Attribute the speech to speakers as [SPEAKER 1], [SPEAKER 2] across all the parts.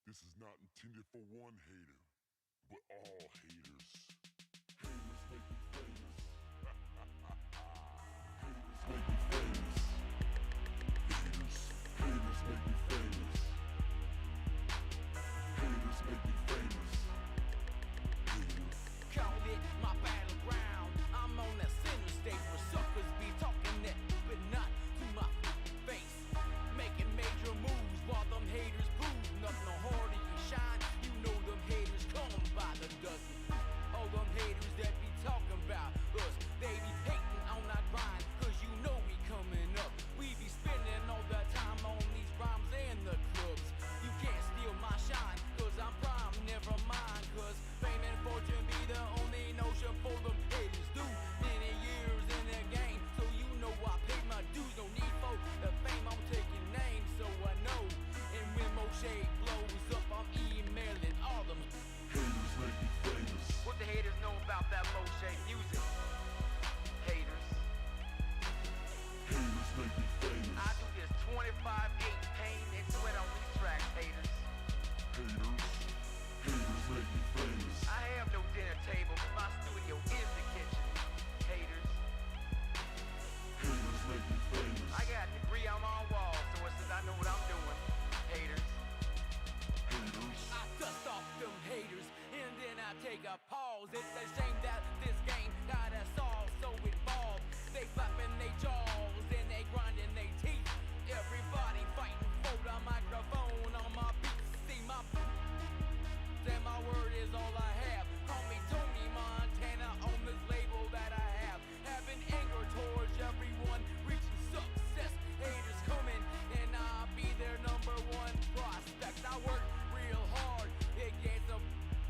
[SPEAKER 1] This is not intended for one hater, but all haters. Haters make me famous. Haters make me famous. Haters make me famous. Haters make me famous. Haters.
[SPEAKER 2] Call it my battleground. I'm on that center stage where suckers be talking that, but not to my face. Making major moves while them haters prove nothing harder you shine. You know them haters come by the dozen. All them haters that be talking about us, they be hating on our grind, cause you know we coming up. We be spending all that time on these rhymes and the clubs. You can't steal my shine, cause I'm prime, never mind, cause fame and fortune be the only notion for them haters do. Many years in the game, so you know I paid my dues. No need for the fame, I'm taking names, so I know. And when Moshe blows up, I'm emailing all them.
[SPEAKER 1] Haters make me famous.
[SPEAKER 2] What the haters know about that Moshe music? Haters.
[SPEAKER 1] Haters make me famous.
[SPEAKER 2] I do this 25/8 pain and sweat on these tracks, haters.
[SPEAKER 1] Haters. Haters make me famous.
[SPEAKER 2] I have no dinner table, but my studio is the kitchen. Haters.
[SPEAKER 1] Haters make me famous.
[SPEAKER 2] I got a degree on my wall, so it says I know what I'm doing. Haters.
[SPEAKER 1] Haters.
[SPEAKER 2] I dust off them haters, and then I take a pause. It's a shame that this game got us all so involved. They flapping their jaws and they grinding their teeth. Everybody fighting for the microphone on my beats. See my and my word is all I have. Call me Tony Montana on this label that I have. Having anger towards everyone, reaching success. Haters coming, and I'll be their number one prospect. I work real hard, it gains some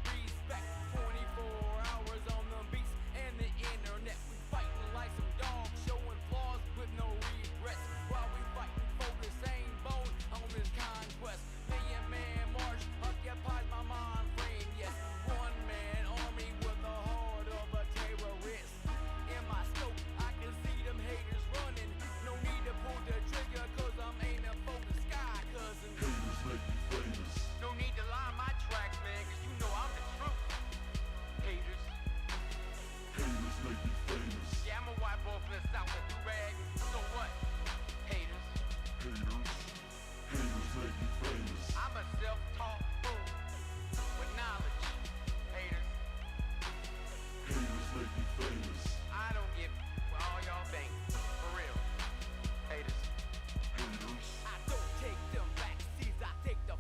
[SPEAKER 2] respect. 24 hours on the beats and the internet. We fighting like some dogs, showing flaws with no regrets. While we fighting for the same bone on this conquest. Million man march occupies my mind frame. Yes, one man army with the heart of a terrorist. In my scope, I can see them haters running. No need to pull the trigger, cause I'm aiming for the sky, cousin.
[SPEAKER 1] Haters make me famous.
[SPEAKER 2] No need to lie my tracks, man, cause you know I'm the truth. Haters.
[SPEAKER 1] Haters make me famous.
[SPEAKER 2] Yeah, I'ma wipe off this out with the rag. So what? Haters.
[SPEAKER 1] Haters. Haters make me famous.
[SPEAKER 2] I'm a self-taught fool with knowledge. Haters.
[SPEAKER 1] Haters make me famous.
[SPEAKER 2] I don't give all y'all think. For real. Haters.
[SPEAKER 1] Haters.
[SPEAKER 2] I don't take them back seats, I take the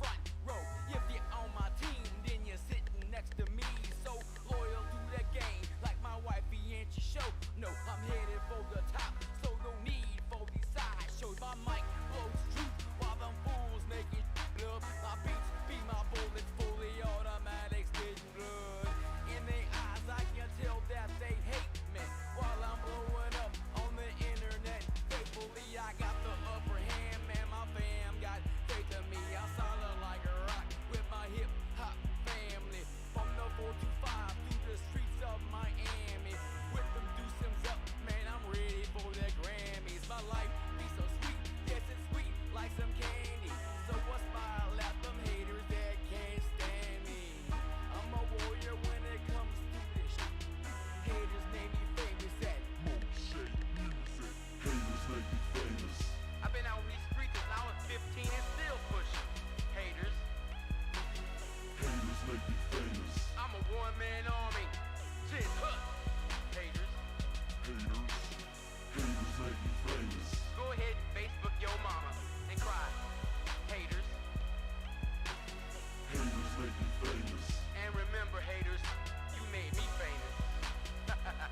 [SPEAKER 2] front row. If you're on my team, then you're sitting next to me. So loyal to the game, like my wifey and she show. No, I'm headed for the top, so no need for these side shows. My mic blows truth while them fools making up. My beats be my bullets, fully automatic, spitting blood. In their eyes, I can tell that they hate me while I'm blowing up on the internet. Faithfully, I got the upper hand, man. My fam got faith in me. I'm solid like a rock with my hip hop family. From the 425 through the streets of Miami. With them deucems up, man, I'm ready for the Grammys. My life be so sweet, yes, it's sweet like some candy. So I smile at them haters that can't stand me. I'm a warrior when it comes to this shit. Haters name me famous at
[SPEAKER 1] Moshe music. Haters make me famous.
[SPEAKER 2] I've been out on these streets since I was 15 and still pushing. Haters.
[SPEAKER 1] Haters make me famous.
[SPEAKER 2] I'm a one-man army. Just huh. Haters.
[SPEAKER 1] Haters. Haters make me famous.
[SPEAKER 2] Go ahead and Facebook your mama and cry. Haters.
[SPEAKER 1] Haters make me famous.
[SPEAKER 2] And remember, haters, you made me famous.
[SPEAKER 1] Haters.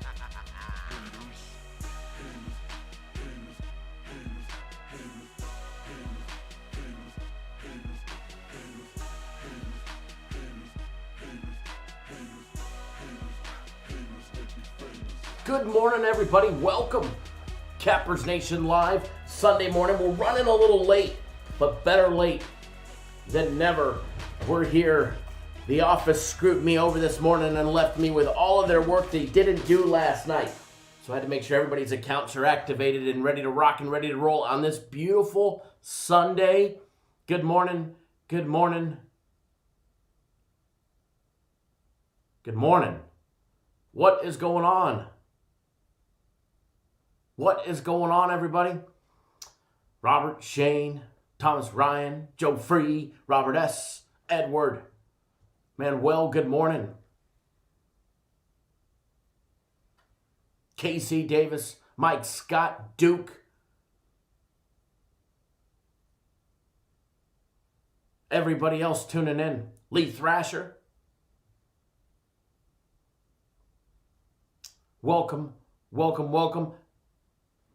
[SPEAKER 1] Haters. Haters. Haters. Haters. Haters. Haters. Haters. Haters. Haters. Haters. Haters. Haters. Haters. Haters make me famous.
[SPEAKER 3] Good morning, everybody. Welcome. Cappers Nation Live, Sunday morning. We're running a little late, but better late than never. We're here. The office screwed me over this morning and left me with all of their work they didn't do last night. So I had to make sure everybody's accounts are activated and ready to rock and ready to roll on this beautiful Sunday. Good morning. Good morning. good morning. What is going on? What is going on, everybody? Robert, Shane, Thomas Ryan, Joe Free, Robert S., Edward, Manuel, good morning. Casey Davis, Mike Scott, Duke. Everybody else tuning in. Lee Thrasher. Welcome, welcome, welcome.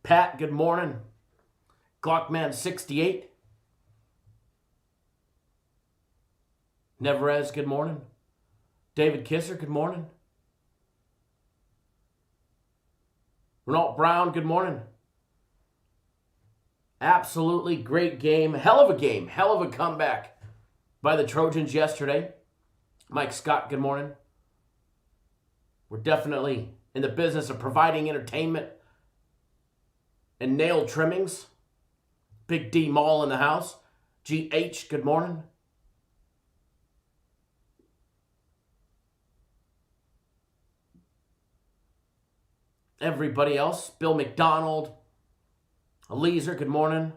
[SPEAKER 3] Pat, good morning. Glockman 68. Neverez, good morning. David Kisser, good morning. Renault Brown, good morning. Absolutely great game. Hell of a game. Hell of a comeback by the Trojans yesterday. Mike Scott, good morning. We're definitely in the business of providing entertainment and nail trimmings. Big D Mall in the house. GH, good morning. Everybody else. Bill McDonald. Eliezer, good morning.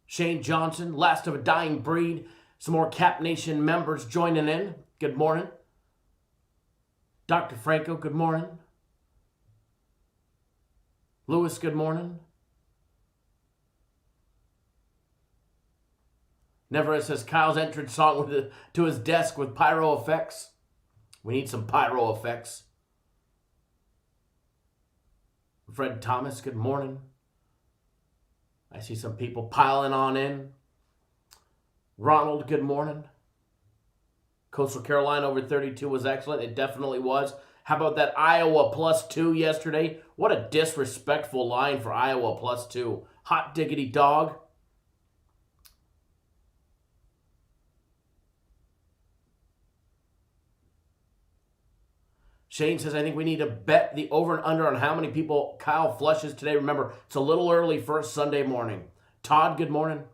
[SPEAKER 3] Shane Johnson, last of a dying breed. Some more Cap Nation members joining in. Good morning. Dr. Franco, good morning. Lewis, good morning. Never says Kyle's entrance song to his desk with pyro effects. We need some pyro effects. Fred Thomas, good morning. I see some people piling on in. Ronald, good morning. Coastal Carolina over 32 was excellent. It definitely was. How about that Iowa +2 yesterday? What a disrespectful line for Iowa +2. Hot diggity dog. Shane says, I think we need to bet the over and under on how many people Kyle flushes today. Remember, it's a little early for a Sunday morning. Todd, good morning.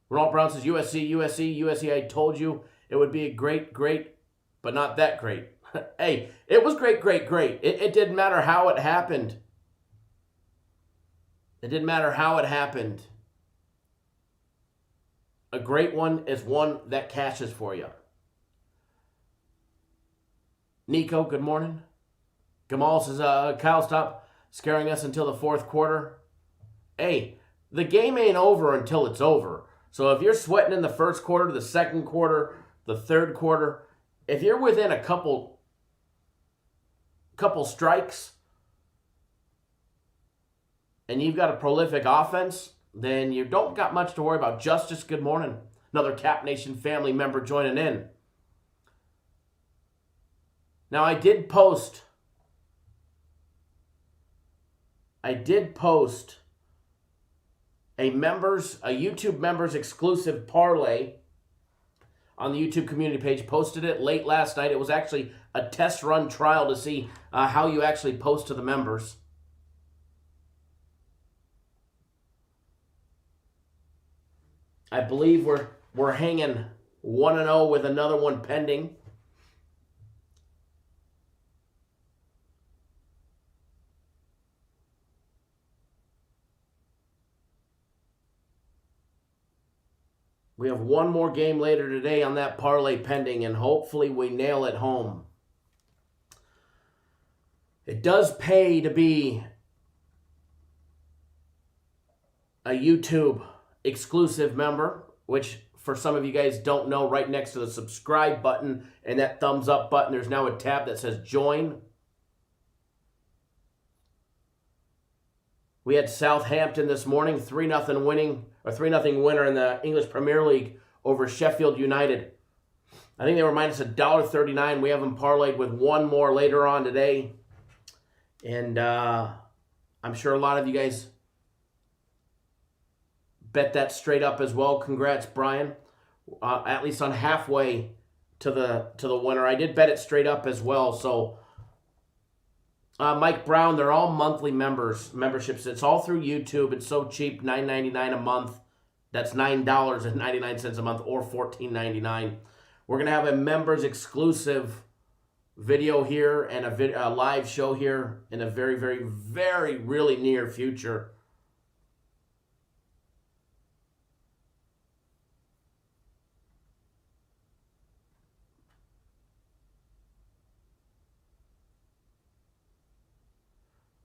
[SPEAKER 3] Ronald Brown says, USC. I told you it would be a great, but not that great. Hey, it was great. It didn't matter how it happened. It didn't matter how it happened. A great one is one that cashes for you. Nico, good morning. Gamal says, Kyle, stop scaring us until the fourth quarter. Hey, the game ain't over until it's over. So if you're sweating in the first quarter, the second quarter, the third quarter, if you're within a couple strikes and you've got a prolific offense, then you don't got much to worry about. Justice, good morning. Another Cap Nation family member joining in. Now, I did post a YouTube members exclusive parlay on the YouTube community page. Posted it late last night. It was actually a test run trial to see how you actually post to the members. I believe we're hanging 1-0 with another one pending. We have one more game later today on that parlay pending, and hopefully we nail it home. It does pay to be a YouTube exclusive member, which for some of you guys don't know, right next to the subscribe button and that thumbs up button, there's now a tab that says join. We had Southampton this morning, 3-0 winner in the English Premier League over Sheffield United. I think they were minus $1.39. We have them parlayed with one more later on today. And I'm sure a lot of you guys bet that straight up as well. Congrats, Brian. At least on halfway to the winner. I did bet it straight up as well. So Mike Brown, they're all monthly memberships. It's all through YouTube. It's so cheap, $9.99 a month. That's $9.99 a month or $14.99. We're going to have a members exclusive video here and a live show here in a very, very, very really near future.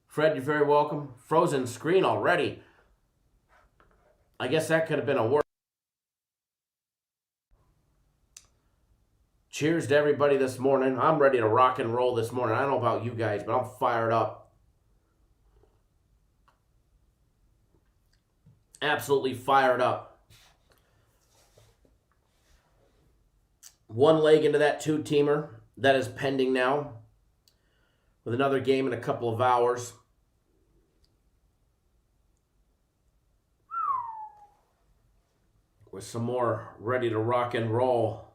[SPEAKER 3] Fred, you're very welcome. Frozen screen already. I guess that could have been a word. Cheers to everybody this morning. I'm ready to rock and roll this morning. I don't know about you guys, but I'm fired up. Absolutely fired up. One leg into that two-teamer. That is pending now. With another game in a couple of hours. With some more ready to rock and roll.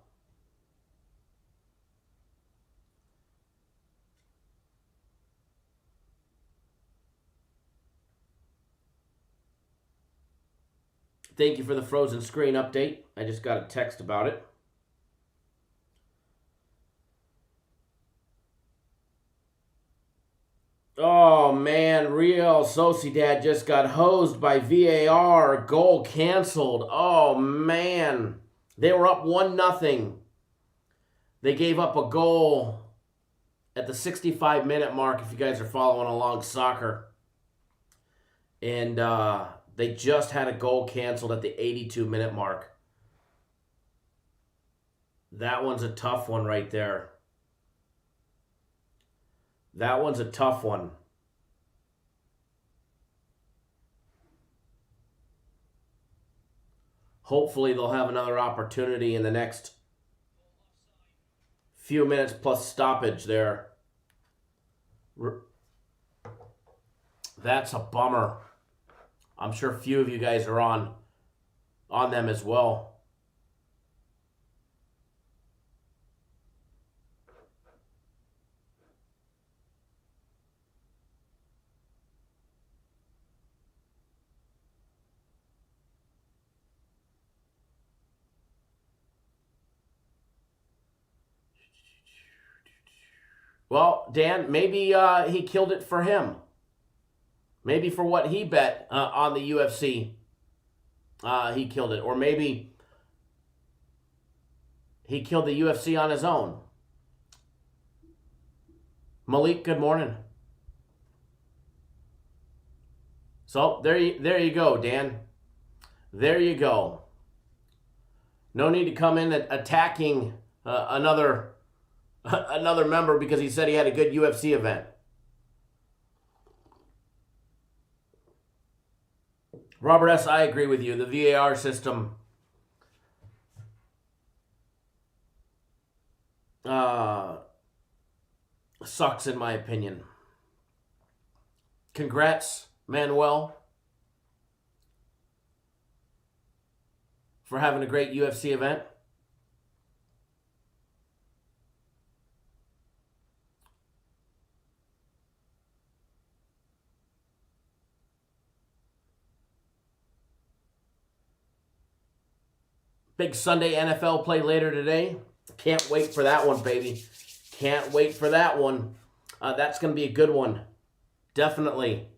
[SPEAKER 3] Thank you for the frozen screen update. I just got a text about it. Oh man, Real Sociedad just got hosed by VAR. Goal canceled. Oh man. They were up 1-0. They gave up a goal at the 65-minute mark, if you guys are following along soccer. And they just had a goal canceled at the 82-minute mark. That one's a tough one right there. That one's a tough one. Hopefully they'll have another opportunity in the next few minutes plus stoppage there. That's a bummer. I'm sure a few of you guys are on them as well. Well, Dan, maybe he killed it for him. Maybe for what he bet on the UFC, he killed it. Or maybe he killed the UFC on his own. Malik, good morning. So there you go, Dan. There you go. No need to come in attacking another member because he said he had a good UFC event. Robert S., I agree with you. The VAR system sucks in my opinion. Congrats, Manuel, for having a great UFC event. Big Sunday NFL play later today. Can't wait for that one, baby. Can't wait for that one. That's going to be a good one. Definitely.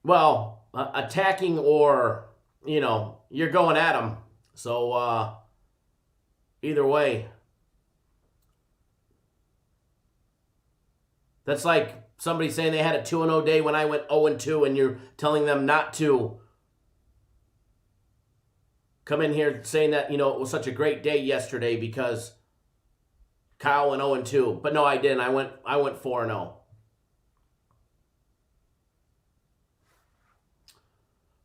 [SPEAKER 3] Well, attacking or, you're going at them. So, either way. That's like somebody saying they had a 2-0 day when I went 0-2 and you're telling them not to come in here saying that, it was such a great day yesterday because Kyle went 0-2. But no, I didn't. I went 4-0.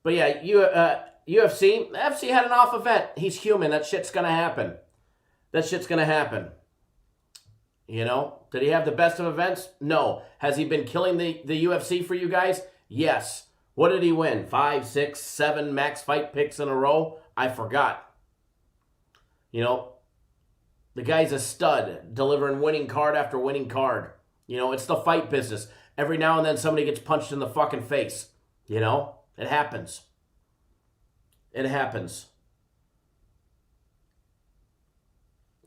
[SPEAKER 3] But yeah, UFC had an off event. He's human. That shit's going to happen. Did he have the best of events? No. Has he been killing the UFC for you guys? Yes. What did he win? 5, 6, 7 max fight picks in a row? I forgot. The guy's a stud, delivering winning card after winning card. It's the fight business. Every now and then somebody gets punched in the fucking face. It happens. It happens.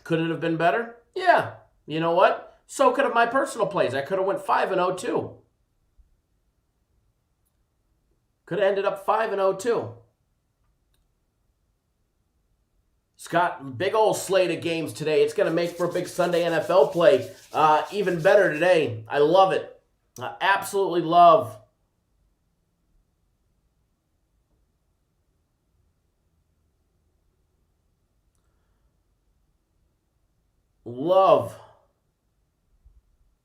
[SPEAKER 3] Could it have been better? Yeah. You know what? So could have my personal plays. I could have went 5-0 too. Could have ended up 5-0 too. Scott, big old slate of games today. It's going to make for a big Sunday NFL play. Even better today. I love it. I absolutely love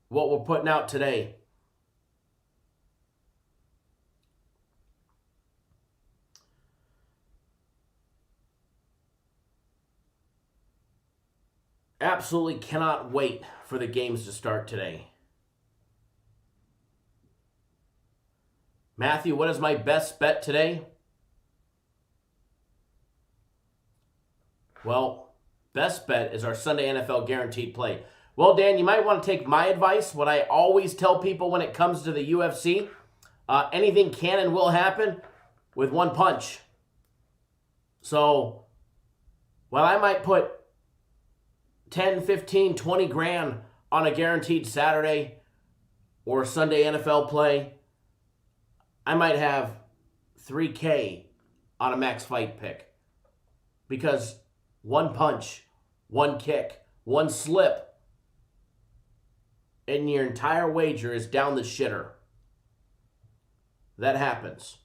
[SPEAKER 3] what we're putting out today. Absolutely cannot wait for the games to start today. Matthew, what is my best bet today? Well, best bet is our Sunday NFL guaranteed play. Well, Dan, you might want to take my advice. What I always tell people when it comes to the UFC, anything can and will happen with one punch. So, while I might put 10, 15, 20 grand on a guaranteed Saturday or Sunday NFL play, I might have $3K on a max fight pick. Because one punch, one kick, one slip, and your entire wager is down the shitter. That happens.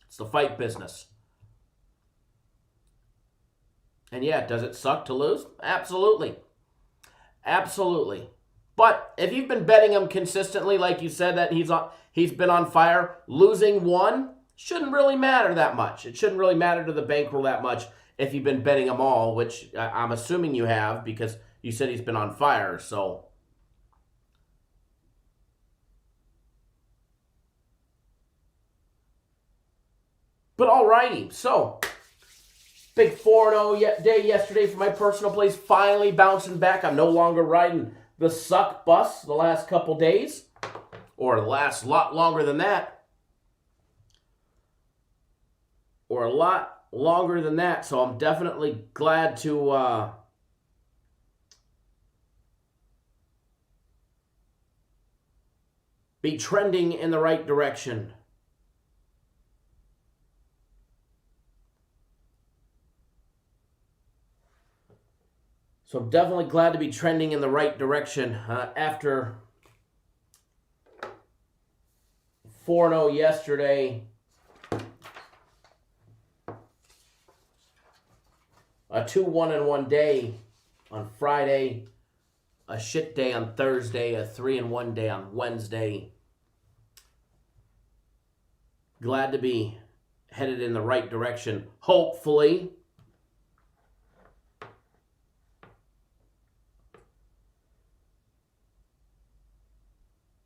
[SPEAKER 3] It's the fight business. And yeah, does it suck to lose? Absolutely. Absolutely. But if you've been betting him consistently, like you said, that he's been on fire, losing one shouldn't really matter that much. It shouldn't really matter to the bankroll that much if you've been betting him all, which I'm assuming you have because you said he's been on fire. So, but alrighty. So, big 4-0 day yesterday for my personal plays. Finally bouncing back. I'm no longer riding the suck bus the last couple days. Or the last lot longer than that. Or a lot longer than that. So I'm definitely glad to be trending in the right direction. So I'm definitely glad to be trending in the right direction after 4-0 yesterday. A 2-1-1 day on Friday. A shit day on Thursday. A 3-1 day on Wednesday. Glad to be headed in the right direction. Hopefully.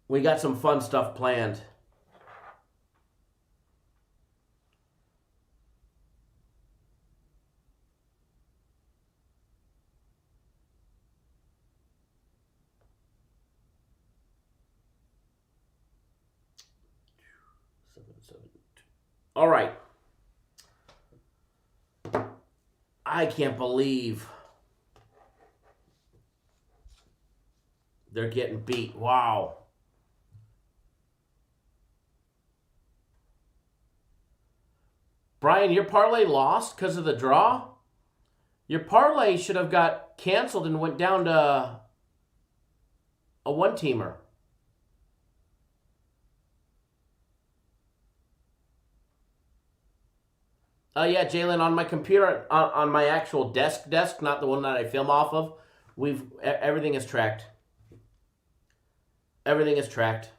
[SPEAKER 3] We got some fun stuff planned. All right. I can't believe they're getting beat. Wow. Brian, your parlay lost because of the draw? Your parlay should have got canceled and went down to a one-teamer. Yeah, Jalen, on my computer, on my actual desk, not the one that I film off of, everything is tracked. Everything is tracked.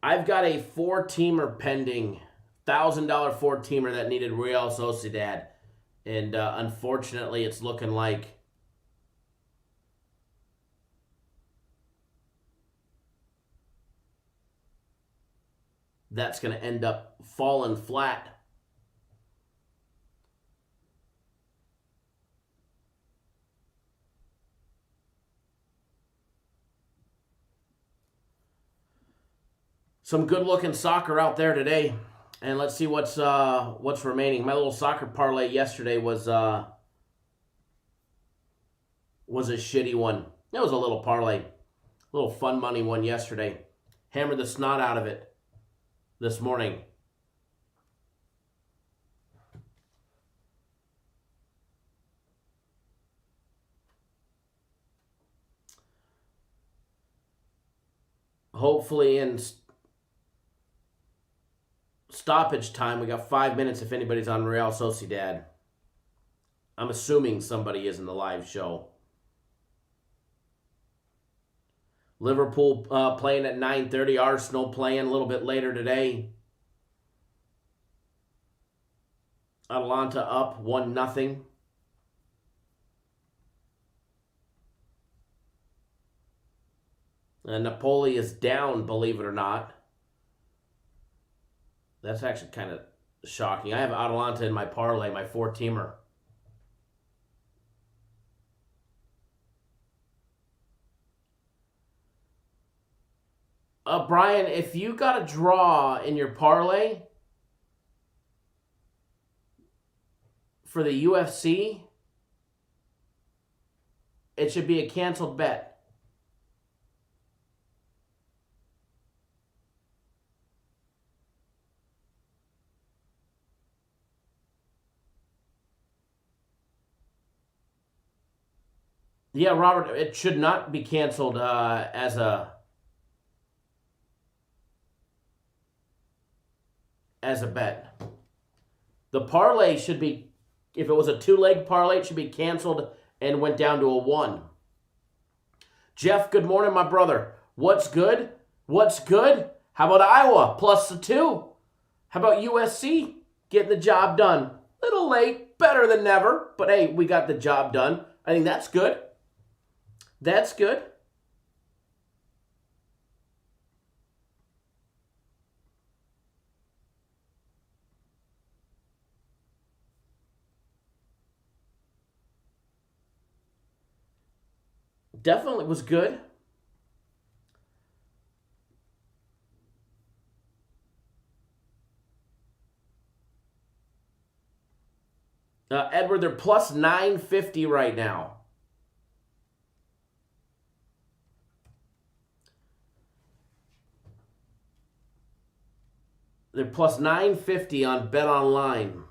[SPEAKER 3] I've got a four-teamer pending, $1,000 four-teamer that needed Real Sociedad. And unfortunately, it's looking like that's going to end up falling flat. Some good-looking soccer out there today, and let's see what's remaining. My little soccer parlay yesterday was a shitty one. It was a little parlay, a little fun money one yesterday. Hammered the snot out of it this morning. Hopefully in stoppage time, we got 5 minutes if anybody's on Real Sociedad. I'm assuming somebody is in the live show. Liverpool playing at 9:30. Arsenal playing a little bit later today. Atalanta up 1-0. And Napoli is down, believe it or not. That's actually kind of shocking. I have Atalanta in my parlay, my 4-teamer. Brian, if you got a draw in your parlay for the UFC, it should be a canceled bet. Yeah, Robert, it should not be canceled as a bet. The parlay should be, if it was a 2-leg parlay, it should be canceled and went down to a 1. Jeff, good morning, my brother. What's good? What's good? How about Iowa plus the 2? How about USC getting the job done? Little late, better than never, but hey, we got the job done. I think that's good. That's good. Definitely was good. Edward, they're plus 950 right now. They're plus 950 on Bet Online.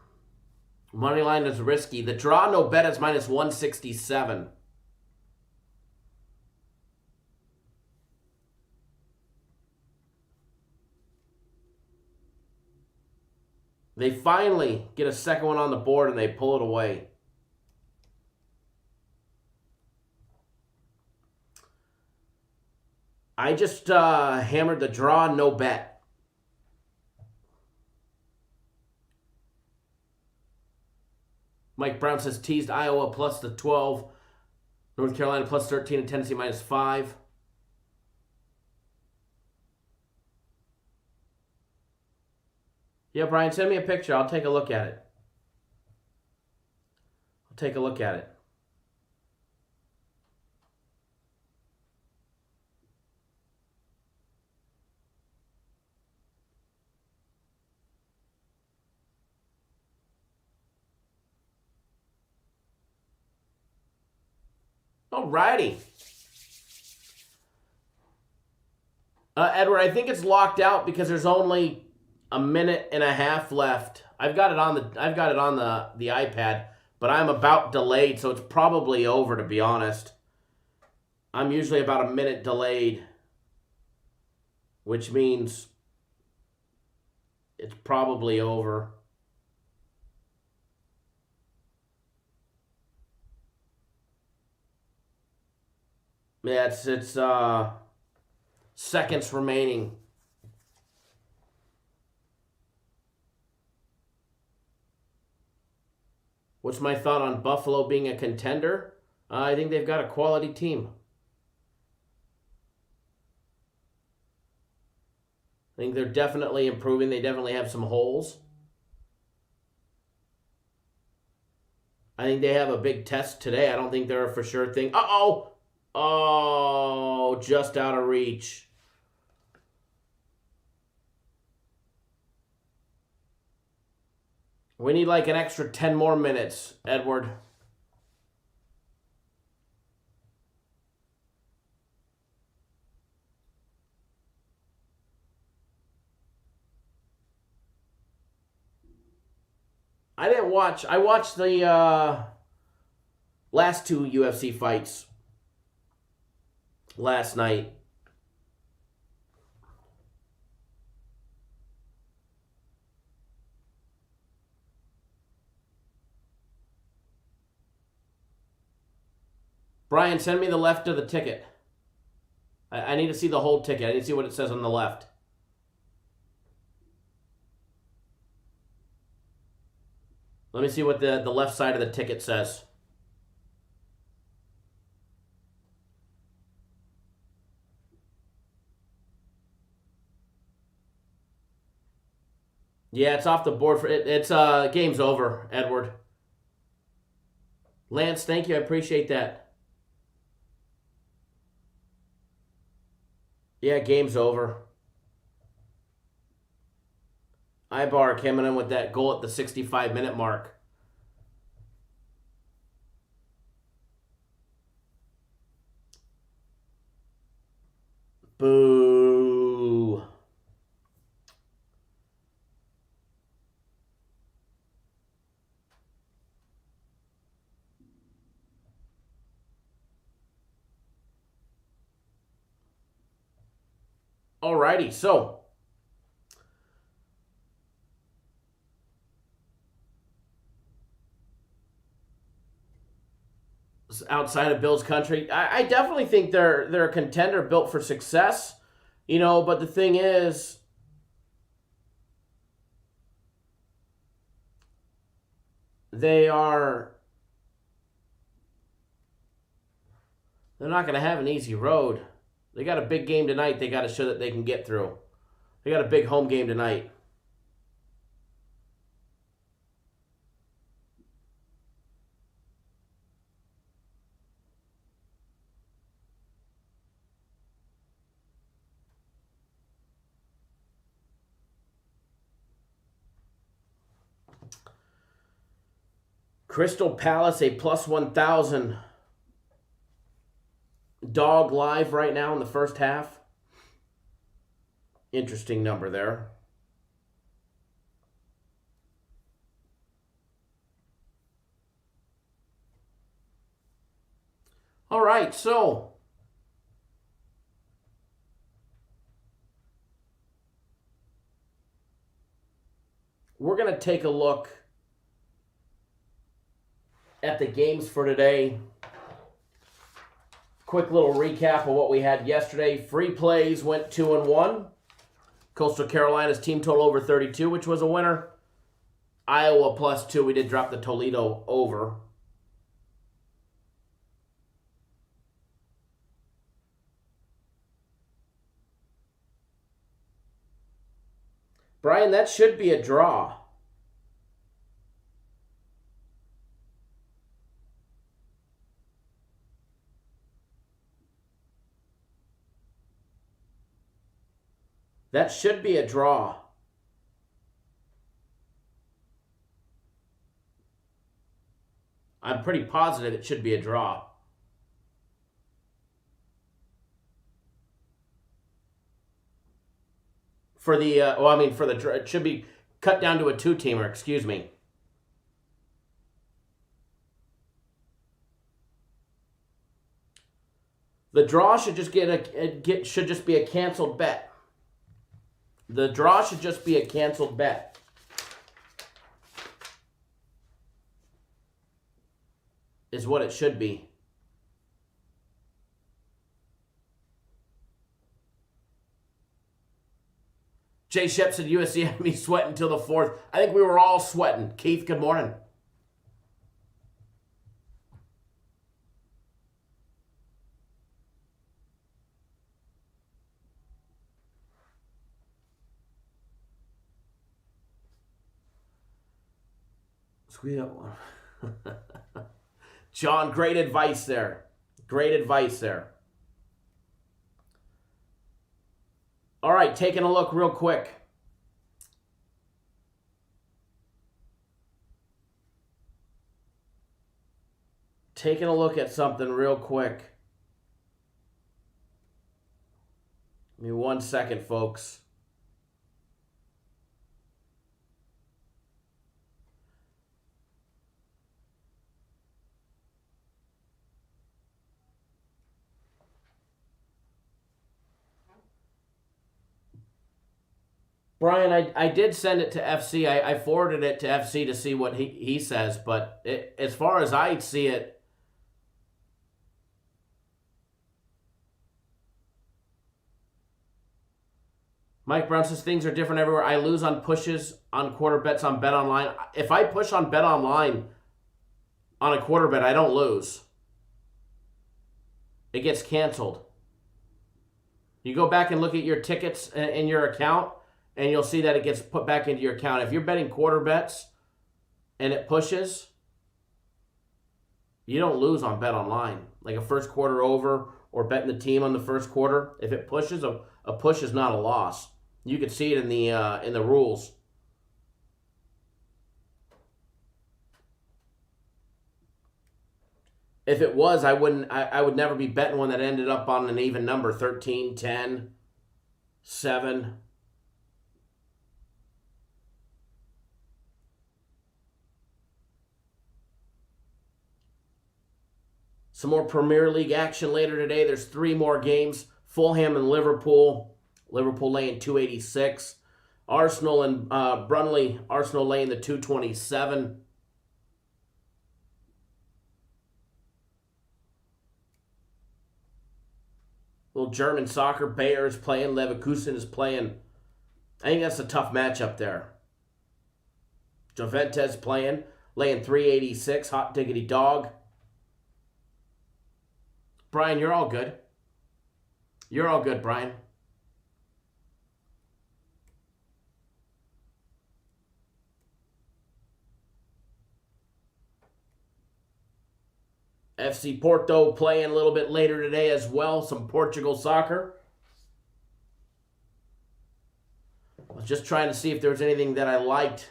[SPEAKER 3] Money line is risky. The draw no bet is minus 167. They finally get a second one on the board and they pull it away. I just hammered the draw no bet. Mike Brown says teased Iowa plus the 12. North Carolina plus 13 and Tennessee minus 5. Yeah, Brian, send me a picture. I'll take a look at it. I'll take a look at it. Alrighty. Edward, I think it's locked out because there's only a minute and a half left. I've got it on the iPad, but I'm about delayed, so it's probably over, to be honest. I'm usually about a minute delayed, which means it's probably over. Yeah, it's seconds remaining. What's my thought on Buffalo being a contender? I think they've got a quality team. I think they're definitely improving. They definitely have some holes. I think they have a big test today. I don't think they're a for sure thing. Uh-oh! Oh, just out of reach. We need like an extra 10 more minutes, Edward. I didn't watch. I watched the last two UFC fights last night. Brian, send me the left of the ticket. I need to see the whole ticket. I need to see what it says on the left. Let me see what the left side of the ticket says. Yeah, it's off the board for it. It's game's over, Edward. Lance, thank you. I appreciate that. Yeah, game's over. Ibar coming in with that goal at the 65-minute mark. Boo. Alrighty, so outside of Bills country, I definitely think they're a contender built for success, you know. But the thing is, they're not going to have an easy road. They got a big game tonight. They got to show that they can get through. They got a big home game tonight. Crystal Palace, a plus 1,000 dog live right now in the first half. Interesting number there. All right, so we're going to take a look at the games for today. Quick little recap of what we had yesterday. Free plays went 2-1. Coastal Carolina's team total over 32, which was a winner. Iowa plus 2. We did drop the Toledo over. Brian, that should be a draw. That should be a draw. I'm pretty positive it should be a draw. For the, it should be cut down to a two-teamer, excuse me. The draw should just should just be a canceled bet. The draw should just be a canceled bet. Is what it should be. Jay Shep said USC had me sweating until the fourth. I think we were all sweating. Keith, good morning. Squeeze up one. John, great advice there. Great advice there. All right, taking a look real quick. taking a look at something real quick. Give me 1 second, folks. Brian, I did send it to FC. I forwarded it to FC to see what he says, but as far as I see it, Mike Brown says things are different everywhere. I lose on pushes on quarter bets on Bet Online. If I push on Bet Online on a quarter bet, I don't lose. It gets canceled. You go back and look at your tickets in your account, and you'll see that it gets put back into your account. If you're betting quarter bets and it pushes, you don't lose on Bet Online. Like a first quarter over or betting the team on the first quarter, if it pushes, a push is not a loss. You can see it in the rules. If it was, I would never be betting one that ended up on an even number, 13, 10, 7. Some more Premier League action later today. There's 3 more games. Fulham and Liverpool. Liverpool laying 286. Arsenal and Brunley. Arsenal laying the 227. Little German soccer. Bayer is playing. Leverkusen is playing. I think that's a tough matchup there. Juventus playing. Laying 386. Hot diggity dog. Brian, you're all good. You're all good, Brian. FC Porto playing a little bit later today as well. Some Portugal soccer. I was just trying to see if there was anything that I liked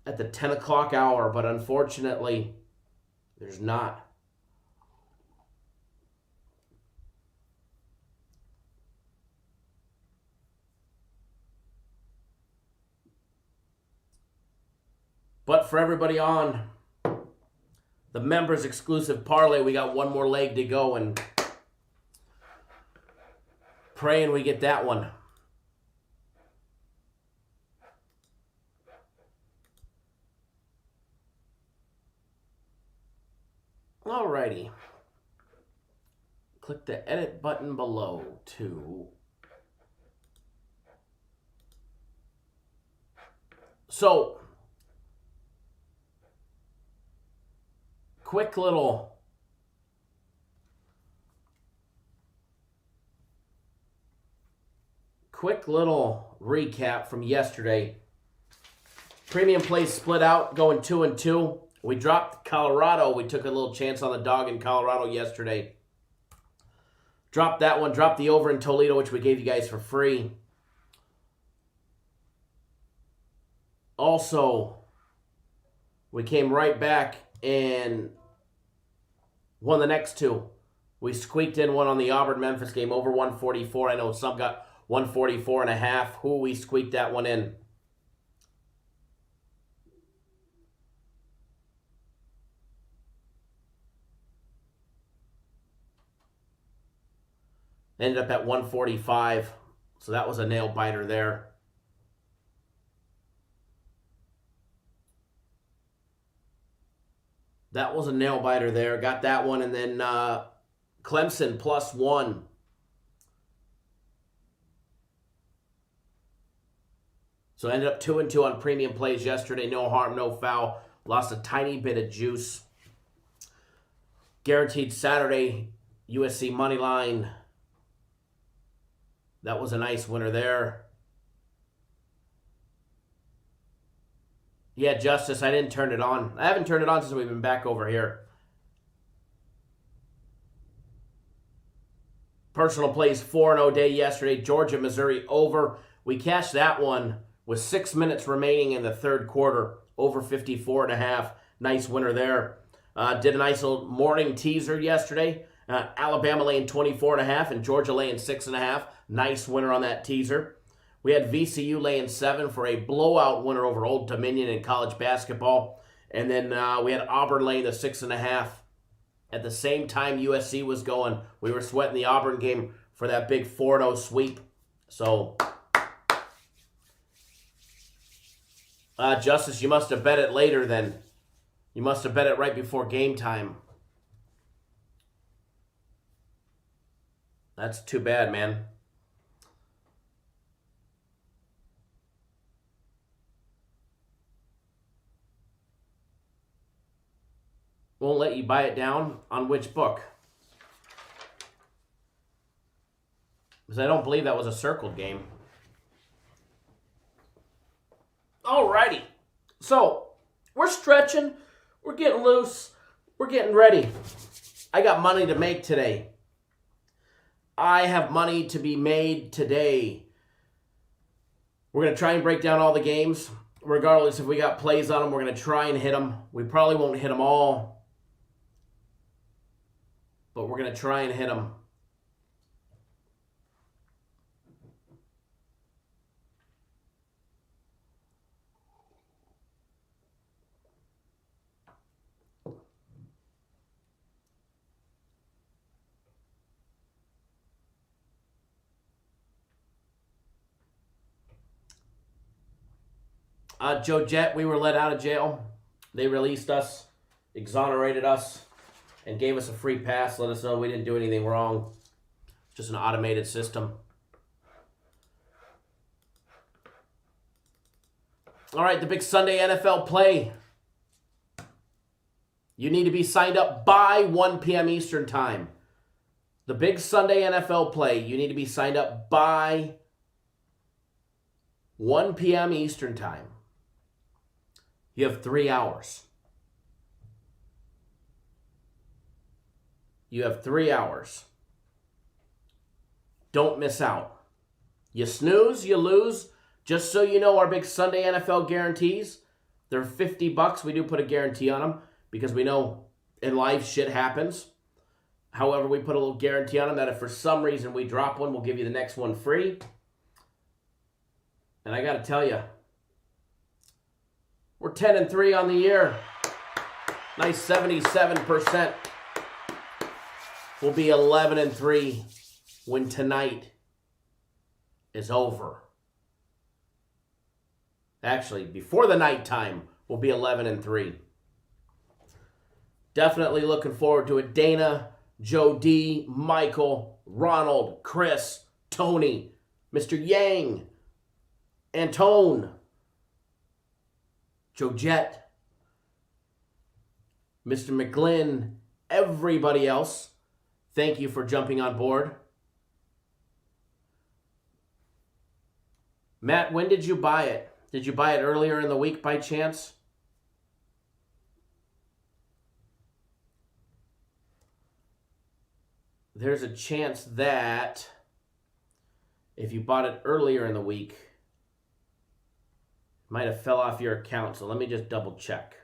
[SPEAKER 3] at the 10 o'clock hour, but unfortunately, there's not. But for everybody on the members exclusive parlay, we got one more leg to go, and praying we get that one. Alrighty. Click the edit button below to... So... quick little recap from yesterday. Premium plays split out, going 2-2. We dropped Colorado. We took a little chance on the dog in Colorado yesterday. Dropped that one. Dropped the over in Toledo, which we gave you guys for free. Also, we came right back and won the next 2. We squeaked in one on the Auburn-Memphis game, over 144. I know some got 144.5. We squeaked that one in. Ended up at 145. So that was a nail biter there. That was a nail biter there. Got that one. And then Clemson +1. So ended up 2-2 on premium plays yesterday. No harm, no foul. Lost a tiny bit of juice. Guaranteed Saturday USC money line. That was a nice winner there. Yeah, Justice, I didn't turn it on. I haven't turned it on since we've been back over here. Personal plays 4-0 day yesterday. Georgia, Missouri over. We cashed that one with 6 minutes remaining in the third quarter. Over 54.5. Nice winner there. Did a nice little morning teaser yesterday. Alabama laying 24.5 and Georgia laying 6.5. Nice winner on that teaser. We had VCU laying 7 for a blowout winner over Old Dominion in college basketball. And then we had Auburn laying the 6.5. At the same time USC was going, we were sweating the Auburn game for that big 4-0 sweep. So, Justice, you must have bet it later then. You must have bet it right before game time. That's too bad, man. Won't let you buy it down on which book? Because I don't believe that was a circled game. Alrighty. So, we're stretching. We're getting loose. We're getting ready. I got money to make today. I have money to be made today. We're going to try and break down all the games. Regardless if we got plays on them, we're going to try and hit them. We probably won't hit them all. But we're going to try and hit them. Joe Jett, we were let out of jail. They released us, exonerated us, and gave us a free pass. Let us know we didn't do anything wrong. Just an automated system. All right, the big Sunday NFL play. You need to be signed up by 1 p.m. Eastern time. The big Sunday NFL play. You need to be signed up by 1 p.m. Eastern time. You have 3 hours. You have 3 hours. Don't miss out. You snooze, you lose. Just so you know, our big Sunday NFL guarantees, they're $50. We do put a guarantee on them because we know in life shit happens. However, we put a little guarantee on them that if for some reason we drop one, we'll give you the next one free. And I got to tell you, we're 10-3 on the year. Nice 77%. We'll be 11-3 when tonight is over. Actually, before the nighttime, we'll be 11-3. Definitely looking forward to it. Dana, Joe D, Michael, Ronald, Chris, Tony, Mr. Yang, Antone, Joe Jett, Mr. McGlynn, everybody else. Thank you for jumping on board. Matt, when did you buy it? Did you buy it earlier in the week by chance? There's a chance that if you bought it earlier in the week, it might have fell off your account. So let me just double check.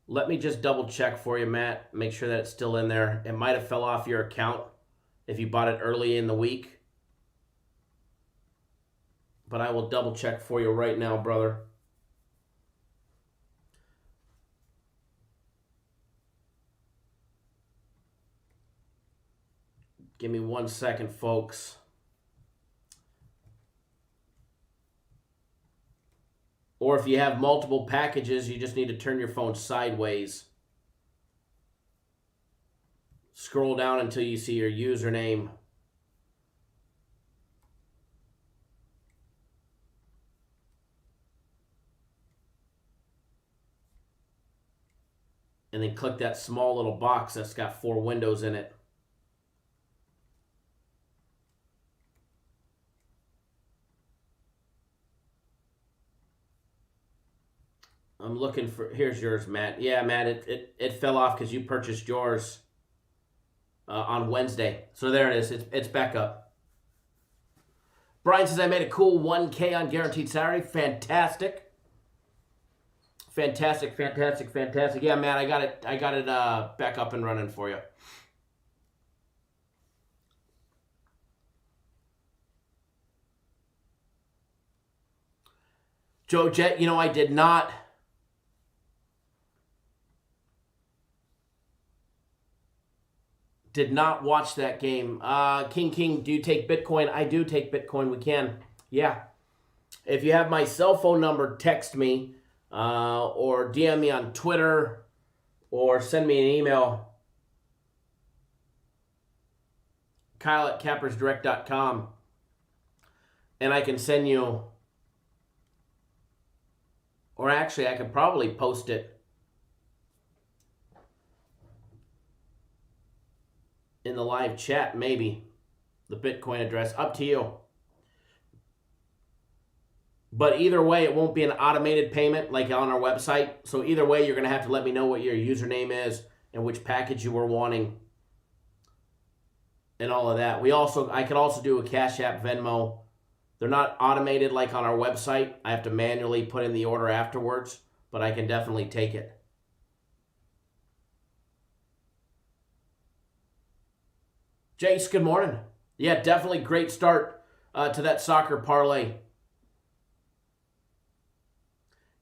[SPEAKER 3] Let me just double check for you, Matt. Make sure that it's still in there. It might have fell off your account if you bought it early in the week. But I will double check for you right now, brother. Give me 1 second, folks. Or if you have multiple packages, you just need to turn your phone sideways. Scroll down until you see your username. And then click that small little box that's got 4 windows in it. I'm looking for, here's yours, Matt. Yeah, Matt, it fell off because you purchased yours on Wednesday. So there it is. It's back up. Brian says, I made a cool 1K on Guaranteed Saturday. Fantastic. Fantastic. Yeah, man, I got it back up and running for you. Joe Jet, I did not watch that game. King, do you take Bitcoin? I do take Bitcoin. We can. Yeah. If you have my cell phone number, text me or DM me on Twitter or send me an email. Kyle@cappersdirect.com, and I can send you, or actually I could probably post it in the live chat, maybe, the Bitcoin address. Up to you. But either way, it won't be an automated payment like on our website. So either way, you're going to have to let me know what your username is and which package you were wanting and all of that. I could also do a Cash App, Venmo. They're not automated like on our website. I have to manually put in the order afterwards, but I can definitely take it. Jace, good morning. Yeah, definitely great start to that soccer parlay.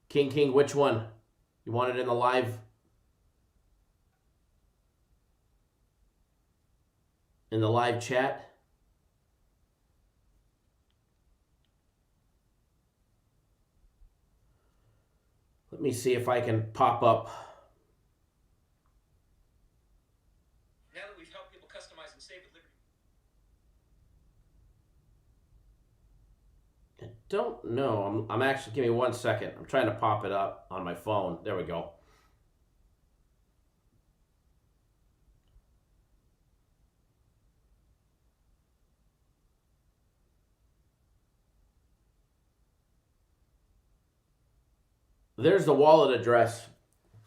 [SPEAKER 3] King, which one? You want it in the live? In the live chat? Let me see if I can pop up.
[SPEAKER 4] Now that we've helped people customize and save with Liberty.
[SPEAKER 3] I don't know. I'm actually, give me 1 second. I'm trying to pop it up on my phone. There we go. There's the wallet address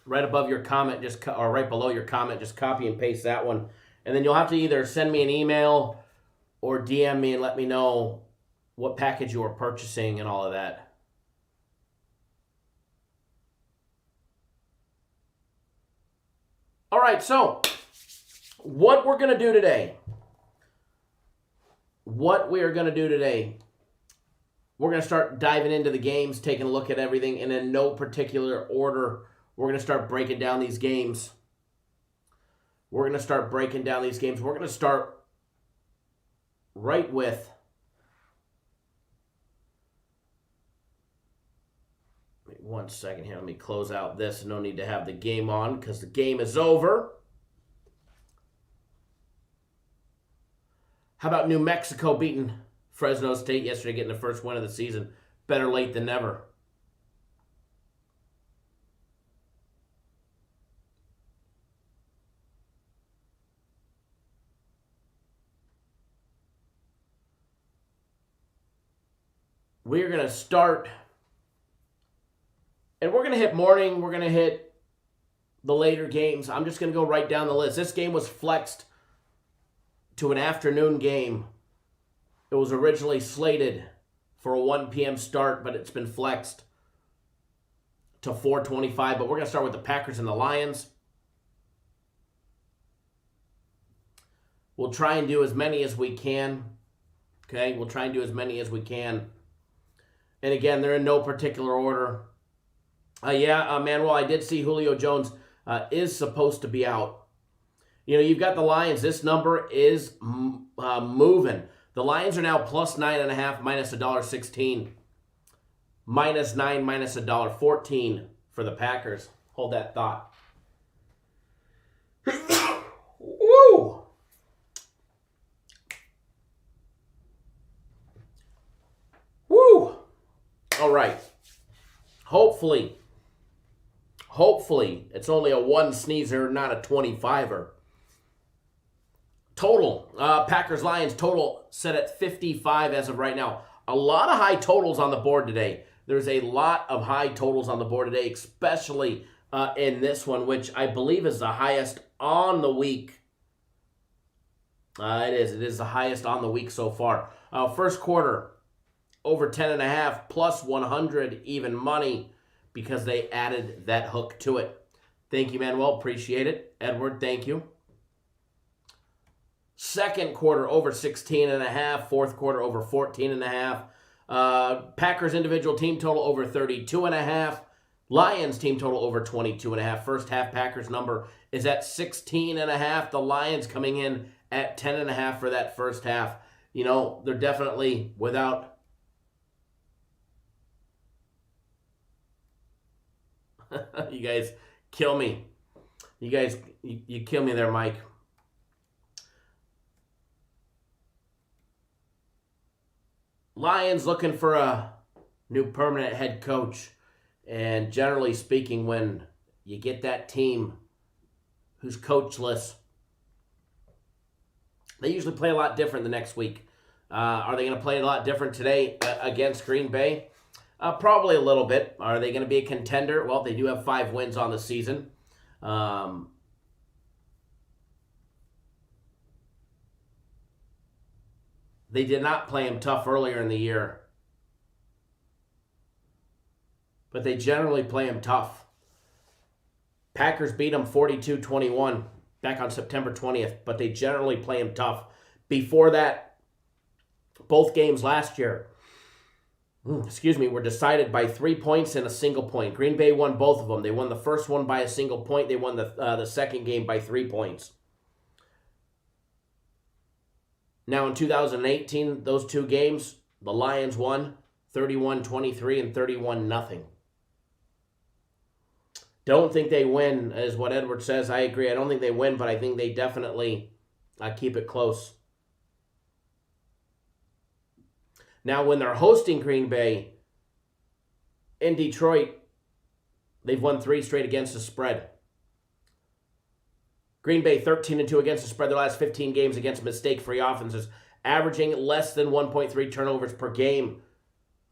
[SPEAKER 3] right above your comment, or right below your comment. Just copy and paste that one. And then you'll have to either send me an email or DM me and let me know what package you are purchasing and all of that. All right, so what we're going to do today. We're going to start diving into the games, taking a look at everything, and in no particular order, we're going to start breaking down these games. We're going to start right with... Wait 1 second here. Let me close out this. No need to have the game on because the game is over. How about New Mexico beating Fresno State yesterday, getting the first win of the season? Better late than never. We're going to start, and we're going to hit morning, we're going to hit the later games. I'm just going to go right down the list. This game was flexed to an afternoon game. It was originally slated for a 1 p.m. start, but it's been flexed to 4:25. But we're going to start with the Packers and the Lions. We'll try and do as many as we can. Okay, we'll try and do as many as we can. And again, they're in no particular order. Manuel, I did see Julio Jones is supposed to be out. You've got the Lions. This number is moving. The Lions are now plus 9.5, minus $1.16. Minus 9, minus $1.14 for the Packers. Hold that thought. Woo! Woo! All right. Hopefully, it's only a 1 sneezer, not a 25er. Total, Packers-Lions total set at 55 as of right now. A lot of high totals on the board today. There's a lot of high totals on the board today, especially in this one, which I believe is the highest on the week. It is the highest on the week so far. First quarter, over 10.5, plus 100 even money. because they added that hook to it. Thank you, Manuel. Appreciate it. Edward, thank you. Second quarter over 16.5. Fourth quarter over 14.5. Packers individual team total over 32.5. Lions team total over 22.5. First half Packers number is at 16.5. The Lions coming in at 10.5 for that first half. You know, they're definitely without... You guys kill me. You kill me there, Mike. Lions looking for a new permanent head coach. And generally speaking, when you get that team who's coachless, they usually play a lot different the next week. Are they going to play a lot different today against Green Bay? Probably a little bit. Are they going to be a contender? Well, they do have 5 wins on the season. They did not play him tough earlier in the year. But they generally play him tough. Packers beat them 42-21 back on September 20th, but they generally play him tough. Before that, both games last year, were decided by 3 points and a single point. Green Bay won both of them. They won the first one by a single point. They won the second game by 3 points. Now in 2018, those 2 games, the Lions won 31-23 and 31-0. Don't think they win, is what Edward says. I agree. I don't think they win, but I think they definitely keep it close. Now, when they're hosting Green Bay in Detroit, they've won 3 straight against the spread. Green Bay 13-2 against the spread their last 15 games against mistake-free offenses, averaging less than 1.3 turnovers per game.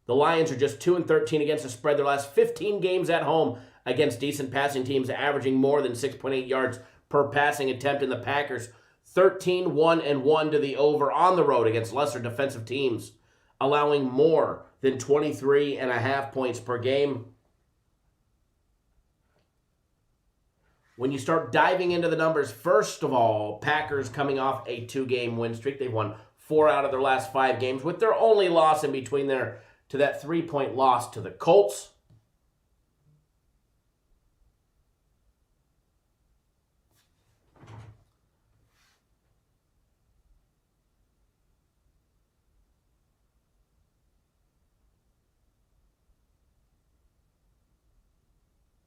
[SPEAKER 3] The Lions are just 2-13 against the spread their last 15 games at home against decent passing teams, averaging more than 6.8 yards per passing attempt. In the Packers, 13-1-1 to the over on the road against lesser defensive teams, allowing more than 23.5 points per game. When you start diving into the numbers, first of all, Packers coming off a 2-game win streak. They've won 4 out of their last 5 games, with their only loss in between there to that 3-point loss to the Colts.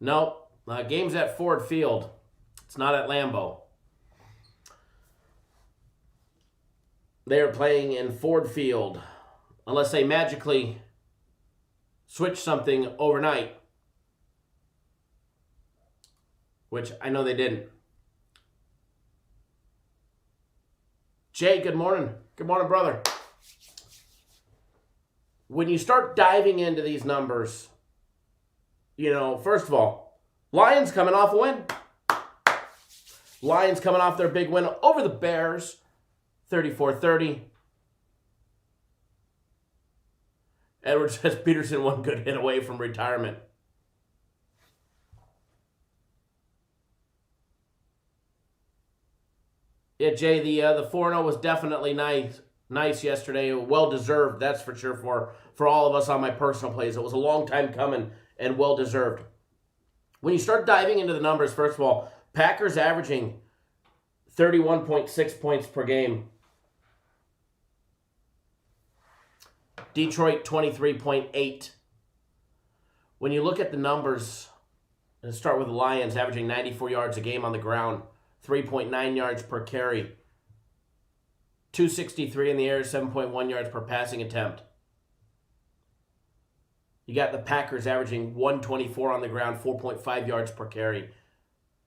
[SPEAKER 3] Nope. Game's at Ford Field. It's not at Lambeau. They are playing in Ford Field. Unless they magically switch something overnight. Which I know they didn't. Jay, good morning. Good morning, brother. When you start diving into these numbers, you know, first of all, Lions coming off a win. Lions coming off their big win over the Bears, 34-30. Edward says Peterson one good hit away from retirement. Yeah, Jay, the 4-0 was definitely nice yesterday. Well deserved, that's for sure, for all of us on my personal plays. It was a long time coming and well deserved. When you start diving into the numbers, first of all, Packers averaging 31.6 points per game. Detroit 23.8. When you look at the numbers, let's start with the Lions averaging 94 yards a game on the ground, 3.9 yards per carry, 263 in the air, 7.1 yards per passing attempt. You got the Packers averaging 124 on the ground, 4.5 yards per carry,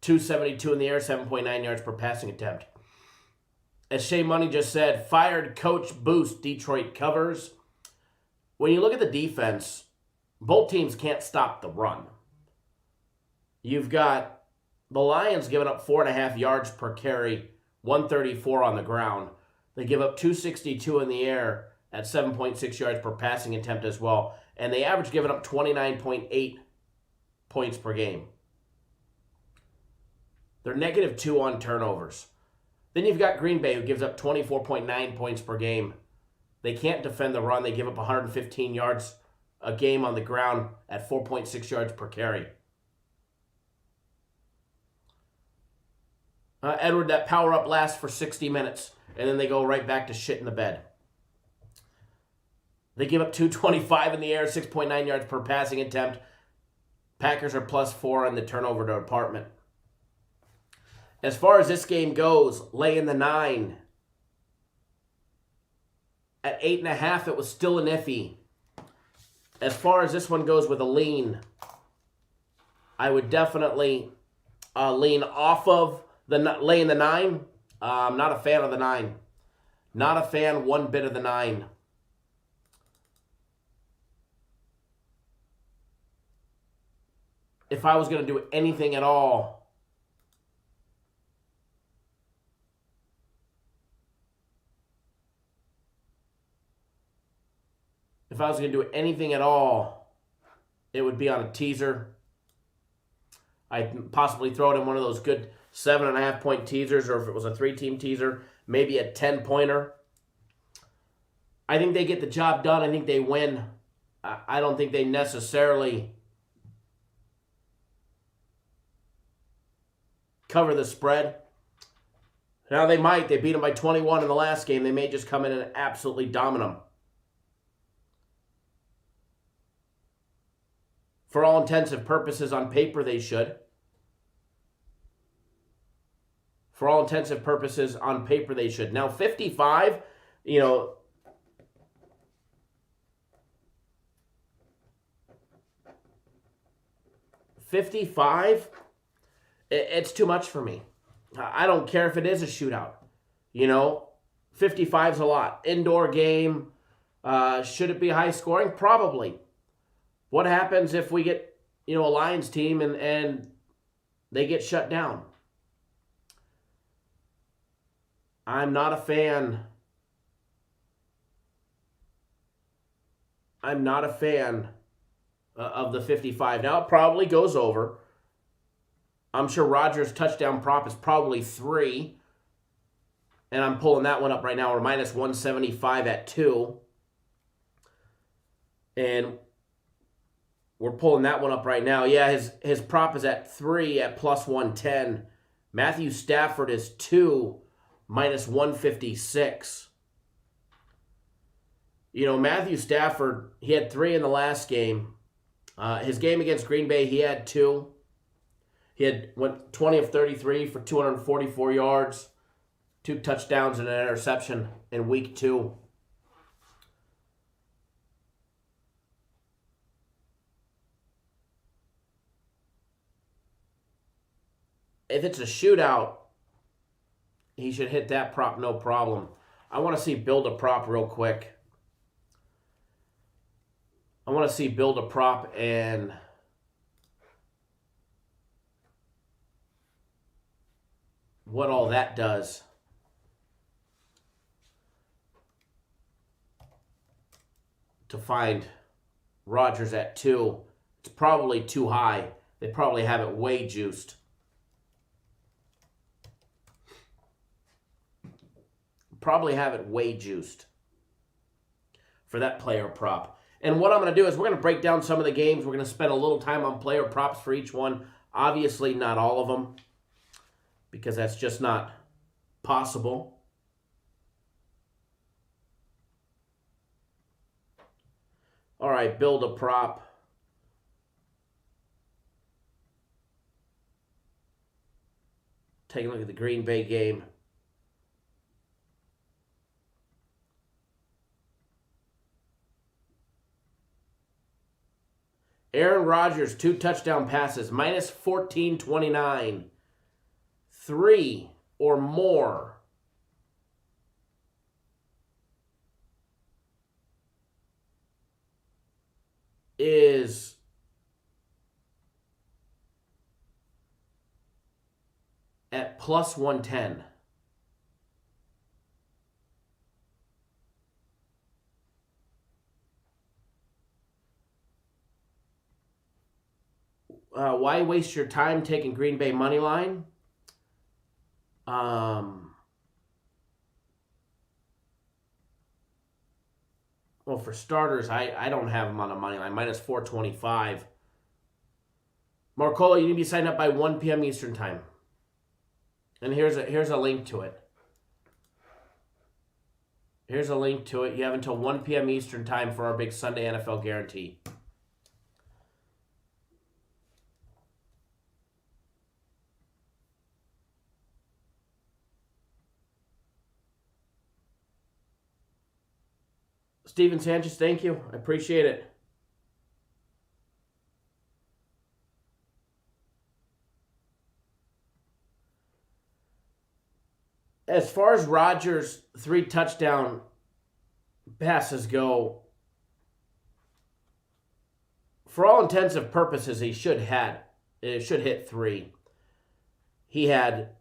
[SPEAKER 3] 272 in the air, 7.9 yards per passing attempt. As Shea Money just said, fired coach boost, Detroit covers. When you look at the defense, both teams can't stop the run. You've got the Lions giving up 4.5 yards per carry, 134 on the ground. They give up 262 in the air at 7.6 yards per passing attempt as well. And they average giving up 29.8 points per game. They're -2 on turnovers. Then you've got Green Bay, who gives up 24.9 points per game. They can't defend the run. They give up 115 yards a game on the ground at 4.6 yards per carry. Edward, that power up lasts for 60 minutes, and then they go right back to shit in the bed. They give up 225 in the air, 6.9 yards per passing attempt. Packers are +4 in the turnover department. As far as this game goes, laying the 9. At 8.5, it was still an iffy. As far as this one goes with a lean, I would definitely lean off of laying the 9. I'm not a fan of the 9. Not a fan one bit of the 9. If I was going to do anything at all, it would be on a teaser. I'd possibly throw it in one of those good 7.5-point teasers, or if it was a 3-team teaser, maybe a 10-pointer. I think they get the job done. I think they win. I don't think they necessarily cover the spread. Now they might. They beat them by 21 in the last game. They may just come in and absolutely dominate them. For all intents and purposes, on paper, they should. For all intents and purposes, on paper, they should. Now, 55, 55, it's too much for me. I don't care if it is a shootout. 55's a lot. Indoor game. Should it be high scoring? Probably. What happens if we get, a Lions team and they get shut down? I'm not a fan. Of the 55. Now, it probably goes over. I'm sure Rodgers' touchdown prop is probably 3. And I'm pulling that one up right now. We're -175 at 2. And we're pulling that one up right now. Yeah, his prop is at 3 at +110. Matthew Stafford is 2, -156. Matthew Stafford, he had 3 in the last game. His game against Green Bay, he had 2. He went 20 of 33 for 244 yards, 2 touchdowns and an interception in week 2. If it's a shootout, he should hit that prop no problem. I want to see build a prop real quick. I want to see build a prop and what all that does. To find Rodgers at 2. It's probably too high. They probably have it way juiced. Probably have it way juiced for that player prop. And what I'm going to do is we're going to break down some of the games. We're going to spend a little time on player props for each one. Obviously, not all of them, because that's just not possible. All right, build a prop. Take a look at the Green Bay game. Aaron Rodgers, 2 touchdown passes, -1429. 3 or more. Is at +110. Why waste your time taking Green Bay money line? Well, for starters, I don't have them on a money line. Minus 425. Marcola, you need to be signed up by 1 p.m. Eastern time. And here's a link to it. Here's a link to it. You have until 1 p.m. Eastern time for our big Sunday NFL guarantee. Steven Sanchez, thank you. I appreciate it. As far as Rodgers' 3 touchdown passes go, for all intents and purposes, it should hit 3. He had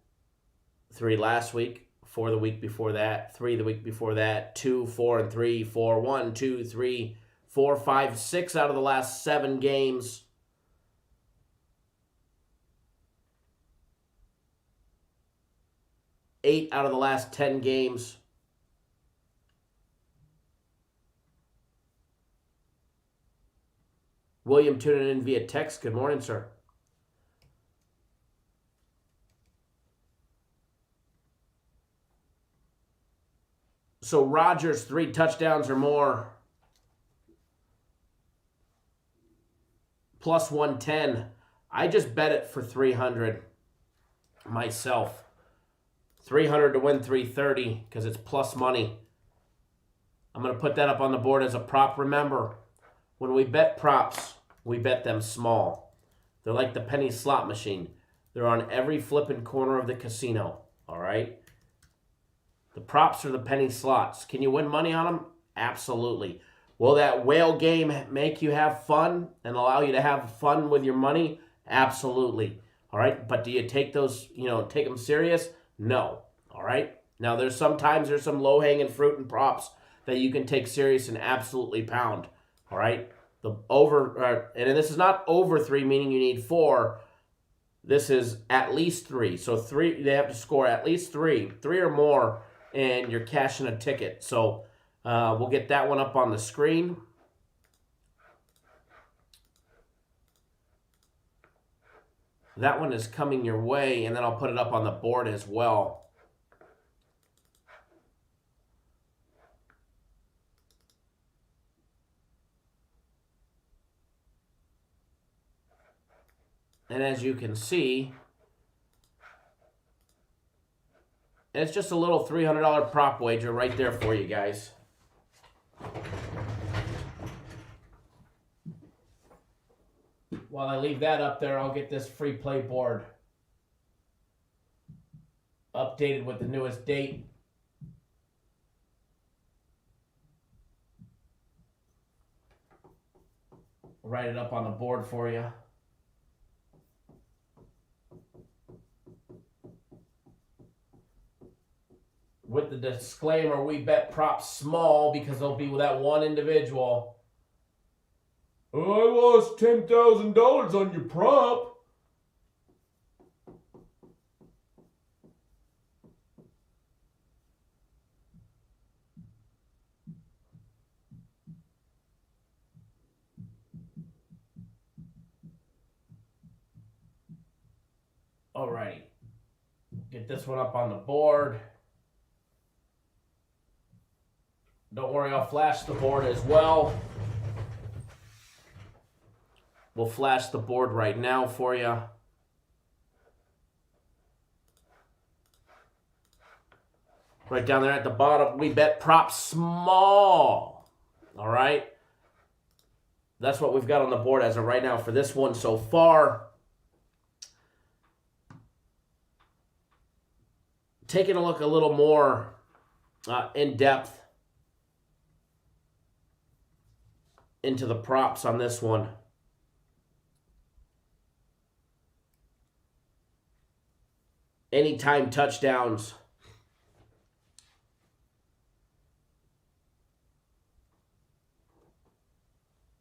[SPEAKER 3] 3 last week, 4 the week before that, 3 the week before that, 2, 4, and 3, 4, 1, 2, 3, 4, 5, 6 out of the last 7 games. Eight out of the last 10 games. William tuning in via text. Good morning, sir. So Rodgers, 3 touchdowns or more. Plus 110. I just bet it for 300 myself. 300 to win 330 because it's plus money. I'm going to put that up on the board as a prop. Remember, when we bet props, we bet them small. They're like the penny slot machine. They're on every flipping corner of the casino. All right? The props are the penny slots. Can you win money on them? Absolutely. Will that whale game make you have fun and allow you to have fun with your money? Absolutely. All right? But do you take those, take them serious? No. All right? Now, there's some low-hanging fruit and props that you can take serious and absolutely pound. All right? And this is not over 3, meaning you need 4. This is at least 3. So 3, they have to score at least 3 or more, and you're cashing a ticket. So we'll get that one up on the screen. That one is coming your way, and then I'll put it up on the board as well. And as you can see, it's just a little $300 prop wager right there for you guys. While I leave that up there, I'll get this free play board updated with the newest date. Write it up on the board for you. With the disclaimer, we bet props small because they'll be with that one individual. I lost $10,000 on your prop. Alrighty. Get this one up on the board. Don't worry, I'll flash the board as well. We'll flash the board right now for you. Right down there at the bottom, we bet props small. All right? That's what we've got on the board as of right now for this one so far. Taking a look a little more in depth into the props on this one. Anytime touchdowns.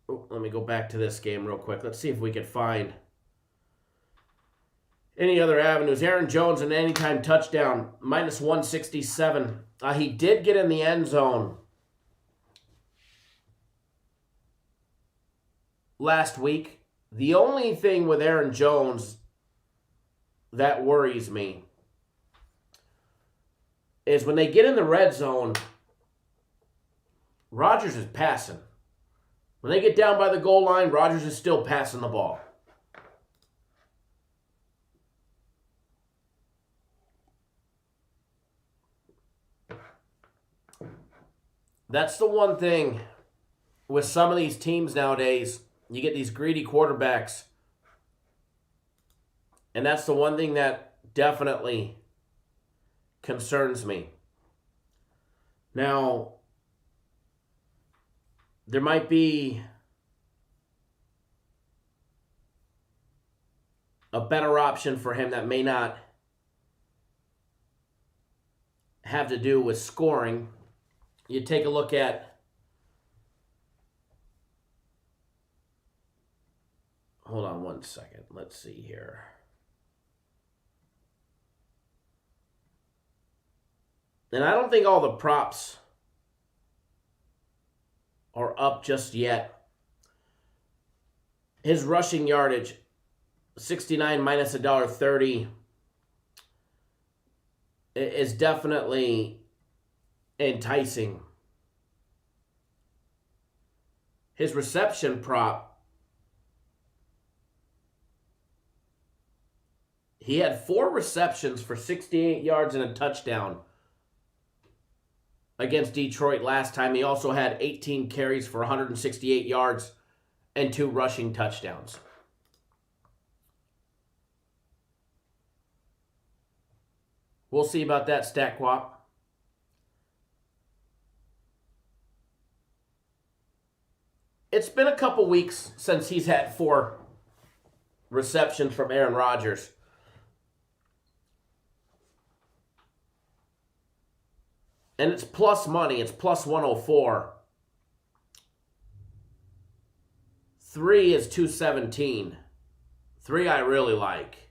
[SPEAKER 3] Oh, let me go back to this game real quick. Let's see if we can find Any other avenues? Aaron Jones, an anytime touchdown, minus 167. He did get in the end zone last week. The only thing with Aaron Jones that worries me is when they get in the red zone, Rodgers is passing. When they get down by the goal line, Rodgers is still passing the ball. That's the one thing with some of these teams nowadays. You get these greedy quarterbacks. And that's the one thing that definitely concerns me. Now, there might be a better option for him that may not have to do with scoring. You take a look at, hold on one second. Let's see here. And I don't think all the props are up just yet. His rushing yardage, 69 minus $1.30, is definitely enticing. His reception prop, he had 4 receptions for 68 yards and a touchdown against Detroit last time. He also had 18 carries for 168 yards and 2 rushing touchdowns. We'll see about that, StatQuap. It's been a couple weeks since he's had 4 receptions from Aaron Rodgers. And it's plus money. It's plus 104. 3 is 217. 3 I really like.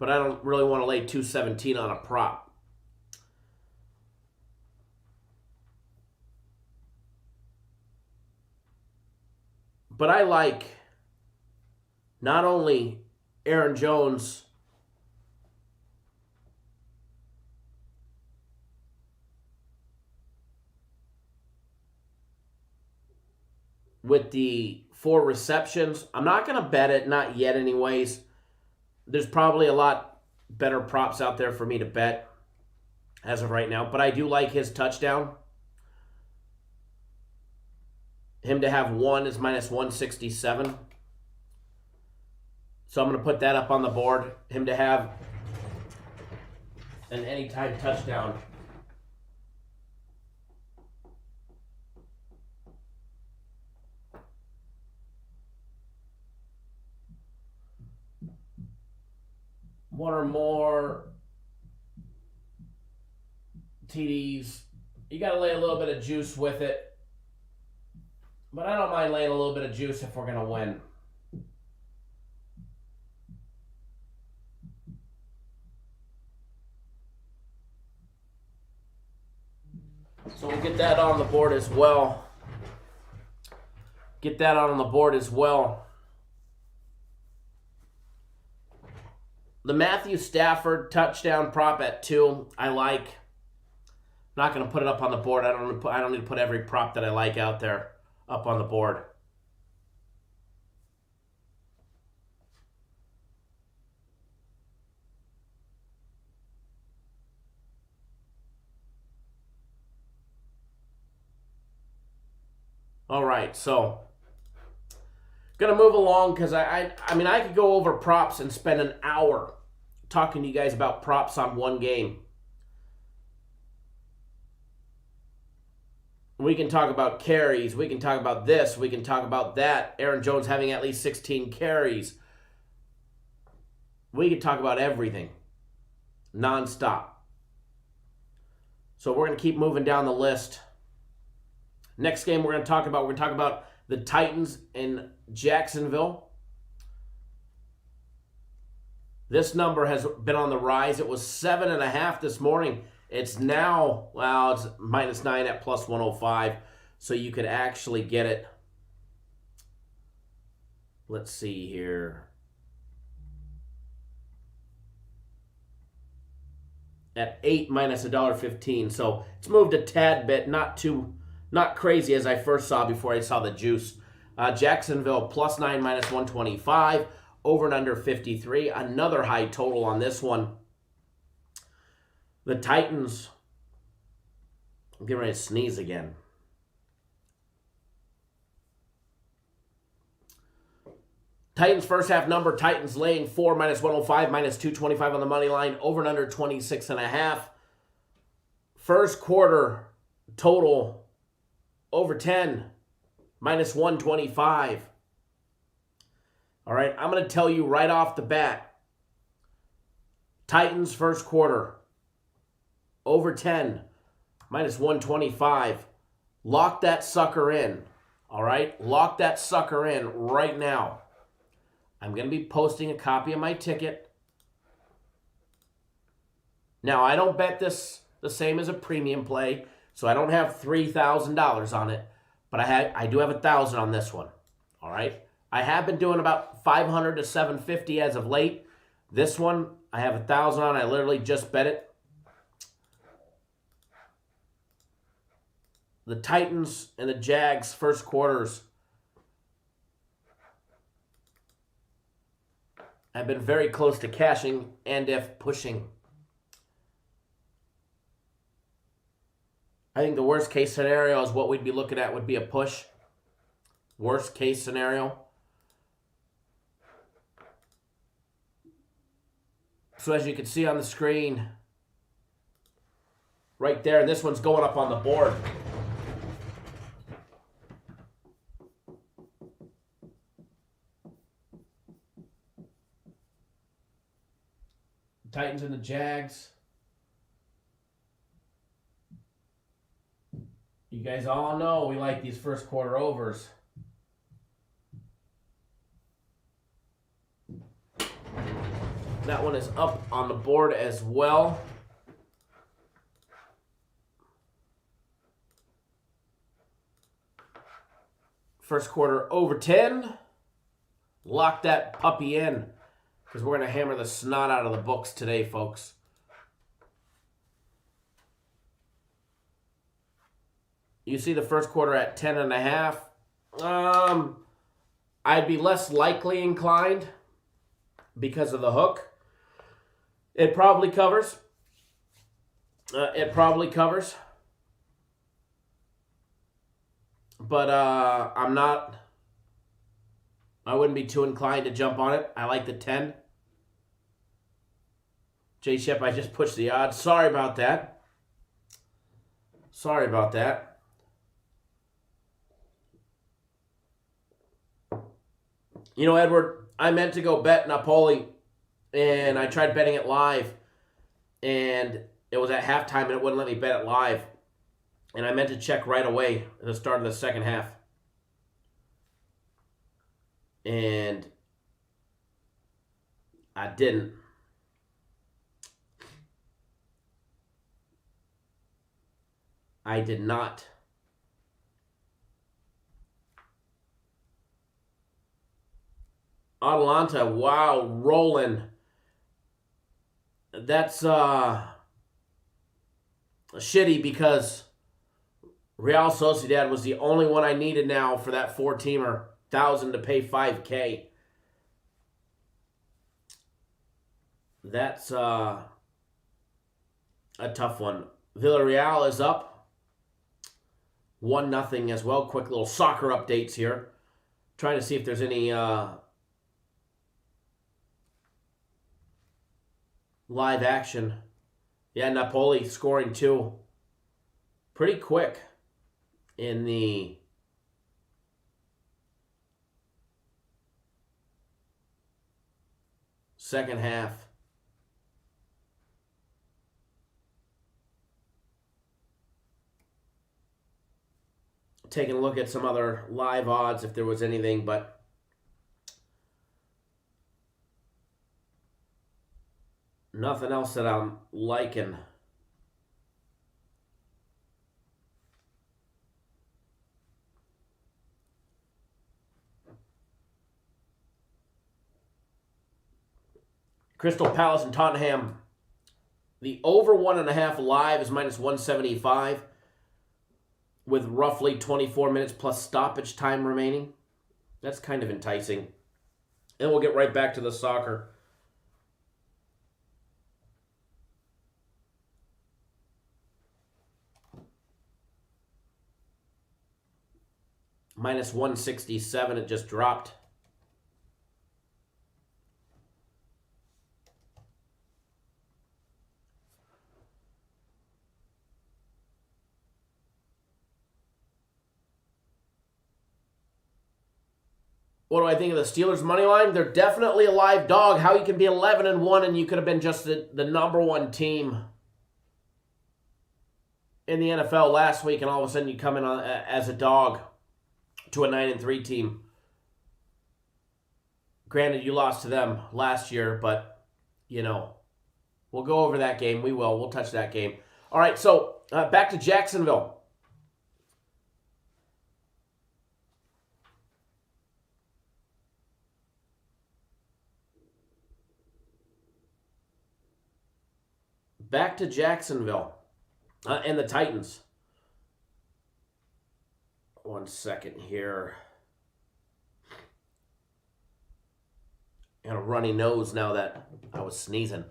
[SPEAKER 3] But I don't really want to lay 217 on a prop. But I like not only Aaron Jones with the 4 receptions. I'm not going to bet it, not yet anyways. There's probably a lot better props out there for me to bet as of right now. But I do like his touchdown. Him to have 1 is minus 167. So I'm going to put that up on the board. Him to have an anytime touchdown. One or more TDs. You got to lay a little bit of juice with it. But I don't mind laying a little bit of juice if we're going to win. So we'll get that on the board as well. Get that on the board as well. The Matthew Stafford touchdown prop at 2, I like. I'm not going to put it up on the board. I don't need to put every prop that I like out there up on the board. All right, so gonna move along because I mean I could go over props and spend an hour talking to you guys about props on one game. We can talk about carries. We can talk about this. We can talk about that. Aaron Jones having at least 16 carries. We can talk about everything. Nonstop. So we're going to keep moving down the list. Next game we're going to talk about the Titans in Jacksonville. This number has been on the rise. It was 7.5 this morning. It's now, well, it's -9 at +105. So you could actually get it. Let's see here. At 8 minus $1.15. So it's moved a tad bit, not crazy as I first saw before I saw the juice. Jacksonville +9 minus 125. Over and under 53. Another high total on this one. The Titans. I'm getting ready to sneeze again. Titans first half number. Titans laying 4 minus 105, minus 225 on the money line. Over and under 26.5. First quarter total over 10, minus 125. All right, I'm going to tell you right off the bat. Titans first quarter over 10, minus 125. Lock that sucker in. All right, lock that sucker in right now. I'm going to be posting a copy of my ticket. Now, I don't bet this the same as a premium play, so I don't have $3,000 on it, but I do have $1,000 on this one. All right? I have been doing about $500 to $750 as of late. This one, I have $1,000 on. I literally just bet it. The Titans and the Jags first quarters have been very close to cashing and if pushing. I think the worst case scenario is what we'd be looking at would be a push. Worst case scenario. So as you can see on the screen, right there, and this one's going up on the board. Titans and the Jags. You guys all know we like these first quarter overs. That one is up on the board as well. First quarter over 10. Lock that puppy in, because we're going to hammer the snot out of the books today, folks. You see the first quarter at 10.5. I'd be less likely inclined because of the hook. It probably covers. But I wouldn't be too inclined to jump on it. I like the 10. J Shep, I just pushed the odds. Sorry about that. You know, Edward, I meant to go bet Napoli, and I tried betting it live, and it was at halftime, and it wouldn't let me bet it live. And I meant to check right away at the start of the second half. And I didn't. I did not. Atalanta, wow, rolling. That's shitty because Real Sociedad was the only one I needed now for that 4-teamer. 1,000 to pay 5K. That's a tough one. Villarreal is up 1-0 as well. Quick little soccer updates here. Trying to see if there's any live action. Yeah, Napoli scoring 2 pretty quick in the second half. Taking a look at some other live odds if there was anything, but Nothing else that I'm liking. Crystal Palace and Tottenham. The over 1.5 live is minus 175 with roughly 24 minutes plus stoppage time remaining. That's kind of enticing. And we'll get right back to the soccer. Minus 167, it just dropped. What do I think of the Steelers' money line? They're definitely a live dog. How you can be 11-1 and you could have been just the number one team in the NFL last week, and all of a sudden you come in as a dog to a 9-3 team. Granted, you lost to them last year, but, you know, we'll go over that game. We will. We'll touch that game. All right, so back to Jacksonville. Back to Jacksonville and the Titans. One second here. Got a runny nose now that I was sneezing.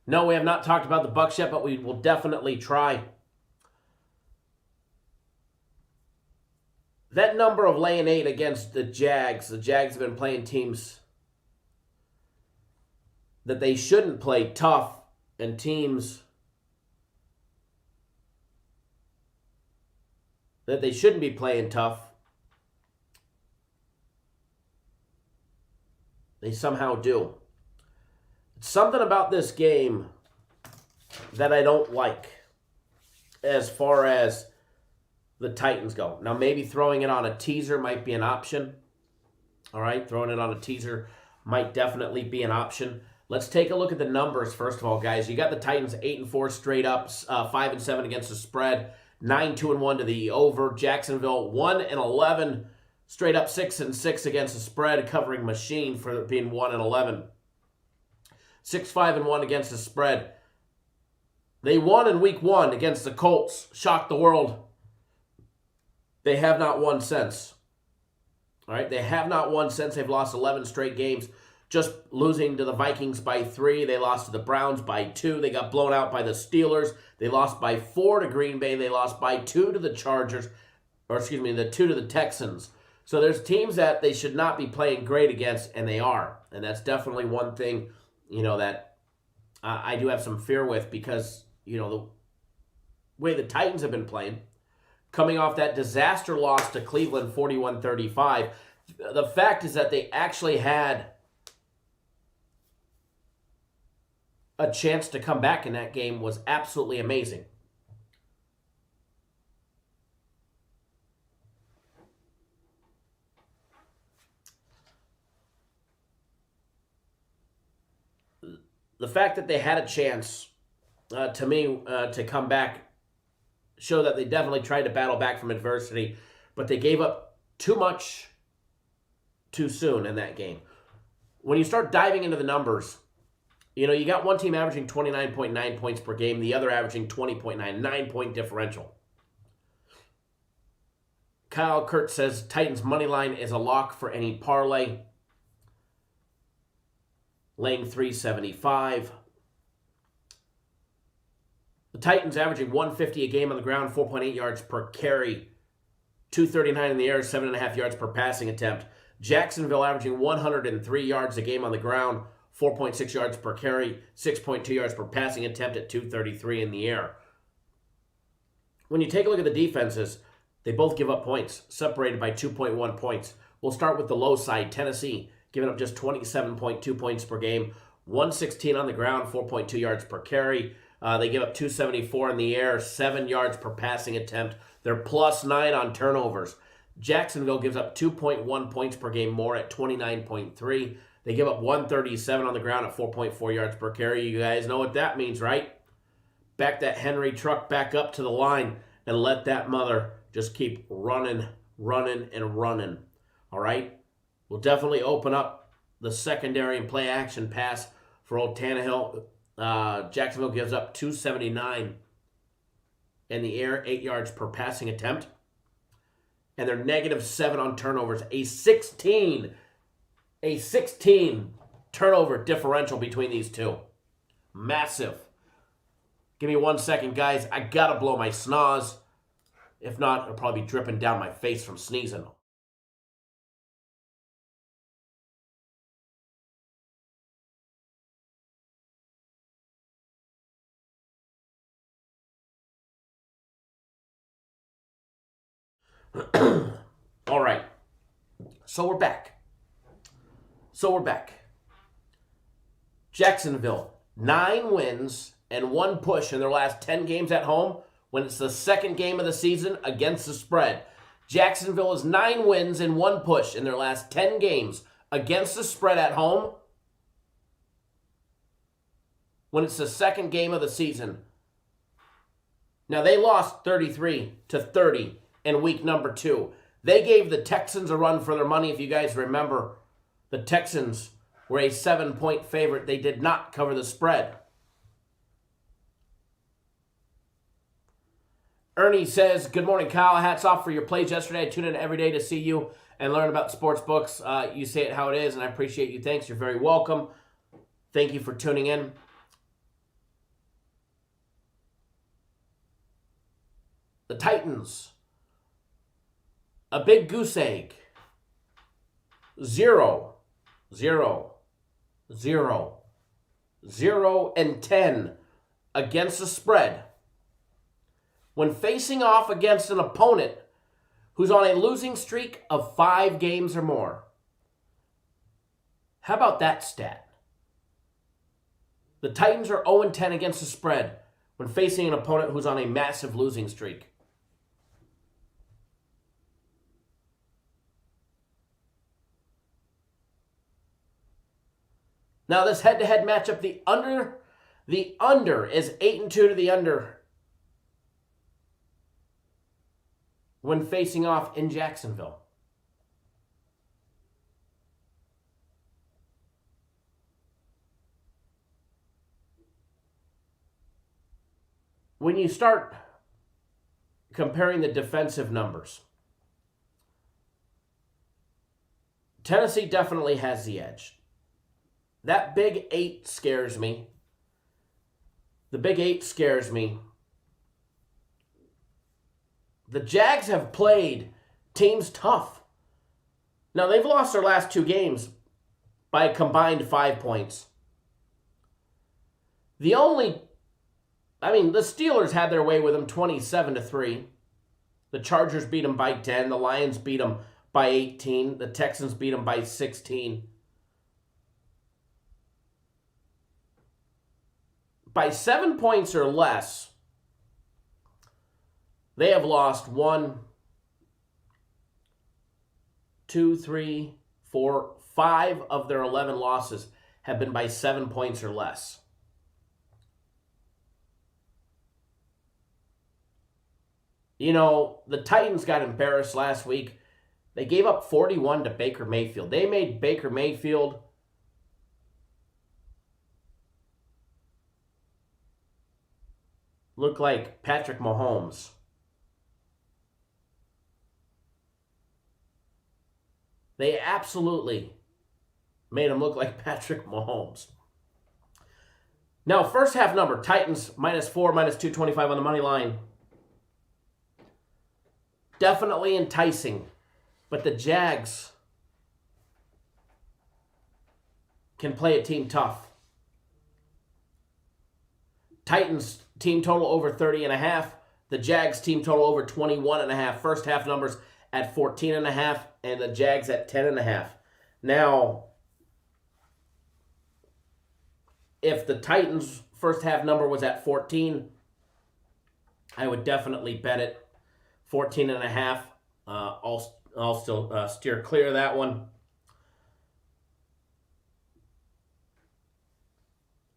[SPEAKER 3] No, we have not talked about the Bucs yet, but we will definitely try. That number of laying 8 against the Jags have been playing teams that they shouldn't play tough, and teams that they shouldn't be playing tough, they somehow do. It's something about this game that I don't like as far as the Titans go. Now, maybe throwing it on a teaser might be an option. All right, throwing it on a teaser might definitely be an option. Let's take a look at the numbers first of all, guys. You got the Titans 8-4 straight up, 5-7 against the spread, 9-2-1 to the over. Jacksonville 1-11 straight up, 6-6 against the spread, covering machine for being 1-11. 6-5-1 against the spread. They won in week 1 against the Colts. Shocked the world. They have not won since. All right, they have not won since. They've lost 11 straight games. Just losing to the Vikings by 3. They lost to the Browns by 2. They got blown out by the Steelers. They lost by 4 to Green Bay. They lost by 2 to the Chargers. The 2 to the Texans. So there's teams that they should not be playing great against, and they are. And that's definitely one thing, that I do have some fear with because, the way the Titans have been playing, coming off that disaster loss to Cleveland 41-35, the fact is that they actually had a chance to come back in that game was absolutely amazing. The fact that they had a chance, to me, to come back, show that they definitely tried to battle back from adversity, but they gave up too much too soon in that game. When you start diving into the numbers, you got one team averaging 29.9 points per game, the other averaging 20.9, 9-point differential. Kyle Kurt says Titans money line is a lock for any parlay. Laying 375. The Titans averaging 150 a game on the ground, 4.8 yards per carry, 239 in the air, 7.5 yards per passing attempt. Jacksonville averaging 103 yards a game on the ground, 4.6 yards per carry, 6.2 yards per passing attempt at 233 in the air. When you take a look at the defenses, they both give up points, separated by 2.1 points. We'll start with the low side, Tennessee, giving up just 27.2 points per game, 116 on the ground, 4.2 yards per carry. They give up 274 in the air, 7 yards per passing attempt. They're +9 on turnovers. Jacksonville gives up 2.1 points per game more at 29.3. They give up 137 on the ground at 4.4 yards per carry. You guys know what that means, right? Back that Henry truck back up to the line and let that mother just keep running, and running. All right? We'll definitely open up the secondary and play action pass for old Tannehill. Jacksonville gives up 279 in the air, 8 yards per passing attempt. And they're -7 on turnovers. A 16 turnover differential between these two. Massive. Give me 1 second, guys. I gotta blow my snaz. If not, it'll probably be dripping down my face from sneezing. All right. So we're back. Jacksonville, 9 wins and 1 push in their last 10 games at home when it's the second game of the season against the spread. Jacksonville is 9 wins and 1 push in their last 10 games against the spread at home when it's the second game of the season. Now, they lost 33-30 in week number 2. They gave the Texans a run for their money. If you guys remember, the Texans were a 7-point favorite. They did not cover the spread. Ernie says, good morning, Kyle. Hats off for your plays yesterday. I tune in every day to see you and learn about sports books. You say it how it is, and I appreciate you. Thanks. You're very welcome. Thank you for tuning in. The Titans, a big goose egg. 0, 0, 0, 0, and 10 against the spread when facing off against an opponent who's on a losing streak of 5 games or more. How about that stat? The Titans are 0-10 against the spread when facing an opponent who's on a massive losing streak. Now this head-to-head matchup, the under is 8-2 to the under when facing off in Jacksonville. When you start comparing the defensive numbers, Tennessee definitely has the edge. That big 8 scares me. The big 8 scares me. The Jags have played teams tough. Now, they've lost their last 2 games by a combined 5 points. The Steelers had their way with them 27-3. The Chargers beat them by 10. The Lions beat them by 18. The Texans beat them by 16. By 7 points or less, they have lost 1, 2, 3, 4, 5 of their 11 losses have been by 7 points or less. You know, the Titans got embarrassed last week. They gave up 41 to Baker Mayfield. They made Baker Mayfield look like Patrick Mahomes. They absolutely made him look like Patrick Mahomes. Now, first half number, Titans -4, -225 on the money line. Definitely enticing, but the Jags can play a team tough. Titans team total over 30.5. The Jags team total over 21.5. First half numbers at 14.5 and the Jags at 10.5. Now, if the Titans first half number was at 14, I would definitely bet it. 14.5. I'll still steer clear of that one.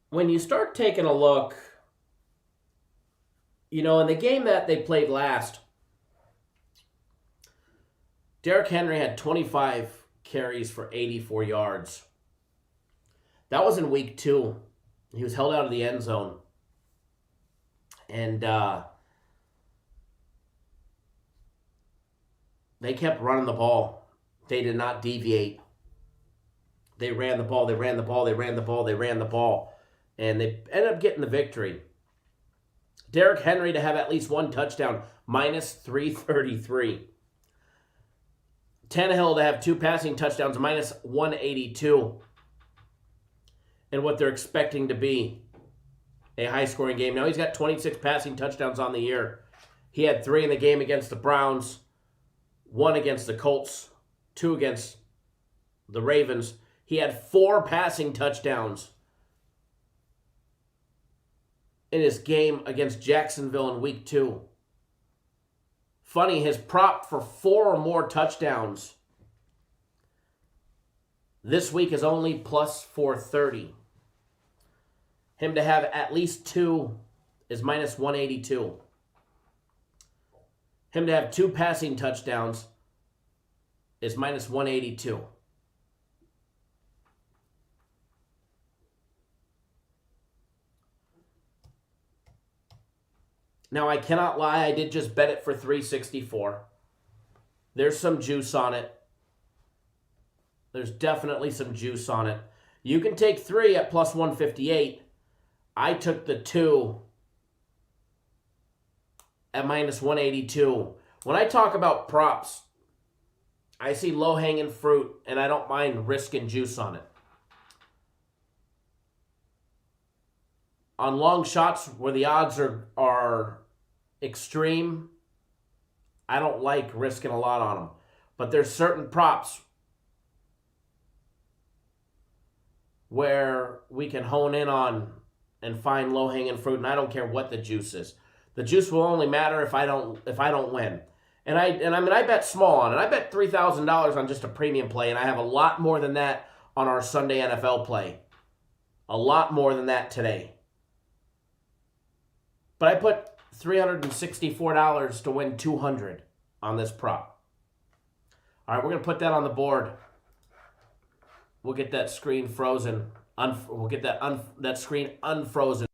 [SPEAKER 3] When you start taking a look, in the game that they played last, Derrick Henry had 25 carries for 84 yards. That was in week 2. He was held out of the end zone. And they kept running the ball. They did not deviate. They ran the ball, they ran the ball, they ran the ball, they ran the ball. And they ended up getting the victory. Derrick Henry to have at least one touchdown, minus 333. Tannehill to have 2 passing touchdowns, minus 182. And what they're expecting to be a high-scoring game. Now he's got 26 passing touchdowns on the year. He had 3 in the game against the Browns, 1 against the Colts, 2 against the Ravens. He had 4 passing touchdowns in his game against Jacksonville in week 2. Funny, his prop for 4 or more touchdowns this week is only plus 430. Him to have at least 2 is minus 182. Him to have 2 passing touchdowns is minus 182. Now, I cannot lie, I did just bet it for 364. There's some juice on it. There's definitely some juice on it. You can take 3 at plus 158. I took the 2 at minus 182. When I talk about props, I see low-hanging fruit, and I don't mind risking juice on it. On long shots where the odds are extreme, I don't like risking a lot on them. But there's certain props where we can hone in on and find low-hanging fruit, and I don't care what the juice is. The juice will only matter if I don't win. And I bet small on it. I bet $3,000 on just a premium play, and I have a lot more than that on our Sunday NFL play. A lot more than that today. But I put $364 to win $200 on this prop. All right, we're going to put that on the board. We'll get that screen frozen. We'll get that screen unfrozen.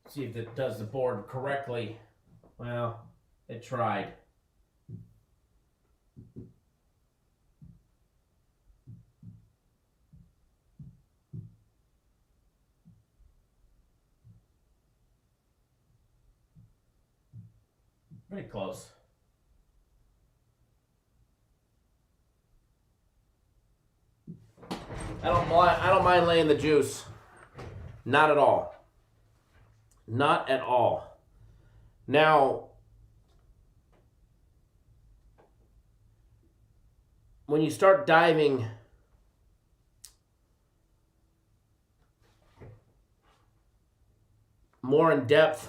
[SPEAKER 3] See if it does the board correctly. Well, it tried. Pretty close. I don't mind laying the juice. Not at all. Not at all. Now, when you start diving more in depth,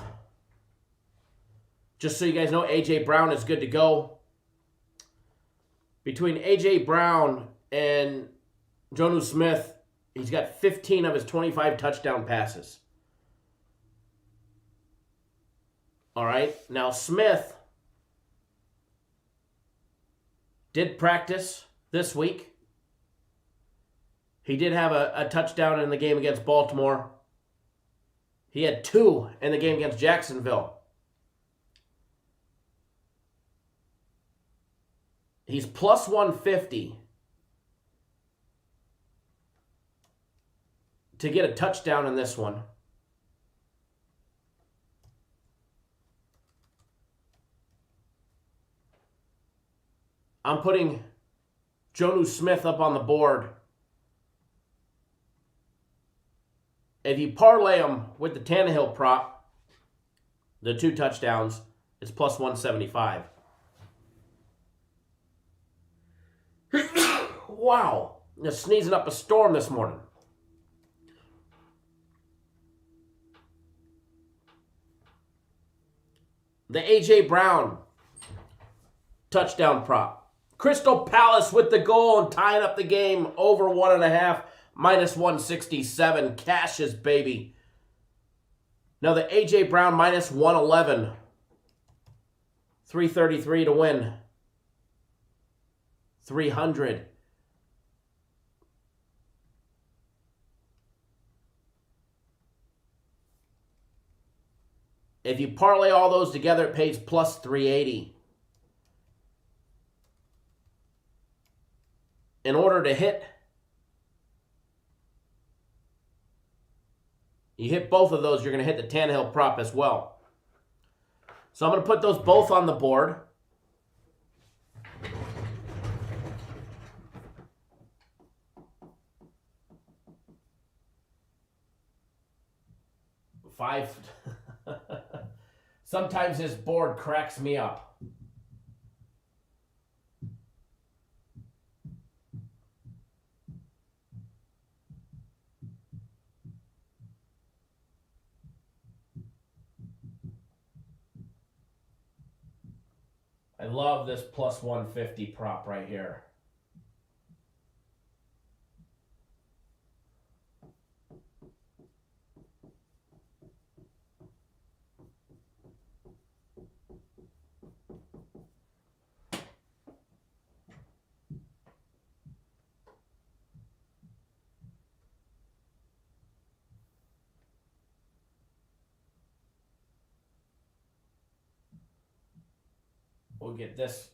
[SPEAKER 3] just so you guys know, A.J. Brown is good to go. Between A.J. Brown and Jonnu Smith, he's got 15 of his 25 touchdown passes. All right. Now, Smith did practice this week. He did have a touchdown in the game against Baltimore. He had 2 in the game against Jacksonville. He's plus 150 to get a touchdown in this one. I'm putting Jonnu Smith up on the board. If you parlay him with the Tannehill prop, the 2 touchdowns It's plus 175. Wow. Just sneezing up a storm this morning. The A.J. Brown touchdown prop. Crystal Palace with the goal and tying up the game over 1.5, minus 167. Cashes, baby. Now the A.J. Brown minus 111. 333 to win. 300. If you parlay all those together, it pays plus 380. In order to hit, you hit both of those, you're going to hit the Tannehill prop as well. So I'm going to put those both on the board. Five. Sometimes this board cracks me up. I love this plus 150 prop right here. We'll get this.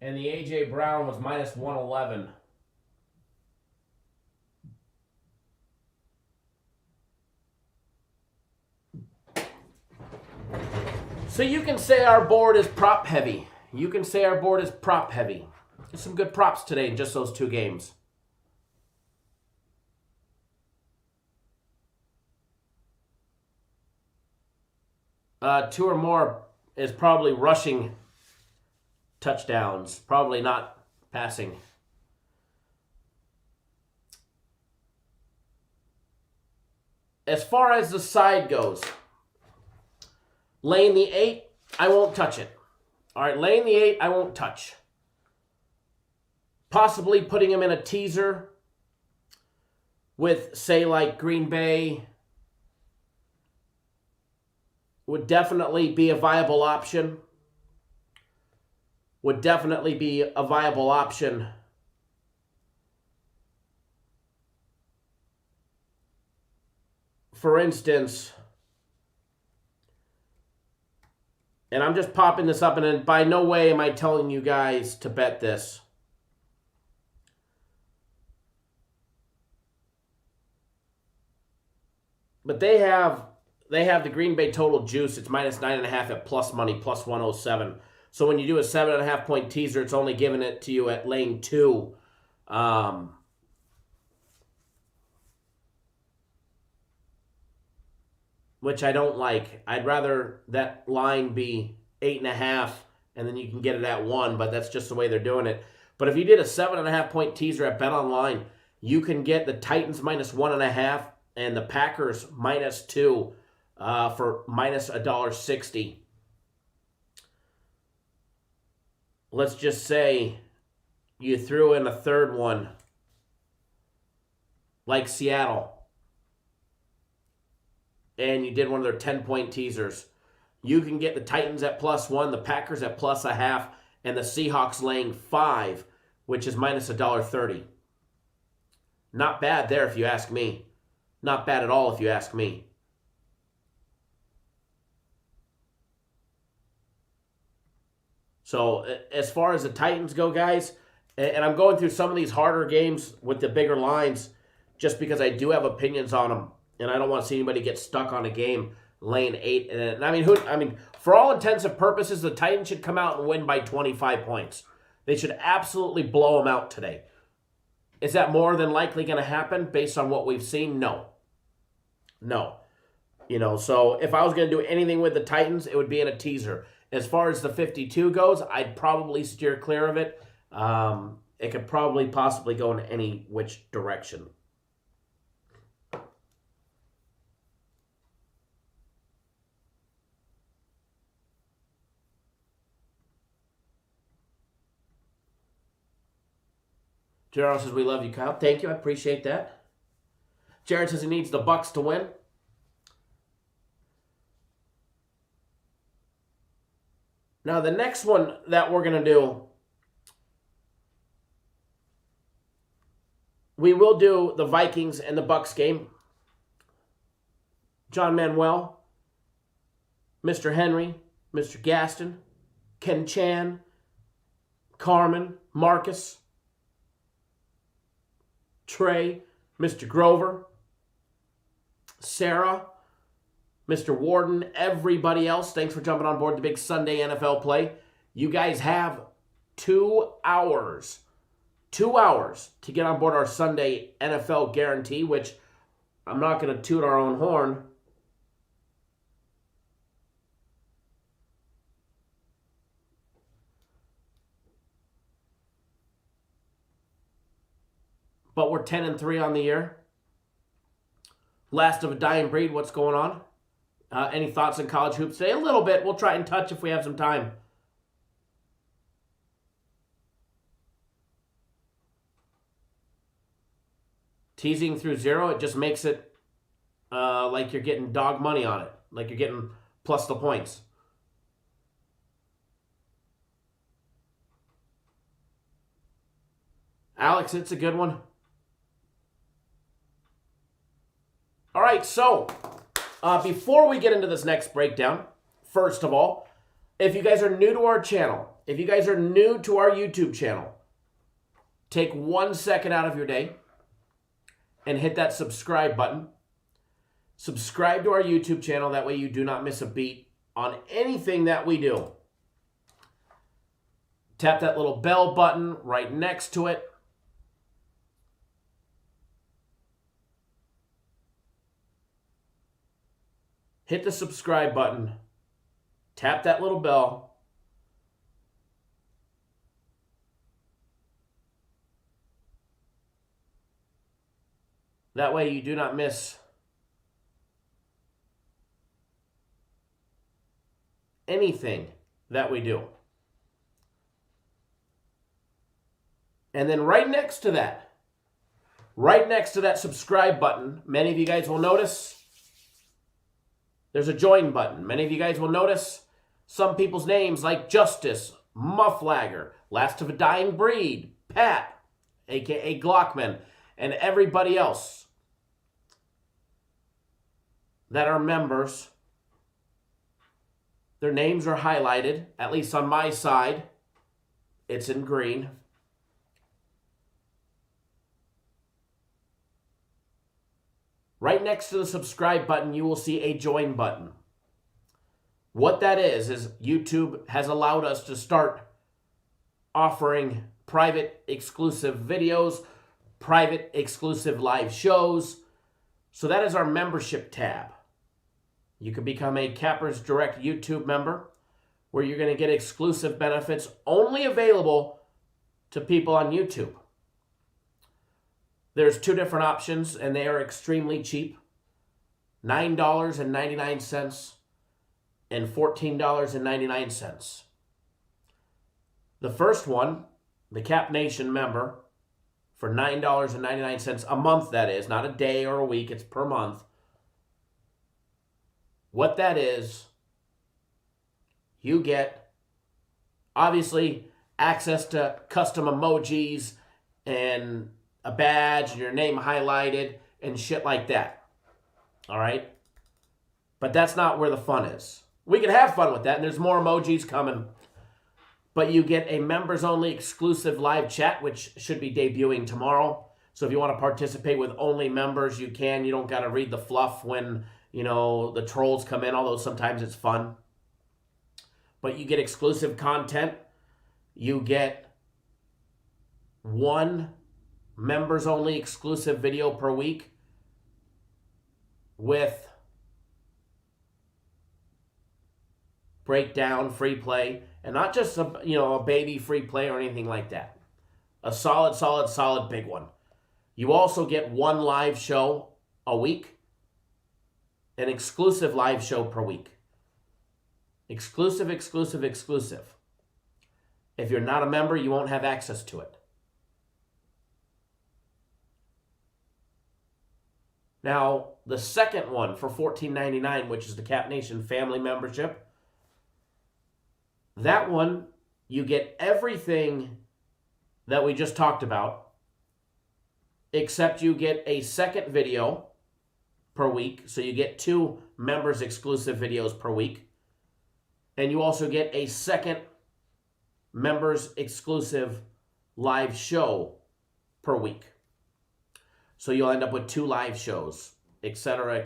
[SPEAKER 3] And the A.J. Brown was minus 111. So you can say our board is prop heavy. You can say our board is prop heavy. There's some good props today in just those two games. Two or more is probably rushing touchdowns, probably not passing. As far as the side goes, laying the 8, I won't touch it. All right, laying the 8, I won't touch. Possibly putting him in a teaser with, say, like Green Bay would definitely be a viable option. Would definitely be a viable option. For instance, and I'm just popping this up, and by no way am I telling you guys to bet this. But they have the Green Bay total juice. It's minus 9.5 at plus money, plus 107. So when you do a 7.5 point teaser, it's only giving it to you at laying 2. Which I don't like. I'd rather that line be 8.5, and then you can get it at 1, but that's just the way they're doing it. But if you did a 7.5 point teaser at BetOnline, you can get the Titans minus 1.5 and the Packers minus 2 for minus $1.60. Let's just say you threw in a third one, like Seattle, and you did one of their 10-point teasers. You can get the Titans at plus 1, the Packers at plus 0.5, and the Seahawks laying 5, which is minus $1.30. Not bad there if you ask me. Not bad at all if you ask me. So as far as the Titans go, guys, and I'm going through some of these harder games with the bigger lines just because I do have opinions on them, and I don't want to see anybody get stuck on a game laying 8. And I mean, for all intents and purposes, the Titans should come out and win by 25 points. They should absolutely blow them out today. Is that more than likely going to happen based on what we've seen? No. No. So if I was going to do anything with the Titans, it would be in a teaser. As far as the 52 goes, I'd probably steer clear of it. It could probably possibly go in any which direction. Jared says, we love you, Kyle. Thank you. I appreciate that. Jared says he needs the Bucs to win. Now, the next one that we're going to do, we will do the Vikings and the Bucs game. John Manuel, Mr. Henry, Mr. Gaston, Ken Chan, Carmen, Marcus, Trey, Mr. Grover, Sarah, Mr. Warden, everybody else. Thanks for jumping on board the big Sunday NFL play. You guys have 2 hours. 2 hours to get on board our Sunday NFL guarantee, which I'm not going to toot our own horn. But we're 10-3 on the year. Last of a dying breed, what's going on? Any thoughts on college hoops today? A little bit. We'll try and touch if we have some time. Teasing through 0, it just makes it like you're getting dog money on it. Like you're getting plus the points. Alex, it's a good one. All right, so before we get into this next breakdown, first of all, if you guys are new to our channel, if you guys are new to our YouTube channel, take 1 second out of your day and hit that subscribe button. Subscribe to our YouTube channel. That way you do not miss a beat on anything that we do. Tap that little bell button right next to it. Hit the subscribe button. Tap that little bell. That way you do not miss anything that we do. And then right next to that subscribe button, many of you guys will notice there's a join button. Many of you guys will notice some people's names like Justice, Mufflagger, Last of a Dying Breed, Pat, a.k.a. Glockman, and everybody else that are members. Their names are highlighted, at least on my side. It's in green. Right next to the subscribe button, you will see a join button. What that is YouTube has allowed us to start offering private exclusive videos, private exclusive live shows. So that is our membership tab. You can become a Cappers Direct YouTube member where you're going to get exclusive benefits only available to people on YouTube. There's 2 different options, and they are extremely cheap. $9.99 and $14.99. The first one, the Cap Nation member, for $9.99 a month, that is, not a day or a week, it's per month. What that is, you get, obviously, access to custom emojis and a badge and your name highlighted and shit like that. All right? But that's not where the fun is. We can have fun with that, and there's more emojis coming. But you get a members-only exclusive live chat, which should be debuting tomorrow. So if you want to participate with only members, you can. You don't got to read the fluff when, the trolls come in, although sometimes it's fun. But you get exclusive content. You get 1 members-only exclusive video per week. with breakdown, free play, and not just a baby free play or anything like that. A solid big one. You also get one live show a week, an exclusive live show per week. Exclusive. If you're not a member, you won't have access to it. Now, the second one for $14.99, which is the Cap Nation family membership, that one, you get everything that we just talked about, except you get a second video per week. So you get 2 members exclusive videos per week. And you also get a second members exclusive live show per week. So you'll end up with 2 live shows, etc.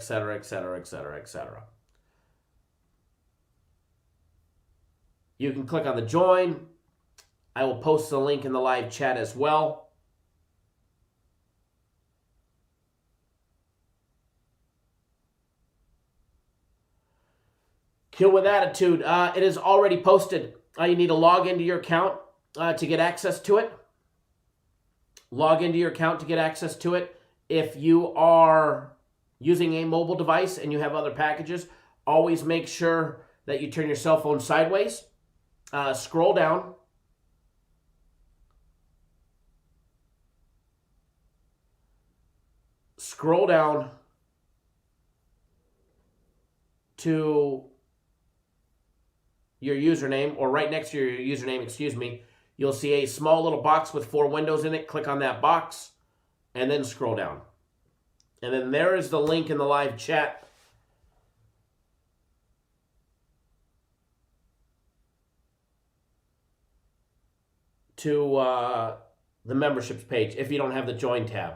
[SPEAKER 3] You can click on the join. I will post the link in the live chat as well. Kill with Attitude. It is already posted. You need to log into your account to get access to it. Log into your account to get access to it. If you are using a mobile device and you have other packages, always make sure that you turn your cell phone sideways. Scroll down. Scroll down to your username, or right next to your username, you'll see a small little box with 4 windows in it. Click on that box and then scroll down. And then there is the link in the live chat to the memberships page if you don't have the join tab.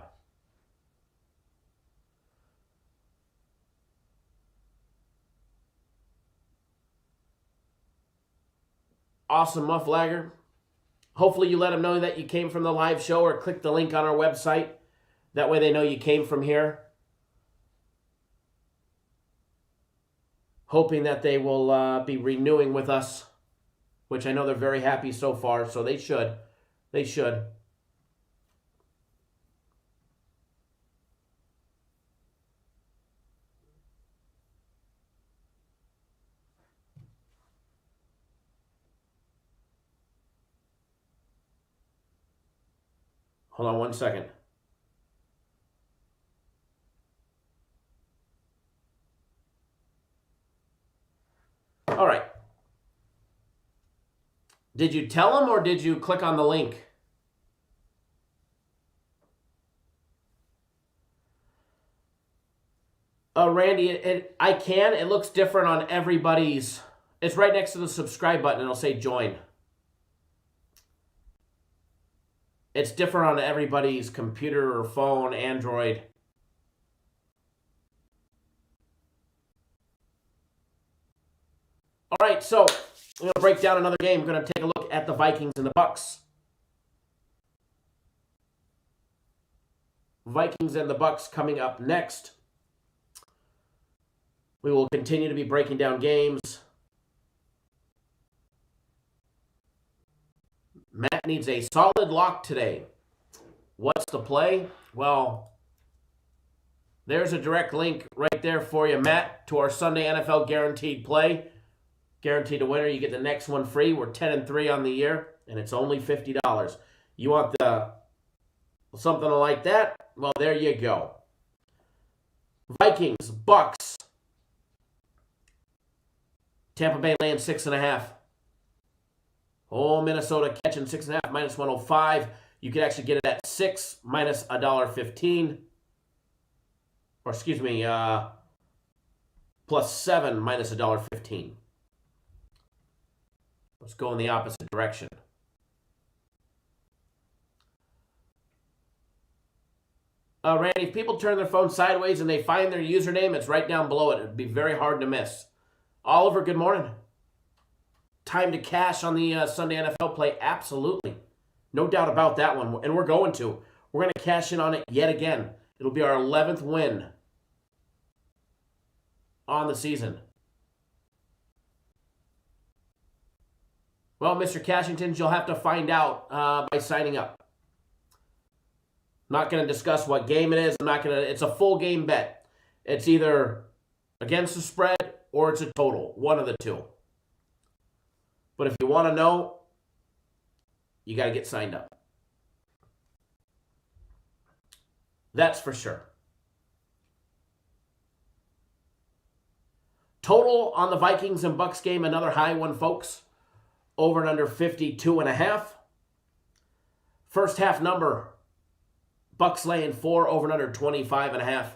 [SPEAKER 3] Awesome, Muff Lagger. Hopefully you let them know that you came from the live show, or click the link on our website. That way they know you came from here. Hoping that they will be renewing with us, which I know they're very happy so far, so they should. They should. Hold on one second. All right. Did you tell them, or did you click on the link? Randy, I can. It looks different on everybody's. It's right next to the subscribe button. It'll say join. It's different on everybody's computer or phone, Android. All right, so I'm going to break down another game. We're going to take a look at the Vikings and the Bucs. Vikings and the Bucs coming up next. We will continue to be breaking down games. Matt needs a solid lock today. What's the play? Well, there's a direct link right there for you, Matt, to our Sunday NFL guaranteed play. Guaranteed a winner. You get the next one free. We're 10-3 on the year, and it's only $50. You want something like that? Well, there you go. Vikings, Bucs. Tampa Bay laying 6.5. Oh, Minnesota catching 6.5 minus 105. You can actually get it at 6 minus $1.15. Or excuse me, plus 7 minus $1.15. Let's go in the opposite direction. Randy, if people turn their phone sideways and they find their username, it's right down below it. It'd be very hard to miss. Oliver, good morning. Time to cash on the Sunday NFL play? Absolutely. No doubt about that one. And we're going to. We're going to cash in on it yet again. It'll be our 11th win on the season? Well, Mr. Cashington, you'll have to find out by signing up. I'm not going to discuss what game it is. It's a full game bet. It's either against the spread or it's a total. One of the two. But if you want to know, you got to get signed up. That's for sure. Total on the Vikings and Bucs game, another high one, folks. Over and under 52.5. First half number, Bucs laying 4, over and under 25.5.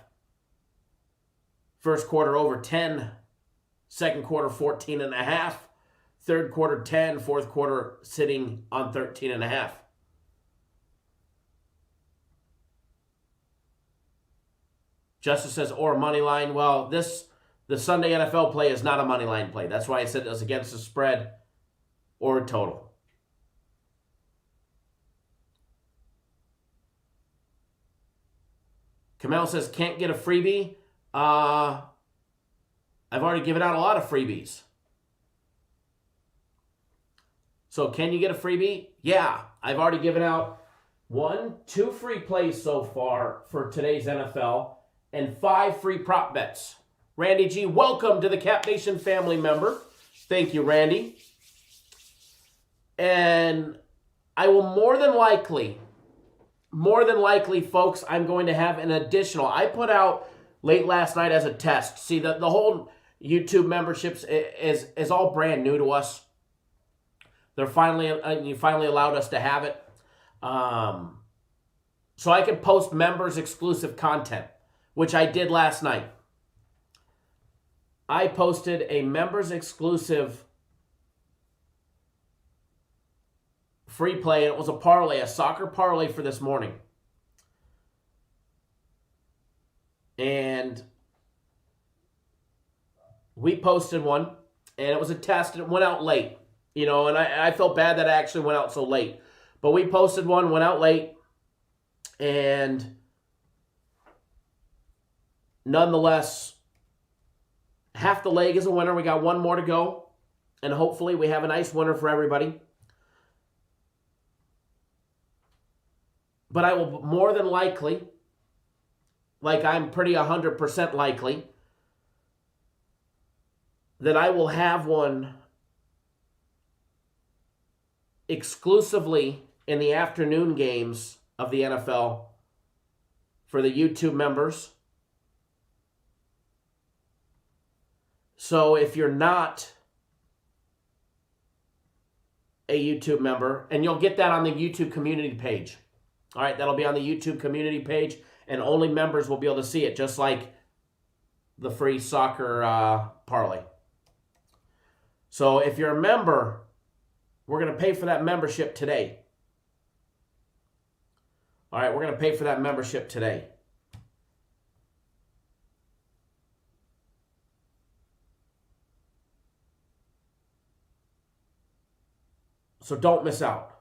[SPEAKER 3] First quarter over 10. Second quarter 14.5. Third quarter 10. Fourth quarter sitting on 13.5. Justice says, or money line. Well, the Sunday NFL play is not a money line play. That's why I said it was against the spread or a total. Kamel says, can't get a freebie. I've already given out a lot of freebies. So can you get a freebie? Yeah, I've already given out 2 free plays so far for today's NFL and 5 free prop bets. Randy G, welcome to the Cap Nation family member. Thank you, Randy. And I will more than likely, folks, I'm going to have an additional. I put out late last night as a test. See, the whole YouTube memberships is all brand new to us. You finally allowed us to have it. So I can post members exclusive content, which I did last night. I posted a members exclusive free play, and it was a parlay, a soccer parlay for this morning. And we posted one, and it was a test, and it went out late. You know, and I felt bad that it actually went out so late. But we posted one, went out late, and nonetheless, half the leg is a winner. We got one more to go, and hopefully we have a nice winner for everybody. But I will more than likely, like I'm pretty 100% likely, that I will have one exclusively in the afternoon games of the NFL for the YouTube members. So if you're not a YouTube member, and you'll get that on the YouTube community page. All right, that'll be on the YouTube community page, and only members will be able to see it, just like the free soccer parlay. So if you're a member, we're going to pay for that membership today. All right, we're going to pay for that membership today. So don't miss out.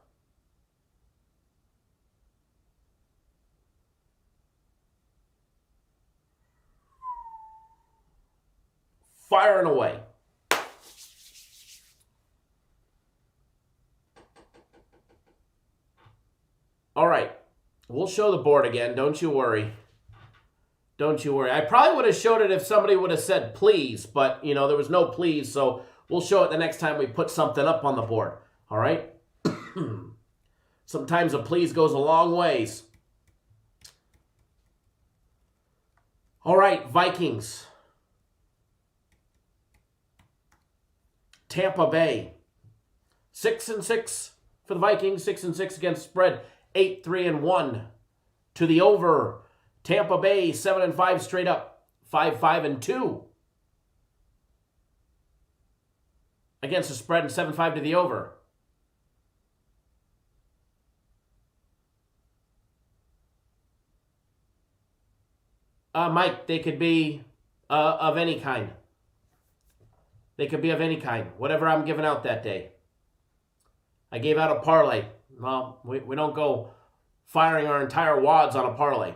[SPEAKER 3] Firing away. All right. We'll show the board again. Don't you worry. Don't you worry. I probably would have showed it if somebody would have said please, but, you know, there was no please, so we'll show it the next time we put something up on the board. All right? Sometimes a please goes a long ways. All right, Vikings. Tampa Bay. 6-6 for the Vikings. 6-6 against spread. 8-3-1 to the over. Tampa Bay 7-5 straight up. 5-5-2 against the spread and 7-5 to the over. Mike, they could be of any kind. They could be of any kind. Whatever I'm giving out that day. I gave out a parlay. Well, we don't go firing our entire wads on a parlay.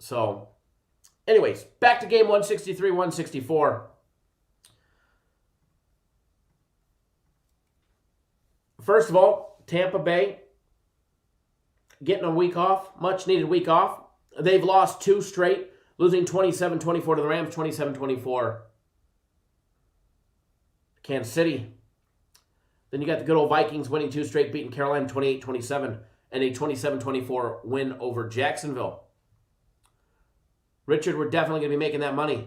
[SPEAKER 3] So, anyways, back to game 163, 164. First of all, Tampa Bay getting a week off, much needed week off. They've lost 2 straight, losing 27-24 to the Rams, 27-24 Kansas City. Then you got the good old Vikings winning 2 straight, beating Carolina 28-27, and a 27-24 win over Jacksonville. Richard, we're definitely going to be making that money.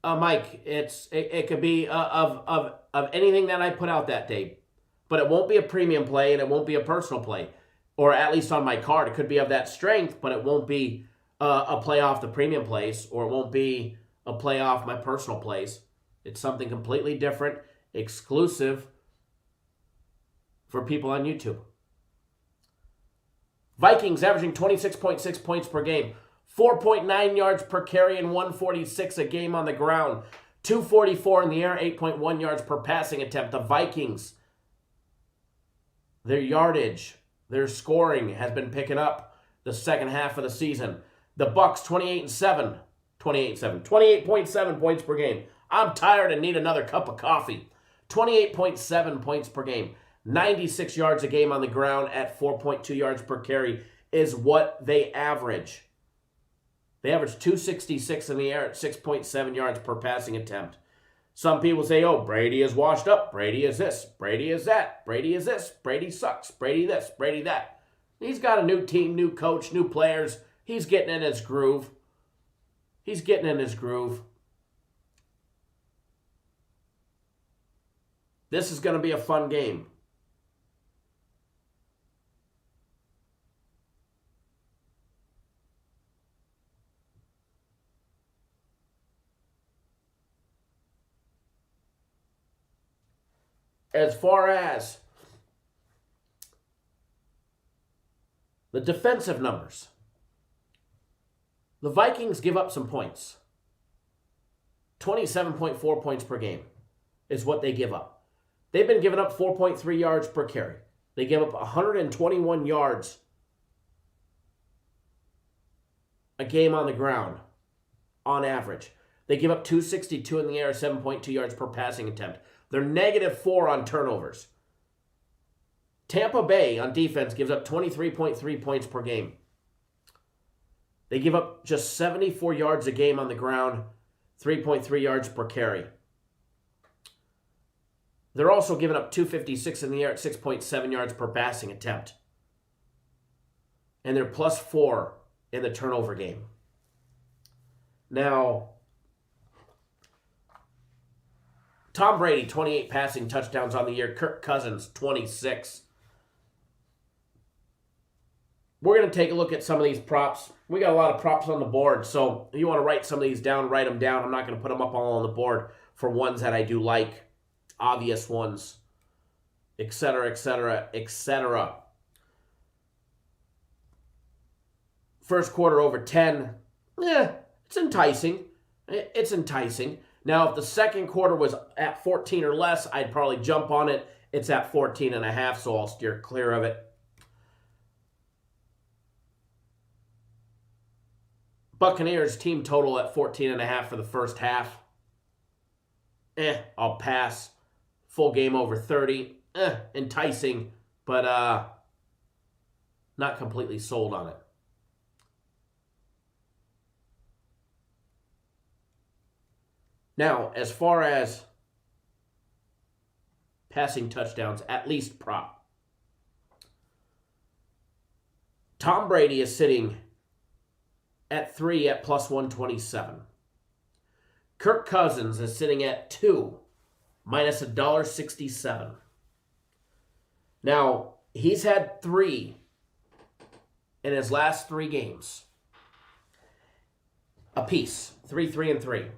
[SPEAKER 3] Mike, it could be of anything that I put out that day, but it won't be a premium play and it won't be a personal play, or at least on my card. It could be of that strength, but it won't be a play off the premium plays, or it won't be a play off my personal plays. It's something completely different, exclusive for people on YouTube. Vikings averaging 26.6 points per game, 4.9 yards per carry, and 146 a game on the ground. 244 in the air, 8.1 yards per passing attempt. The Vikings, their yardage, their scoring has been picking up the second half of the season. The Bucs, 28.7 points per game. I'm tired and need another cup of coffee. 28.7 points per game. 96 yards a game on the ground at 4.2 yards per carry is what they average. They average 266 in the air at 6.7 yards per passing attempt. Some people say, oh, Brady is washed up. Brady is this. Brady is that. Brady is this. Brady sucks. Brady this. Brady that. He's got a new team, new coach, new players. He's getting in his groove. He's getting in his groove. This is going to be a fun game. As far as the defensive numbers, the Vikings give up some points. 27.4 points per game is what they give up. They've been giving up 4.3 yards per carry. They give up 121 yards a game on the ground on average. They give up 262 in the air, 7.2 yards per passing attempt. They're -4 on turnovers. Tampa Bay on defense gives up 23.3 points per game. They give up just 74 yards a game on the ground, 3.3 yards per carry. They're also giving up 256 in the air at 6.7 yards per passing attempt. And they're +4 in the turnover game. Now, Tom Brady, 28 passing touchdowns on the year. Kirk Cousins, 26. We're going to take a look at some of these props. We got a lot of props on the board, so if you want to write some of these down, write them down. I'm not going to put them up all on the board for ones that I do like, obvious ones, etc., etc., etc. First quarter over 10. It's enticing. It's enticing. Now, if the second quarter was at 14 or less, I'd probably jump on it. It's at 14.5, so I'll steer clear of it. Buccaneers team total at 14.5 for the first half. I'll pass. Full game over 30. Enticing, but not completely sold on it. Now, as far as passing touchdowns, at least prop, Tom Brady is sitting at 3 at +127. Kirk Cousins is sitting at 2, minus $1.67. Now, he's had 3 in his last 3 games. Apiece, 3, 3, and 3.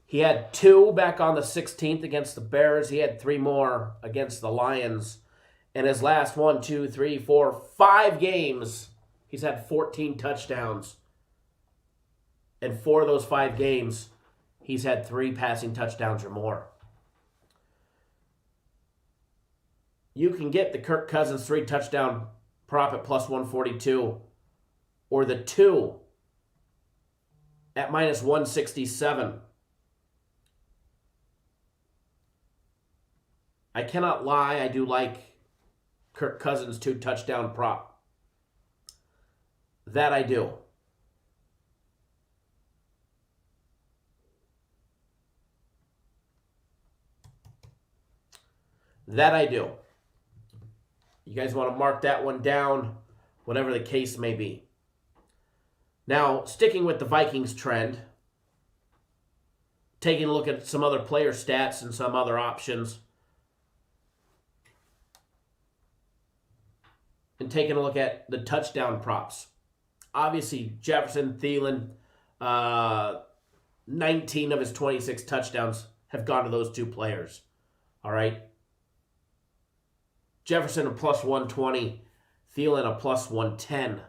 [SPEAKER 3] He had 2 back on the 16th against the Bears. He had 3 more against the Lions. In his last 5 games, he's had 14 touchdowns. And 4 of those 5 games, he's had 3 passing touchdowns or more. you can get the Kirk Cousins 3 touchdown prop at plus 142 or the 2 at minus 167. I cannot lie, I do like Kirk Cousins 2 touchdown prop. That I do. That I do. You guys want to mark that one down, whatever the case may be. Now, sticking with the Vikings trend, taking a look at some other player stats and some other options, and taking a look at the touchdown props. Obviously, Jefferson, Thielen, 19 of his 26 touchdowns have gone to those 2 players. All right? Jefferson a plus 120, Thielen a plus 110.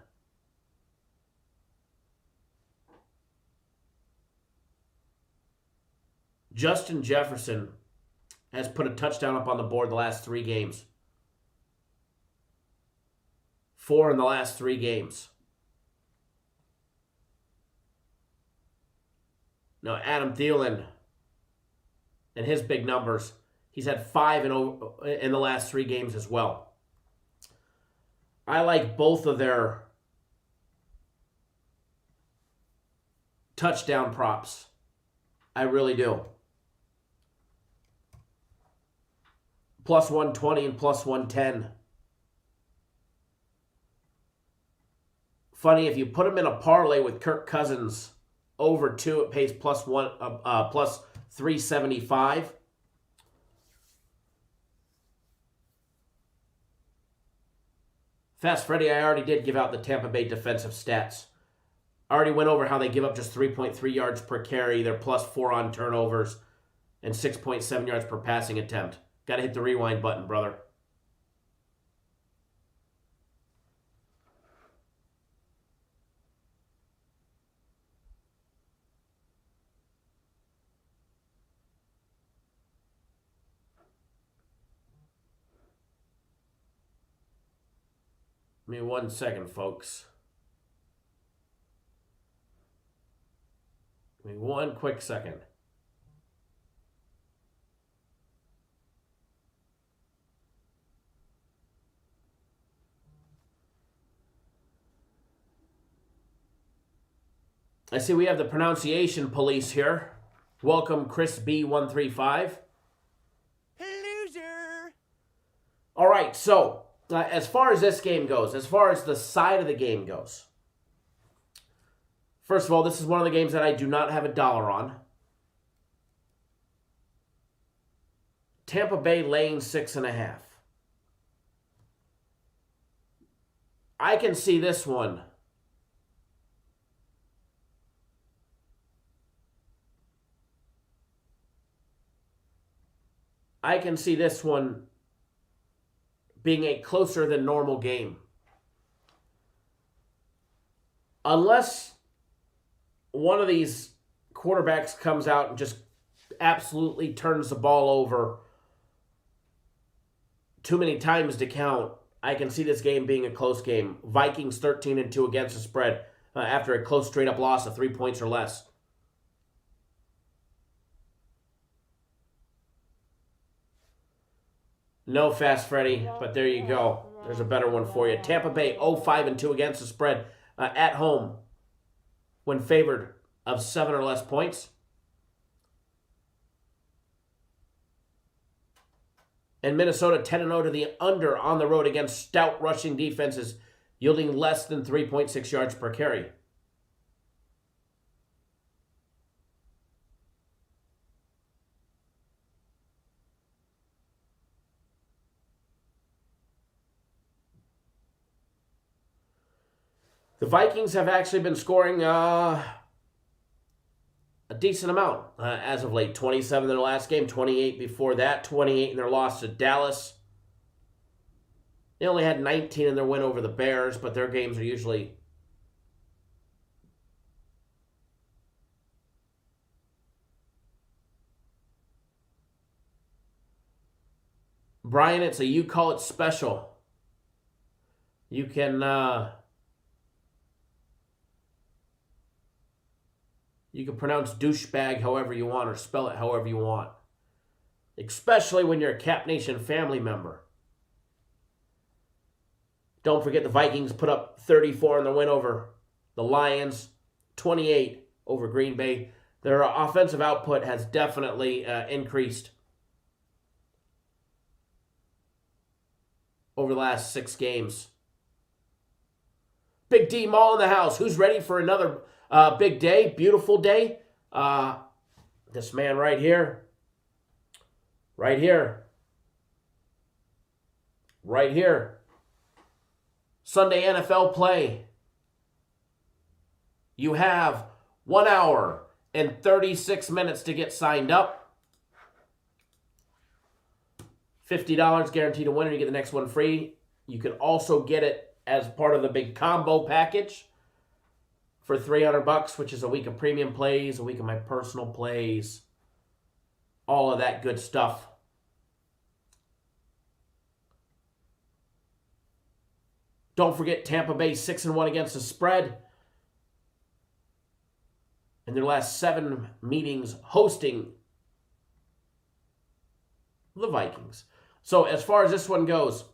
[SPEAKER 3] Justin Jefferson has put a touchdown up on the board the last 3 games. 4 in the last 3 games. Now, Adam Thielen and his big numbers, he's had 5 in the last 3 games as well. I like both of their touchdown props. I really do. Plus 120 and plus 110. Funny, if you put them in a parlay with Kirk Cousins over 2, it pays plus 375. Fast Freddy, I already did give out the Tampa Bay defensive stats. I already went over how they give up just 3.3 yards per carry. They're plus 4 on turnovers and 6.7 yards per passing attempt. Got to hit the rewind button, brother. Give me 1 second, folks. Give me 1 quick second. I see we have the pronunciation police here. Welcome, Chris B135.
[SPEAKER 2] Loser.
[SPEAKER 3] All right, so as far as this game goes, as far as the side of the game goes, first of all, this is one of the games that I do not have $1 on. Tampa Bay laying 6.5. I can see this one being a closer than normal game. Unless one of these quarterbacks comes out and just absolutely turns the ball over too many times to count, I can see this game being a close game. Vikings 13-2 against the spread after a close straight-up loss of 3 points or less. No, Fast Freddy, but there you go. There's a better one for you. Tampa Bay 0-5-2 against the spread at home when favored of 7 or less points. And Minnesota 10-0 to the under on the road against stout rushing defenses, yielding less than 3.6 yards per carry. The Vikings have actually been scoring a decent amount as of late. 27 in their last game, 28 before that, 28 in their loss to Dallas. They only had 19 in their win over the Bears, but their games are usually Brian, it's a You Call It special. You can pronounce douchebag however you want or spell it however you want. Especially when you're a Cap Nation family member. Don't forget the Vikings put up 34 in the win over the Lions, 28 over Green Bay. Their offensive output has definitely increased over the last 6 games. Big D Mall in the house. Who's ready for another big day? Beautiful day. This man right here. Right here. Right here. Sunday NFL play. You have 1 hour and 36 minutes to get signed up. $50 guaranteed to win, and you get the next one free. You can also get it as part of the big combo package for $300, which is a week of premium plays, a week of my personal plays, all of that good stuff. Don't forget Tampa Bay 6-1 against the spread. In their last 7 meetings hosting the Vikings. So as far as this one goes,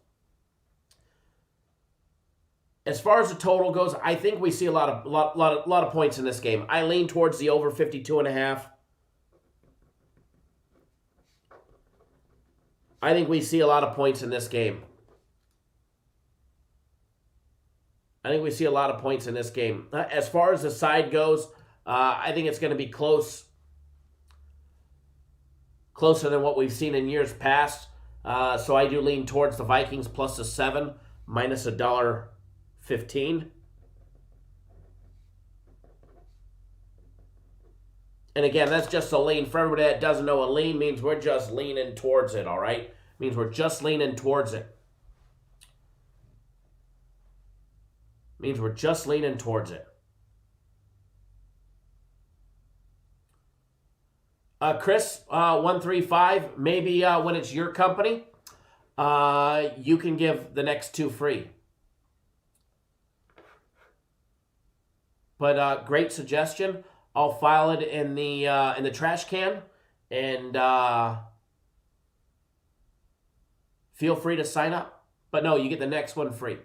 [SPEAKER 3] as far as the total goes, I think we see a lot of points in this game. I lean towards the over 52.5. I think we see a lot of points in this game. As far as the side goes, I think it's going to be closer than what we've seen in years past. So I do lean towards the Vikings plus the 7, minus $1.15. And again, that's just a lean. For everybody that doesn't know, a lean means we're just leaning towards it, all right? Means we're just leaning towards it. Chris, 135, maybe when it's your company, you can give the next 2 free. But great suggestion. I'll file it in the trash can, and feel free to sign up. But no, you get the next one free.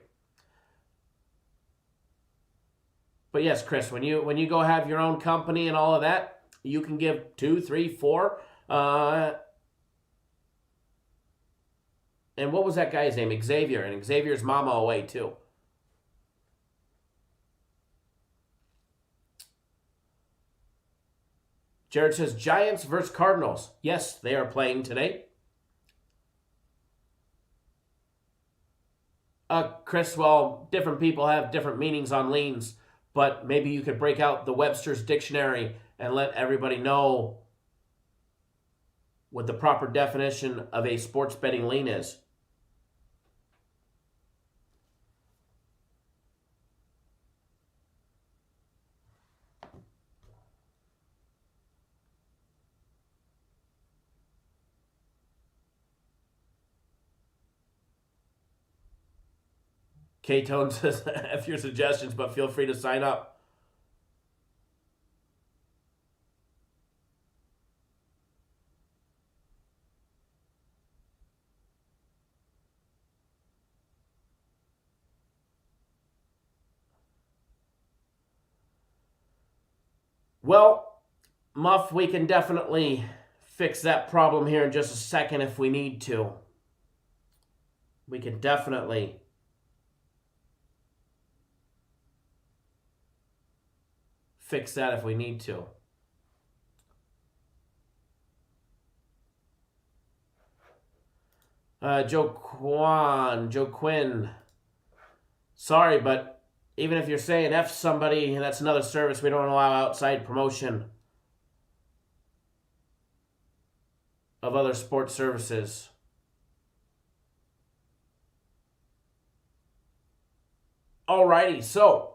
[SPEAKER 3] But yes, Chris, when you go have your own company and all of that, you can give 2, 3, 4. And what was that guy's name? Xavier. And Xavier's mama away too. Jared says, Giants versus Cardinals. Yes, they are playing today. Chris, well, different people have different meanings on leans, but maybe you could break out the Webster's Dictionary and let everybody know what the proper definition of a sports betting lean is. K-Tone says, F your suggestions, but feel free to sign up. Well, Muff, we can definitely fix that problem here in just a second if we need to. We can definitely fix that if we need to. Joe Quinn. Sorry, but even if you're saying F somebody, that's another service. We don't allow outside promotion of other sports services. Alrighty, so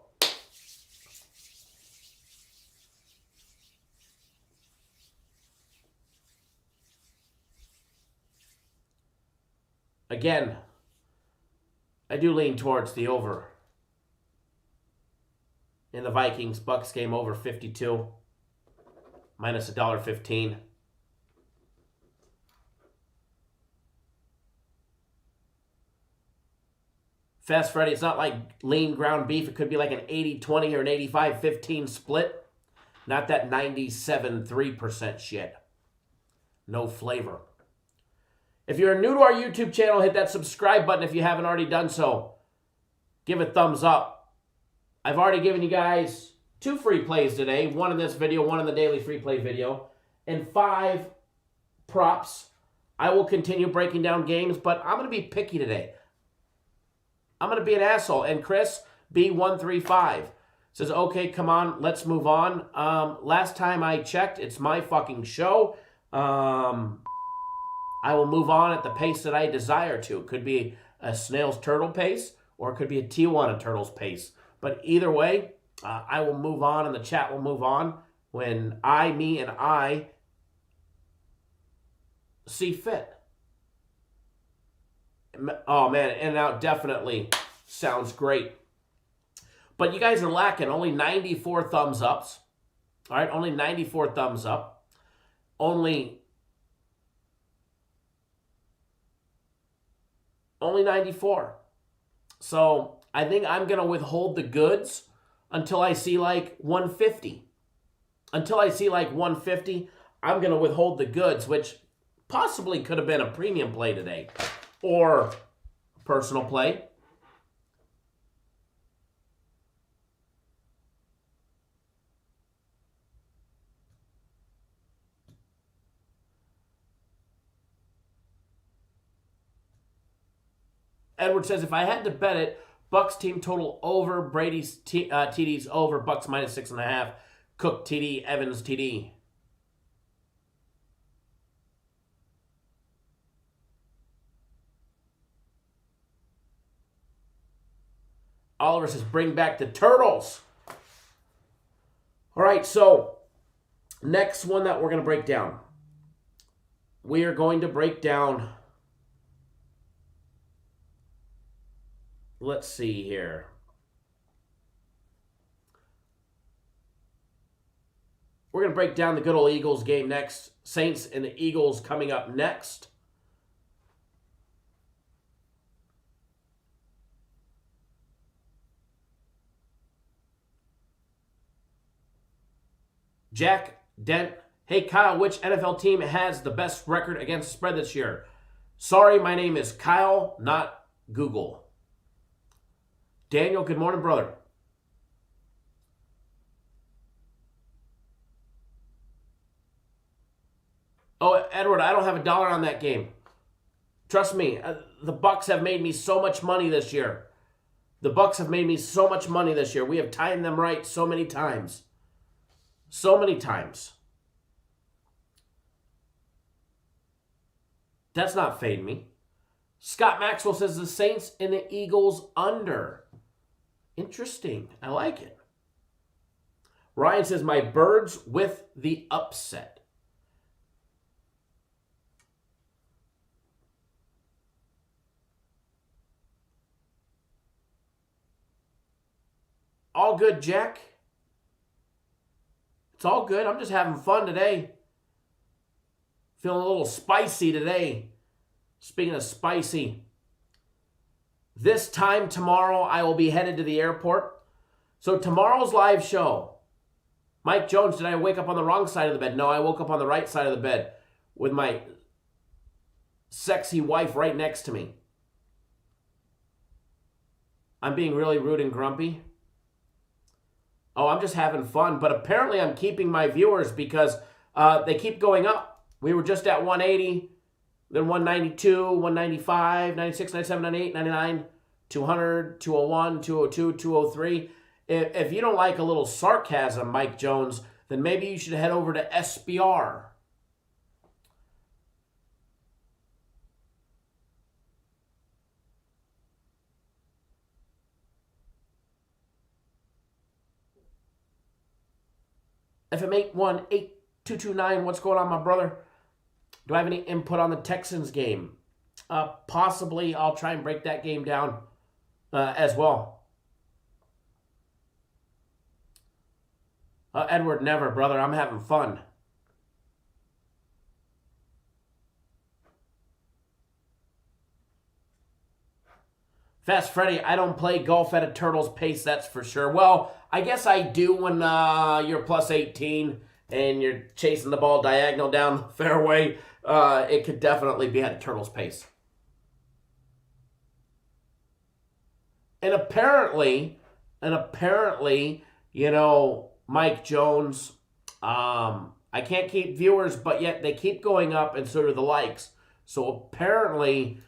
[SPEAKER 3] Again, I do lean towards the over. In the Vikings-Bucks game, over 52. Minus $1.15. Fast Freddy, it's not like lean ground beef. It could be like an 80-20 or an 85-15 split. Not that 97.3% shit. No flavor. If you're new to our YouTube channel, hit that subscribe button if you haven't already done so. Give a thumbs up. I've already given you guys 2 free plays today. 1 in this video, 1 in the daily free play video. And 5 props. I will continue breaking down games, but I'm going to be picky today. I'm going to be an asshole. And Chris, B135, says, okay, come on, let's move on. Last time I checked, it's my fucking show. I will move on at the pace that I desire to. It could be a snail's turtle pace, or it could be a Tijuana turtle's pace. But either way, I will move on, and the chat will move on when me and I see fit. Oh, man, In and Out definitely sounds great. But you guys are lacking. Only 94 thumbs ups. All right, only 94 thumbs up. Only 94. So I think I'm going to withhold the goods until I see like 150. Until I see like 150, I'm going to withhold the goods, which possibly could have been a premium play today or personal play. Edward says, if I had to bet it, Bucks team total over, Brady's TD's over, Bucks minus 6.5, Cook TD, Evans TD. Oliver says, bring back the Turtles. All right, so next one that we're going to break down. We are going to break down, let's see here. We're going to break down the good old Eagles game next. Saints and the Eagles coming up next. Jack Dent. Hey, Kyle, which NFL team has the best record against the spread this year? Sorry, my name is Kyle, not Google. Daniel, good morning, brother. Oh, Edward, I don't have $1 on that game. Trust me, the Bucks have made me so much money this year. The Bucks have made me so much money this year. We have timed them right so many times. So many times. That's not fading me. Scott Maxwell says the Saints and the Eagles under. Interesting. I like it. Ryan says my Birds with the upset. All good, Jack. It's all good. I'm just having fun today. Feeling a little spicy today. Speaking of spicy, this time tomorrow I will be headed to the airport. So tomorrow's live show. Mike Jones, did I wake up on the wrong side of the bed? No, I woke up on the right side of the bed with my sexy wife right next to me. I'm being really rude and grumpy. Oh, I'm just having fun. But apparently I'm keeping my viewers because they keep going up. We were just at 180, then 192, 195, 96, 97, 98, 99, 200, 201, 202, 203. If you don't like a little sarcasm, Mike Jones, then maybe you should head over to SBR. FM8182229, what's going on, my brother? Do I have any input on the Texans game? possibly I'll try and break that game down as well. Edward, never, brother. I'm having fun. Fast Freddy, I don't play golf at a turtle's pace, that's for sure. Well, I guess I do when you're plus 18 and you're chasing the ball diagonal down the fairway. It could definitely be at a turtle's pace. And apparently, you know, Mike Jones, I can't keep viewers, but yet they keep going up and so do the likes. So apparently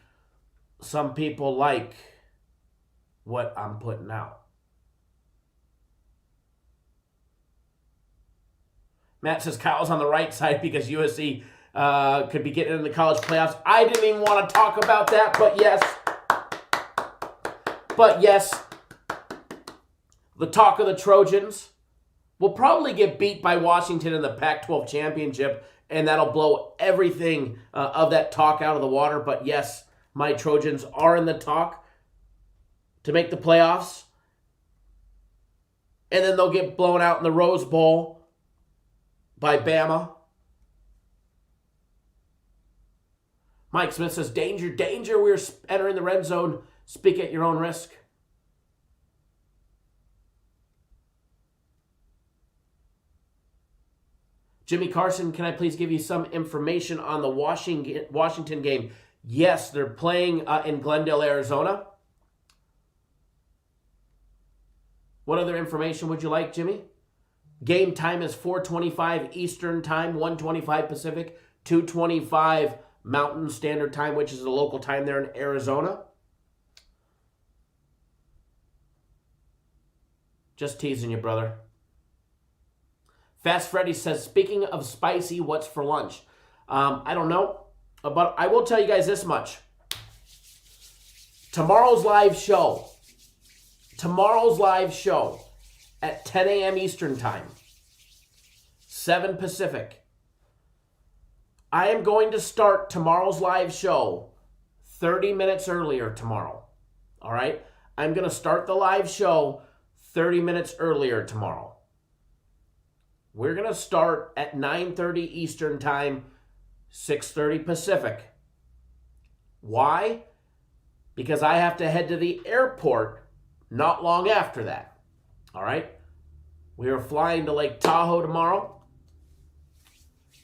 [SPEAKER 3] some people like what I'm putting out. Matt says Kyle's on the right side because USC could be getting in the college playoffs. I didn't even want to talk about that, but yes. The talk of the Trojans will probably get beat by Washington in the Pac-12 championship, and that'll blow everything of that talk out of the water. But yes, my Trojans are in the talk to make the playoffs. And then they'll get blown out in the Rose Bowl by Bama. Mike Smith says, danger, danger, we're entering the red zone. Speak at your own risk. Jimmy Carson, can I please give you some information on the Washington game? Yes, they're playing in Glendale, Arizona. What other information would you like, Jimmy? Game time is 4:25 Eastern Time, 1:25 Pacific, 2:25 Mountain Standard Time, which is the local time there in Arizona. Just teasing you, brother. Fast Freddy says, speaking of spicy, what's for lunch? I don't know, but I will tell you guys this much. Tomorrow's live show at 10 a.m. Eastern Time, 7 Pacific. I am going to start tomorrow's live show 30 minutes earlier tomorrow. All right? I'm going to start the live show 30 minutes earlier tomorrow. We're going to start at 9:30 Eastern Time, 6:30 Pacific. Why? Because I have to head to the airport not long after that. All right? We are flying to Lake Tahoe tomorrow.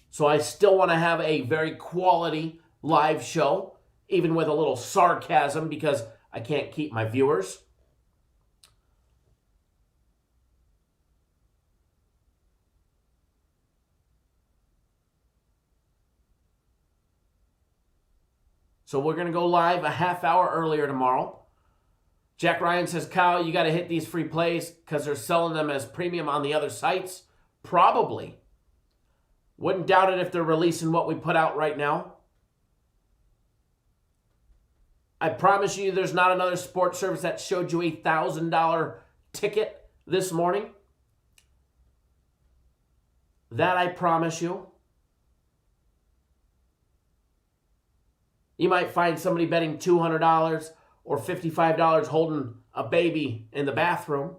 [SPEAKER 3] So I still want to have a very quality live show, even with a little sarcasm because I can't keep my viewers. So we're going to go live a half hour earlier tomorrow. Jack Ryan says, Kyle, you got to hit these free plays because they're selling them as premium on the other sites. Probably. Wouldn't doubt it if they're releasing what we put out right now. I promise you there's not another sports service that showed you a $1,000 ticket this morning. That I promise you. You might find somebody betting $200 or $55 holding a baby in the bathroom.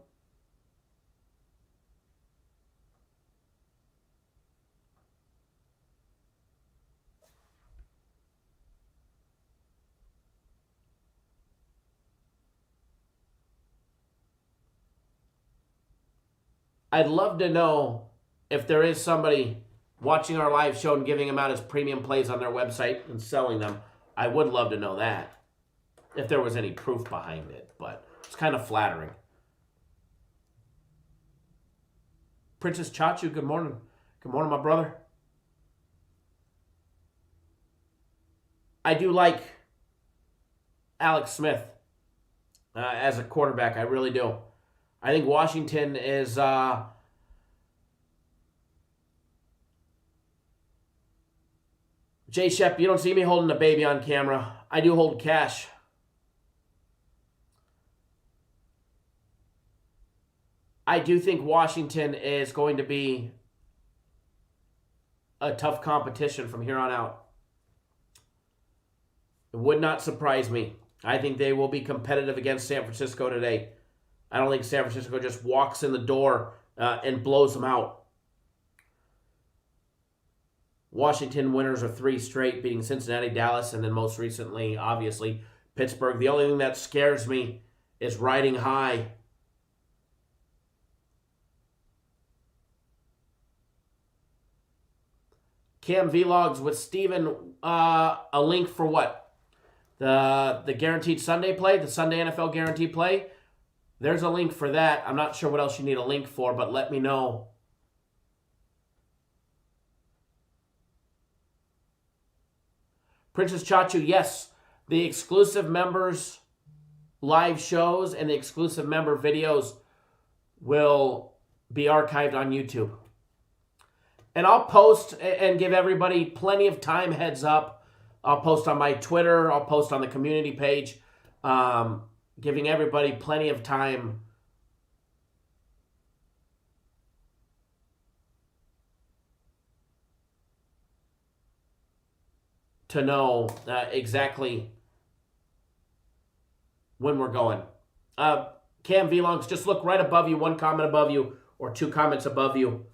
[SPEAKER 3] I'd love to know if there is somebody watching our live show and giving them out as premium plays on their website and selling them. I would love to know that, if there was any proof behind it, but it's kind of flattering. Princess Chachu, good morning. Good morning, my brother. I do like Alex Smith as a quarterback. I really do. I think Washington is Jay Shep, you don't see me holding a baby on camera. I do hold cash. I do think Washington is going to be a tough competition from here on out. It would not surprise me. I think they will be competitive against San Francisco today. I don't think San Francisco just walks in the door and blows them out. Washington winners are 3 straight, beating Cincinnati, Dallas, and then most recently, obviously, Pittsburgh. The only thing that scares me is riding high. Cam Vlogs with Steven, a link for what? The guaranteed Sunday play, the Sunday NFL guaranteed play. There's a link for that. I'm not sure what else you need a link for, but let me know. Princess Chachu, yes, the exclusive members live shows and the exclusive member videos will be archived on YouTube. And I'll post and give everybody plenty of time heads up. I'll post on my Twitter. I'll post on the community page, giving everybody plenty of time to know exactly when we're going. Cam Vlogs, just look right above you, 1 comment above you, or 2 comments above you.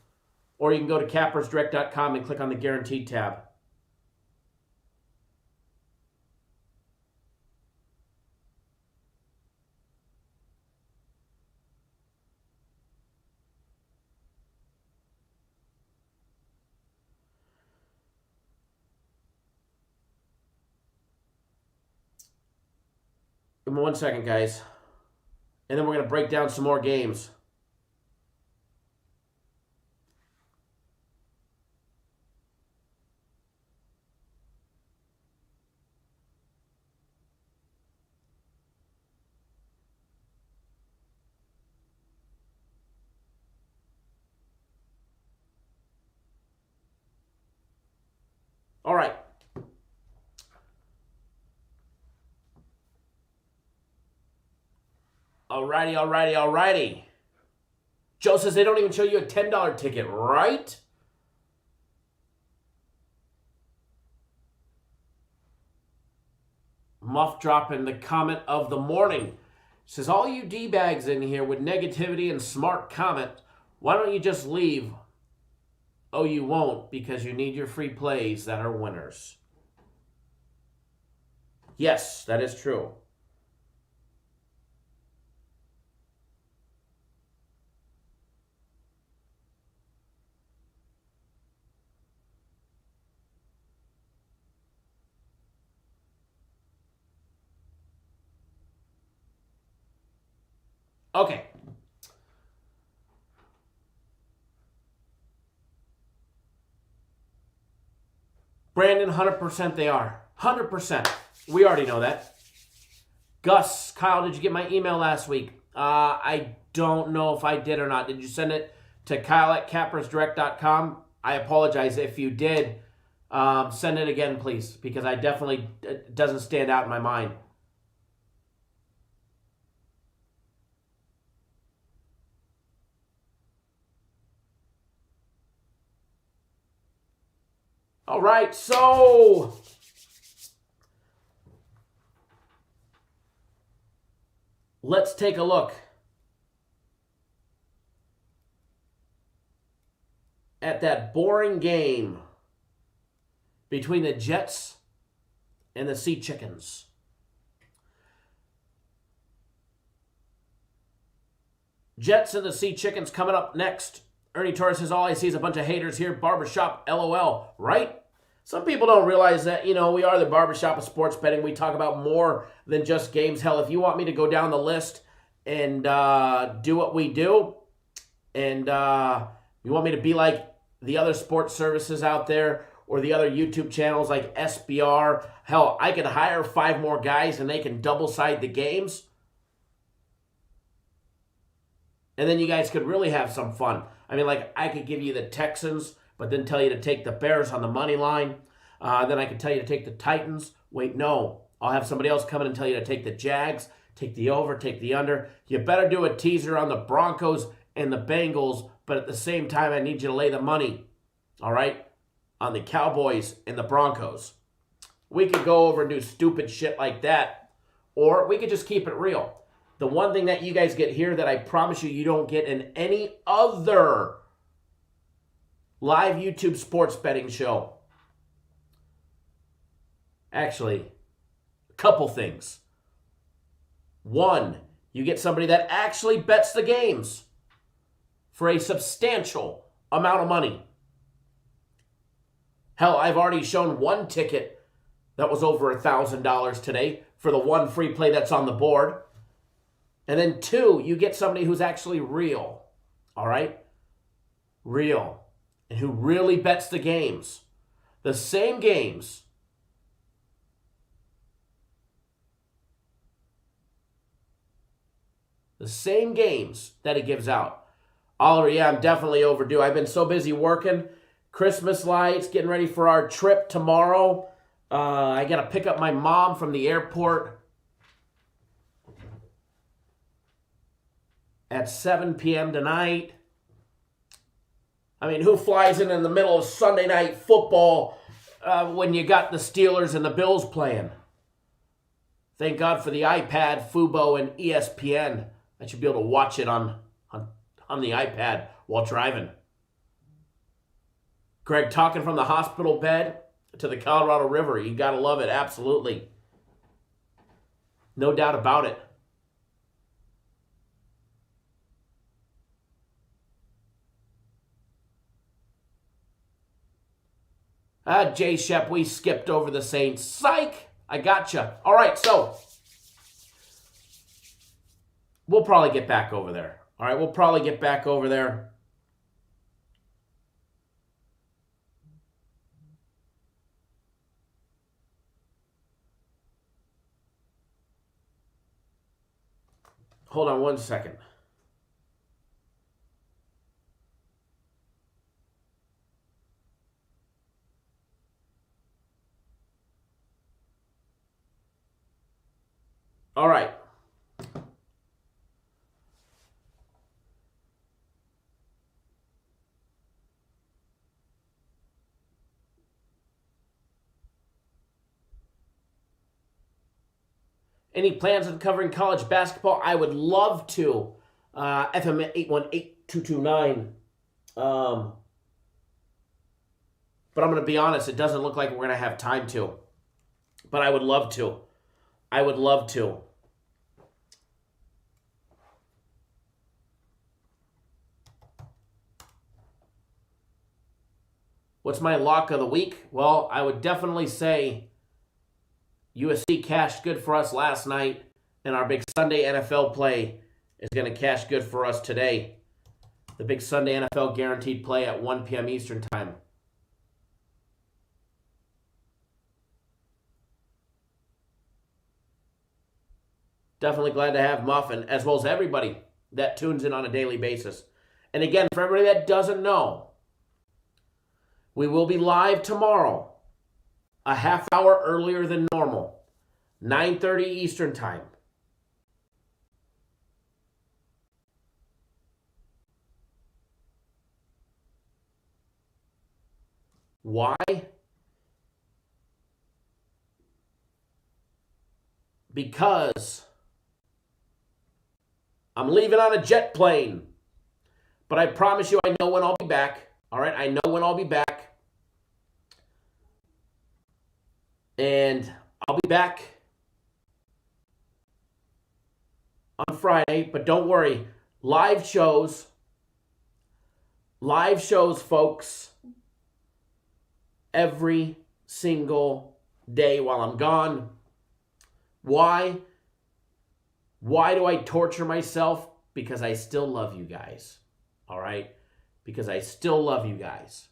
[SPEAKER 3] Or you can go to cappersdirect.com and click on the Guaranteed tab. Give me 1 second, guys. And then we're going to break down some more games. All right. Alrighty. Joe says they don't even show you a $10 ticket, right? Muff dropping the comment of the morning. Says, all you D-bags in here with negativity and smart comment, why don't you just leave? Oh, you won't, because you need your free plays that are winners. Yes, that is true. Okay. Brandon, 100% they are. 100%. We already know that. Gus, Kyle, did you get my email last week? I don't know if I did or not. Did you send it to Kyle@cappersdirect.com? I apologize if you did. Send it again, please, because it doesn't stand out in my mind. All right, so let's take a look at that boring game between the Jets and the Sea Chickens. Jets and the Sea Chickens coming up next. Ernie Torres says, all I see is a bunch of haters here. Barbershop, LOL, right? Some people don't realize that, we are the barbershop of sports betting. We talk about more than just games. Hell, if you want me to go down the list and do what we do, and you want me to be like the other sports services out there or the other YouTube channels like SBR, hell, I could hire 5 more guys and they can double-side the games. And then you guys could really have some fun. I could give you the Texans, but then tell you to take the Bears on the money line. Then I could tell you to take the Titans. Wait, no. I'll have somebody else come in and tell you to take the Jags, take the over, take the under. You better do a teaser on the Broncos and the Bengals, but at the same time, I need you to lay the money, all right, on the Cowboys and the Broncos. We could go over and do stupid shit like that, or we could just keep it real. The one thing that you guys get here that I promise you don't get in any other live YouTube sports betting show. Actually, a couple things. One, you get somebody that actually bets the games for a substantial amount of money. Hell, I've already shown one ticket that was over $1,000 today for the one free play that's on the board. And then two, you get somebody who's actually real, all right? Real, and who really bets the games. The same games. The same games that he gives out. Oliver, yeah, I'm definitely overdue. I've been so busy working. Christmas lights, getting ready for our trip tomorrow. I got to pick up my mom from the airport at 7 p.m. tonight. I mean, who flies in the middle of Sunday night football when you got the Steelers and the Bills playing? Thank God for the iPad, Fubo, and ESPN. I should be able to watch it on the iPad while driving. Greg, talking from the hospital bed to the Colorado River. You got to love it, absolutely. No doubt about it. Jay Shep, we skipped over the Saints. Psych! I gotcha. All right, so we'll probably get back over there. All right, we'll probably get back over there. Hold on one second. All right. Any plans on covering college basketball? I would love to. FM 818-229. But I'm going to be honest, it doesn't look like we're going to have time to. But I would love to. I would love to. What's my lock of the week? Well, I would definitely say USC cashed good for us last night, and our big Sunday NFL play is going to cash good for us today. The big Sunday NFL guaranteed play at 1 p.m. Eastern Time. Definitely glad to have Muffin, as well as everybody that tunes in on a daily basis. And again, for everybody that doesn't know, we will be live tomorrow, a half hour earlier than normal, 9:30 Eastern Time. Why? Because I'm leaving on a jet plane. But I promise you, I know when I'll be back. All right, I know when I'll be back. And I'll be back on Friday. But don't worry, live shows, folks, every single day while I'm gone. Why? Why do I torture myself? Because I still love you guys. All right? Because I still love you guys.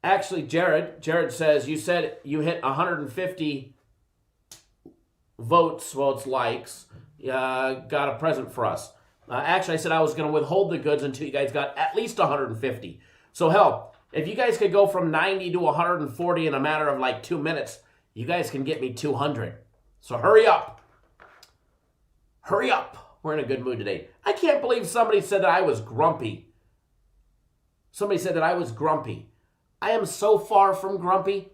[SPEAKER 3] Actually, Jared says, you said you hit 150 votes, well, it's likes, got a present for us. Actually, I said I was going to withhold the goods until you guys got at least 150. So, hell, if you guys could go from 90 to 140 in a matter of like 2 minutes, you guys can get me 200. So hurry up. Hurry up. We're in a good mood today. I can't believe somebody said that I was grumpy. Somebody said that I was grumpy. I am so far from grumpy.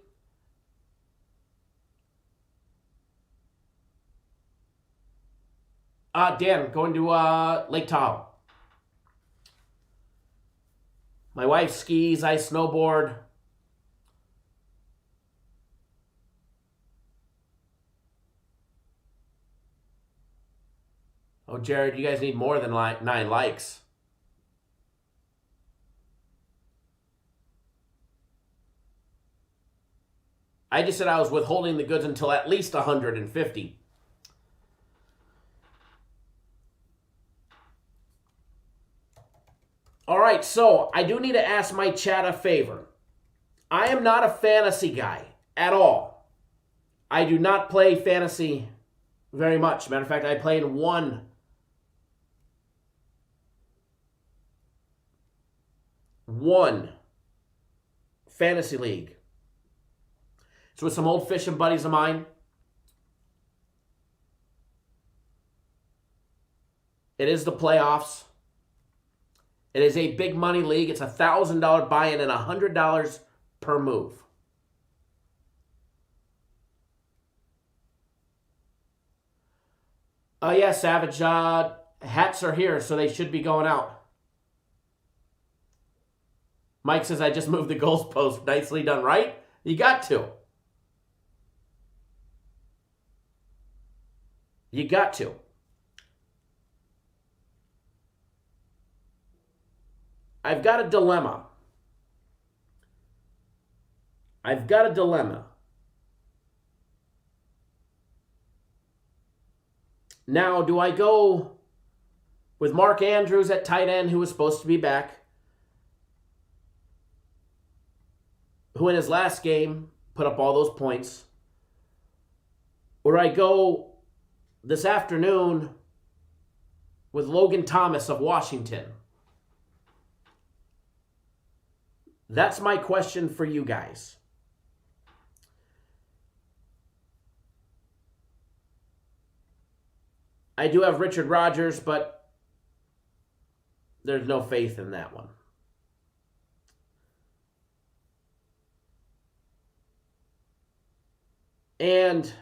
[SPEAKER 3] Dan, going to Lake Tahoe. My wife skis, I snowboard. Oh, Jared, you guys need more than 9 likes. I just said I was withholding the goods until at least 150. All right, so I do need to ask my chat a favor. I am not a fantasy guy at all. I do not play fantasy very much. Matter of fact, I play in one fantasy league. It's with some old fishing buddies of mine. It is the playoffs. It is a big money league. It's a $1,000 buy-in and $100 per move. Oh yeah, Savage. Hats are here, so they should be going out. Mike says, I just moved the goalpost. Nicely done, right? You got to. You got to. I've got a dilemma. Now, do I go with Mark Andrews at tight end, who was supposed to be back, who in his last game put up all those points, or I go this afternoon with Logan Thomas of Washington? That's my question for you guys. I do have Richard Rodgers, but there's no faith in that one. And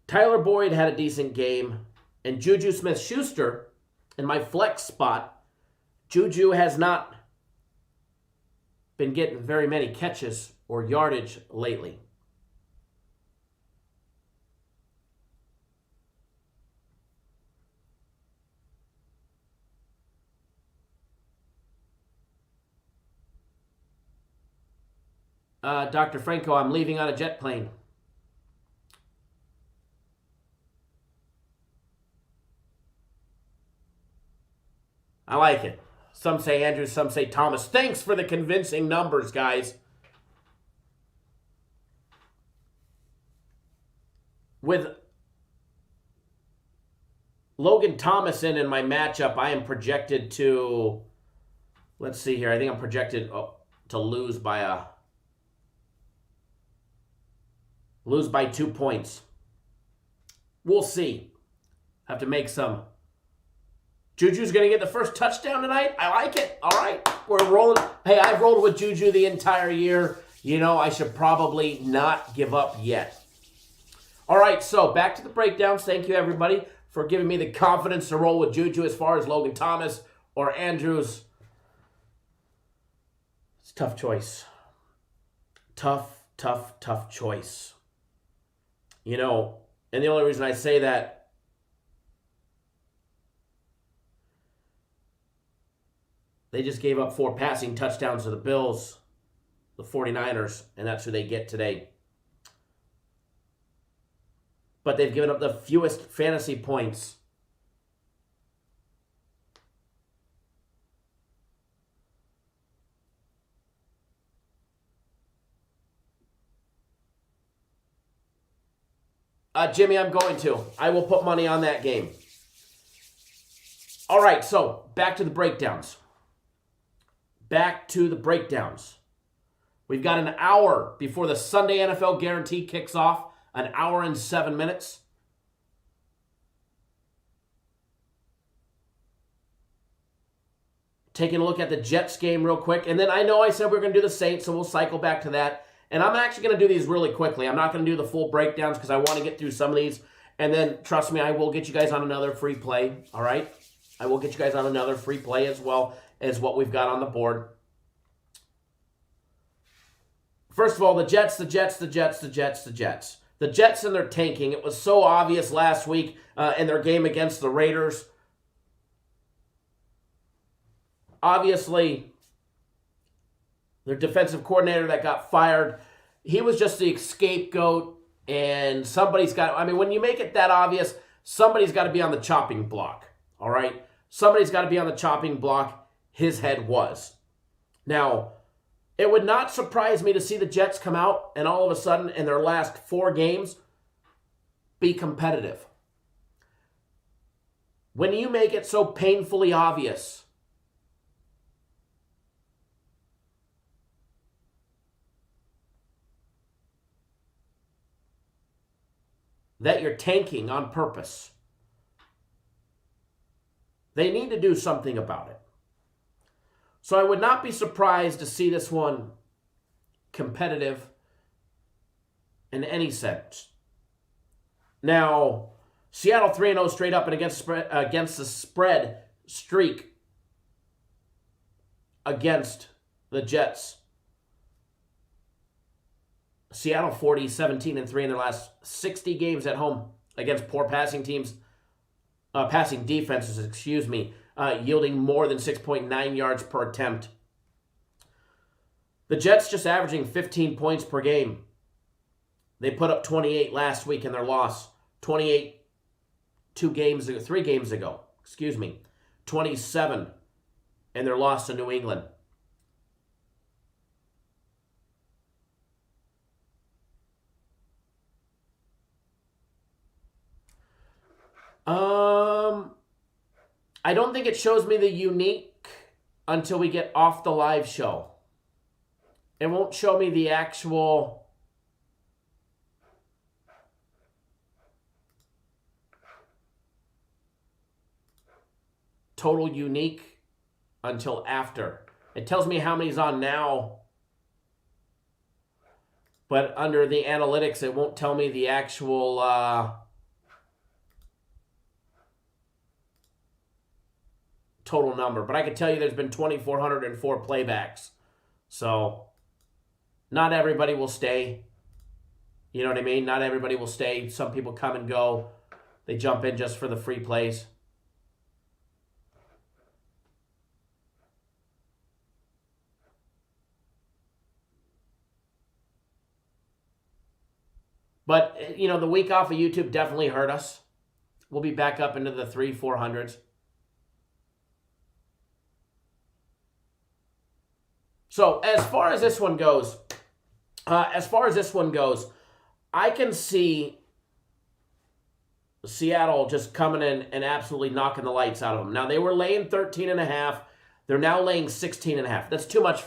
[SPEAKER 3] Tyler Boyd had a decent game, and Juju Smith-Schuster in my flex spot. Juju has not been getting very many catches or yardage lately. Dr. Franco, I'm leaving on a jet plane. I like it. Some say Andrews, some say Thomas. Thanks for the convincing numbers, guys. With Logan Thomas in my matchup, I am projected to, let's see here, I think I'm projected to lose by 2 points. We'll see. Have to make some. Juju's going to get the first touchdown tonight. I like it. All right. We're rolling. Hey, I've rolled with Juju the entire year. You know, I should probably not give up yet. All right, so back to the breakdowns. Thank you, everybody, for giving me the confidence to roll with Juju as far as Logan Thomas or Andrews. It's a tough choice. Tough choice. You know, and the only reason I say that, they just gave up 4 passing touchdowns to the Bills, the 49ers, and that's who they get today. But they've given up the fewest fantasy points. Jimmy, I'm going to. I will put money on that game. All right, so back to the breakdowns. We've got an hour before the Sunday NFL Guarantee kicks off. An hour and 7 minutes. taking a look at the Jets game real quick. And then I know I said we are going to do the Saints, so we'll cycle back to that. And I'm actually going to do these really quickly. I'm not going to do the full breakdowns because I want to get through some of these. And then, trust me, I will get you guys on another free play, all right? I will get you guys on another free play as well as what we've got on the board. First of all, the Jets. The Jets and their tanking. It was so obvious last week in their game against the Raiders. Obviously, their defensive coordinator that got fired, he was just the scapegoat, and somebody's got, I mean, when you make it that obvious, somebody's got to be on the chopping block, all right? Somebody's got to be on the chopping block. His head was. Now, it would not surprise me to see the Jets come out and all of a sudden in their last 4 games be competitive. When you make it so painfully obvious that you're tanking on purpose, they need to do something about it. So I would not be surprised to see this one competitive in any sense. Now, Seattle 3-0 straight up and against the spread streak against the Jets. Seattle 17-3 in their last 60 games at home against poor passing teams, passing defenses, yielding more than 6.9 yards per attempt. The Jets just averaging 15 points per game. They put up 28 last week in their loss. 28 3 games ago. 27 in their loss to New England. I don't think it shows me the unique until we get off the live show. It won't show me the actual total unique until after. It tells me how many's on now, but under the analytics, it won't tell me the actual total number. But I can tell you there's been 2,404 playbacks. So not everybody will stay. You know what I mean? Not everybody will stay. Some people come and go. They jump in just for the free plays. But, you know, the week off of YouTube definitely hurt us. We'll be back up into the 300-400s. So as far as this one goes, I can see Seattle just coming in and absolutely knocking the lights out of them. Now, they were laying 13.5. They're now laying 16.5. That's too much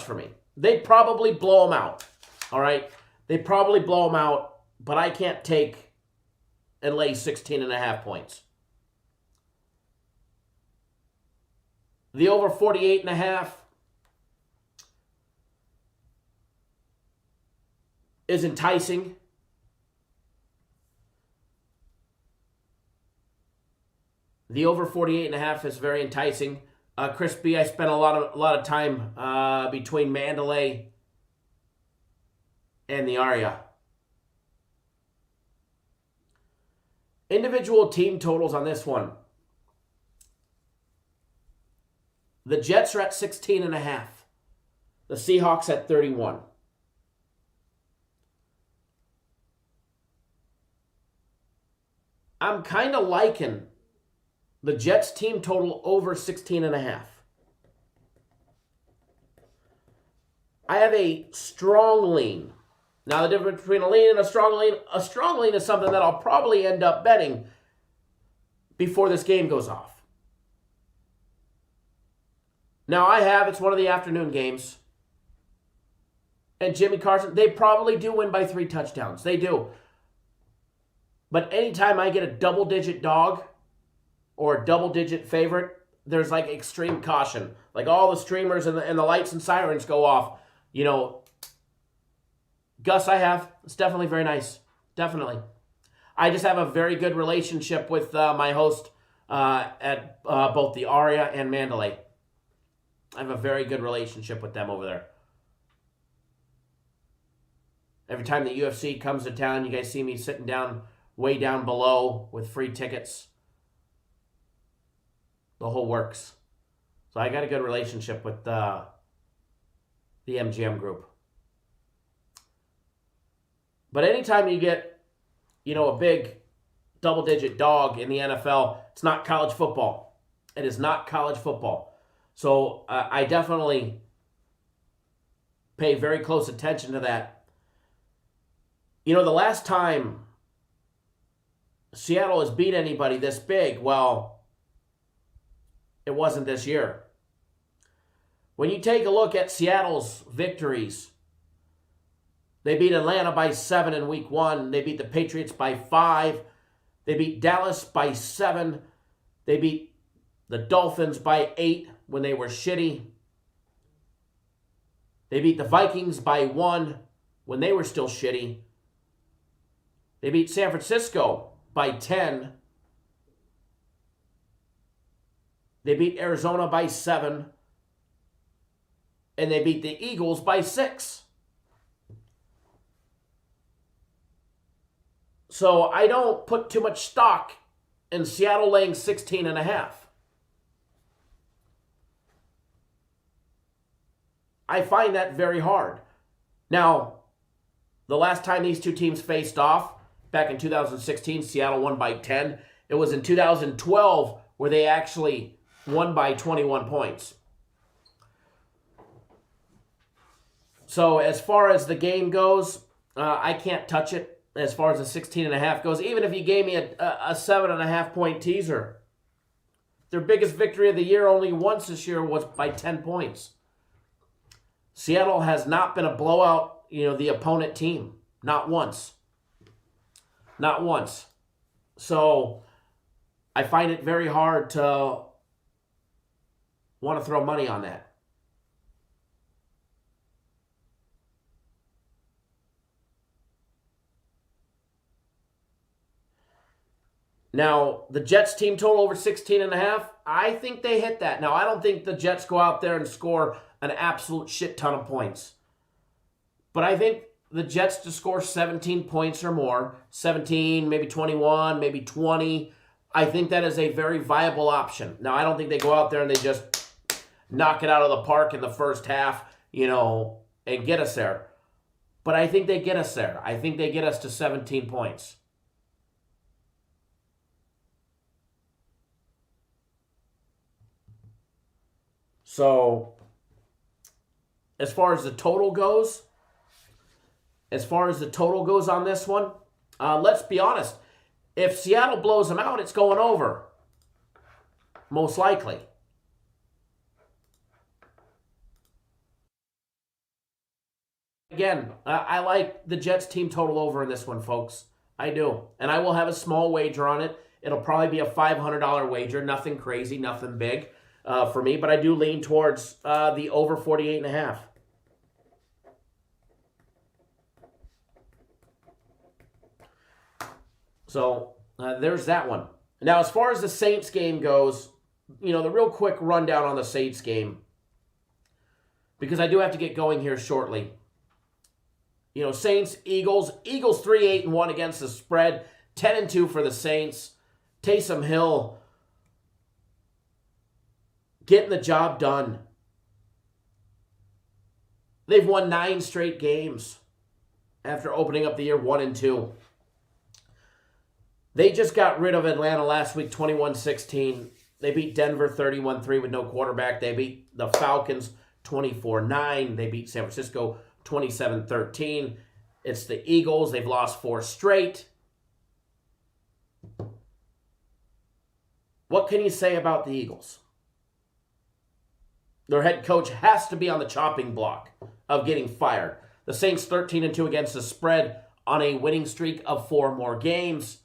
[SPEAKER 3] for me. They'd probably blow them out, all right? They'd probably blow them out, but I can't take and lay 16.5 points. The over 48.5 is enticing. The over 48.5 is very enticing. Chris B, I spent a lot of time between Mandalay and the Aria. Individual team totals on this one. The Jets are at 16.5. The Seahawks at 31. I'm kind of liking the Jets team total over 16.5. I have a strong lean. Now, the difference between a lean and a strong lean is something that I'll probably end up betting before this game goes off. Now, it's one of the afternoon games. And Jimmy Carson, they probably do win by 3 touchdowns. They do. But anytime I get a double-digit dog or a double-digit favorite, there's like extreme caution. Like all the streamers and the lights and sirens go off. Gus, I have. It's definitely very nice. Definitely. I just have a very good relationship with my host at both the Aria and Mandalay. I have a very good relationship with them over there. Every time the UFC comes to town, you guys see me sitting down way down below with free tickets. The whole works. So I got a good relationship with the MGM group. But anytime you get, a big double-digit dog in the NFL, it's not college football. It is not college football. So I definitely pay very close attention to that. The last time Seattle has beat anybody this big, well, it wasn't this year. When you take a look at Seattle's victories, they beat Atlanta by 7 in week 1. They beat the Patriots by 5. They beat Dallas by 7. They beat the Dolphins by 8 when they were shitty. They beat the Vikings by 1 when they were still shitty. They beat San Francisco by 10. They beat Arizona by 7. And they beat the Eagles by 6. So I don't put too much stock in Seattle laying 16.5. I find that very hard. Now, the last time these two teams faced off, back in 2016, Seattle won by 10. It was in 2012 where they actually won by 21 points. So as far as the game goes, I can't touch it as far as the 16.5 goes, even if you gave me a 7.5 point teaser. Their biggest victory of the year only once this year was by 10 points. Seattle has not been a blowout, the opponent team. Not once. Not once. So I find it very hard to want to throw money on that. Now, the Jets team total over 16.5, I think they hit that. Now, I don't think the Jets go out there and score an absolute shit ton of points. But I think the Jets to score 17 points or more, 17, maybe 21, maybe 20, I think that is a very viable option. Now, I don't think they go out there and they just knock it out of the park in the first half, and get us there. But I think they get us there. I think they get us to 17 points. So, as far as the total goes on this one, let's be honest. If Seattle blows them out, it's going over. Most likely. Again, I like the Jets team total over in this one, folks. I do. And I will have a small wager on it. It'll probably be a $500 wager. Nothing crazy, nothing big. For me, but I do lean towards the over 48.5. So there's that one. Now, as far as the Saints game goes, the real quick rundown on the Saints game, because I do have to get going here shortly. Saints, Eagles 3-8-1 against the spread, 10-2 for the Saints. Taysom Hill getting the job done. They've won 9 straight games after opening up the year 1-2. They just got rid of Atlanta last week, 21-16. They beat Denver 31-3 with no quarterback. They beat the Falcons 24-9. They beat San Francisco 27-13. It's the Eagles. They've lost 4 straight. What can you say about the Eagles? Their head coach has to be on the chopping block of getting fired. The Saints 13-2 against the spread on a winning streak of 4 more games.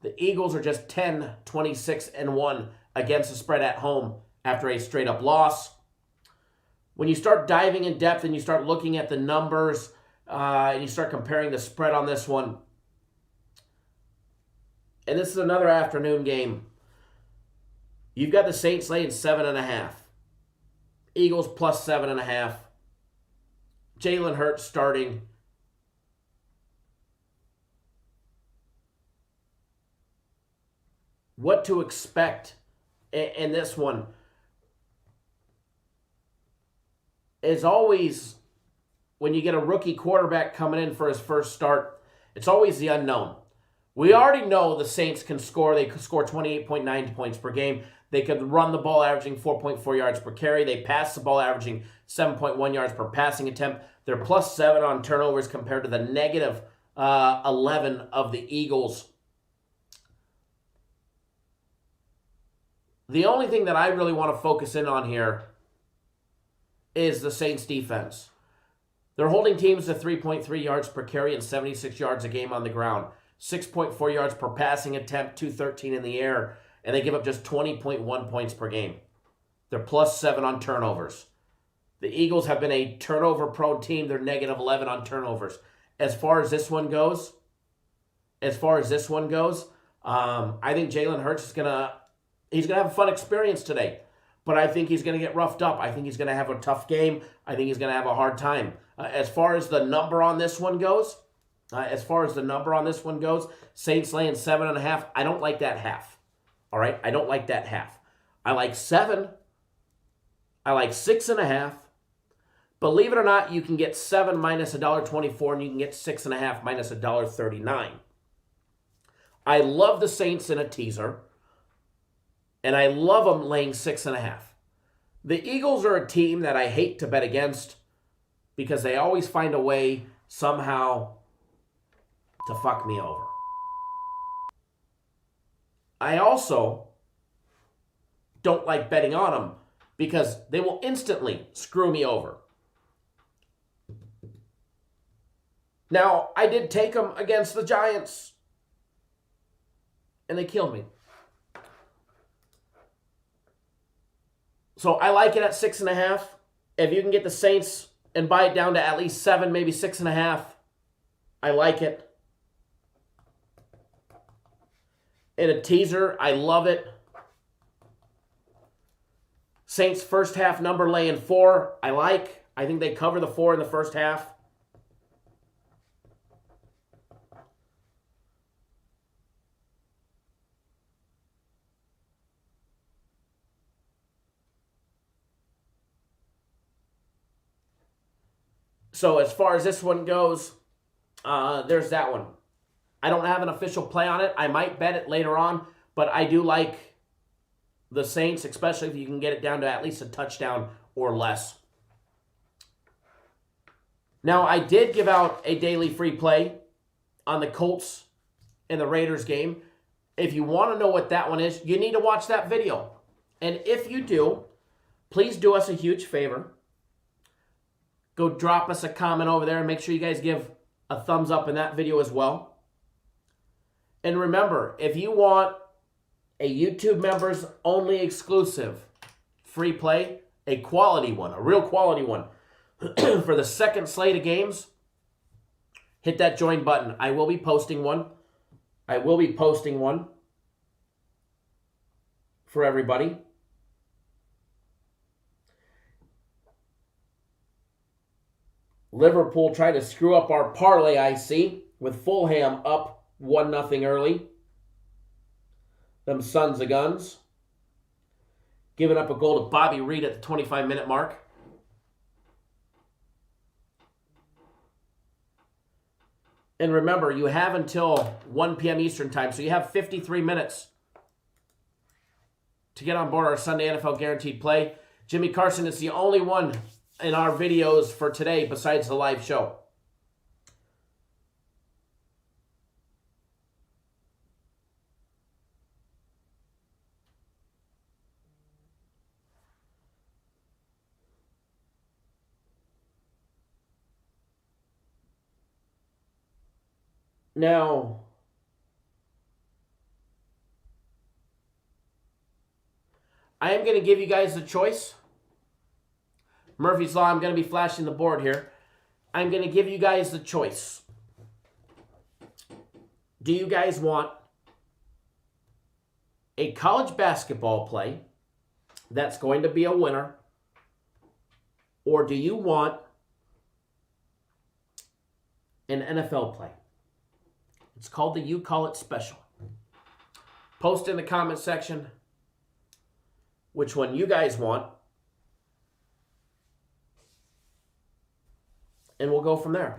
[SPEAKER 3] The Eagles are just 10-26-1 against the spread at home after a straight-up loss. When you start diving in depth and you start looking at the numbers and you start comparing the spread on this one, and this is another afternoon game, you've got the Saints laying 7.5. Eagles plus 7.5. Jalen Hurts starting. What to expect in this one is always, when you get a rookie quarterback coming in for his first start, it's always the unknown. We already know the Saints can score. They could score 28.9 points per game. They could run the ball averaging 4.4 yards per carry. They pass the ball averaging 7.1 yards per passing attempt. They're plus 7 on turnovers compared to the negative 11 of the Eagles. The only thing that I really want to focus in on here is the Saints defense. They're holding teams to 3.3 yards per carry and 76 yards a game on the ground. 6.4 yards per passing attempt, 213 in the air, and they give up just 20.1 points per game. They're plus 7 on turnovers. The Eagles have been a turnover-prone team. They're negative 11 on turnovers. As far as this one goes, I think Jalen Hurts he's gonna have a fun experience today. But I think he's going to get roughed up. I think he's going to have a tough game. I think he's going to have a hard time. As far as the number on this one goes, Saints laying 7.5. I don't like that half. All right? I don't like that half. I like 7. I like 6.5. Believe it or not, you can get 7 minus $1.24, and you can get 6.5 minus $1.39. I love the Saints in a teaser. And I love them laying 6.5. The Eagles are a team that I hate to bet against because they always find a way somehow to fuck me over. I also don't like betting on them because they will instantly screw me over. Now, I did take them against the Giants, and they killed me. So I like it at 6.5. If you can get the Saints and buy it down to at least 7, maybe 6.5, I like it. In a teaser, I love it. Saints first half number laying 4, I like. I think they cover the 4 in the first half. So as far as this one goes, there's that one. I don't have an official play on it. I might bet it later on, but I do like the Saints, especially if you can get it down to at least a touchdown or less. Now, I did give out a daily free play on the Colts and the Raiders game. If you want to know what that one is, you need to watch that video. And if you do, please do us a huge favor. Go drop us a comment over there and make sure you guys give a thumbs up in that video as well. And remember, if you want a YouTube members only exclusive free play, a quality one, a real quality one, for the second slate of games, hit that join button. I will be posting one. For everybody. Liverpool tried to screw up our parlay, I see, with Fulham up 1-0 early. Them sons of guns. Giving up a goal to Bobby Reed at the 25-minute mark. And remember, you have until 1 p.m. Eastern time, so you have 53 minutes to get on board our Sunday NFL Guaranteed Play. Jimmy Carson is the only one in our videos for today besides the live show. Now, I am going to give you guys the choice. Murphy's Law, I'm going to be flashing the board here. I'm going to give you guys the choice. Do you guys want a college basketball play that's going to be a winner? Or do you want an NFL play? It's called the You Call It Special. Post in the comment section which one you guys want. And we'll go from there.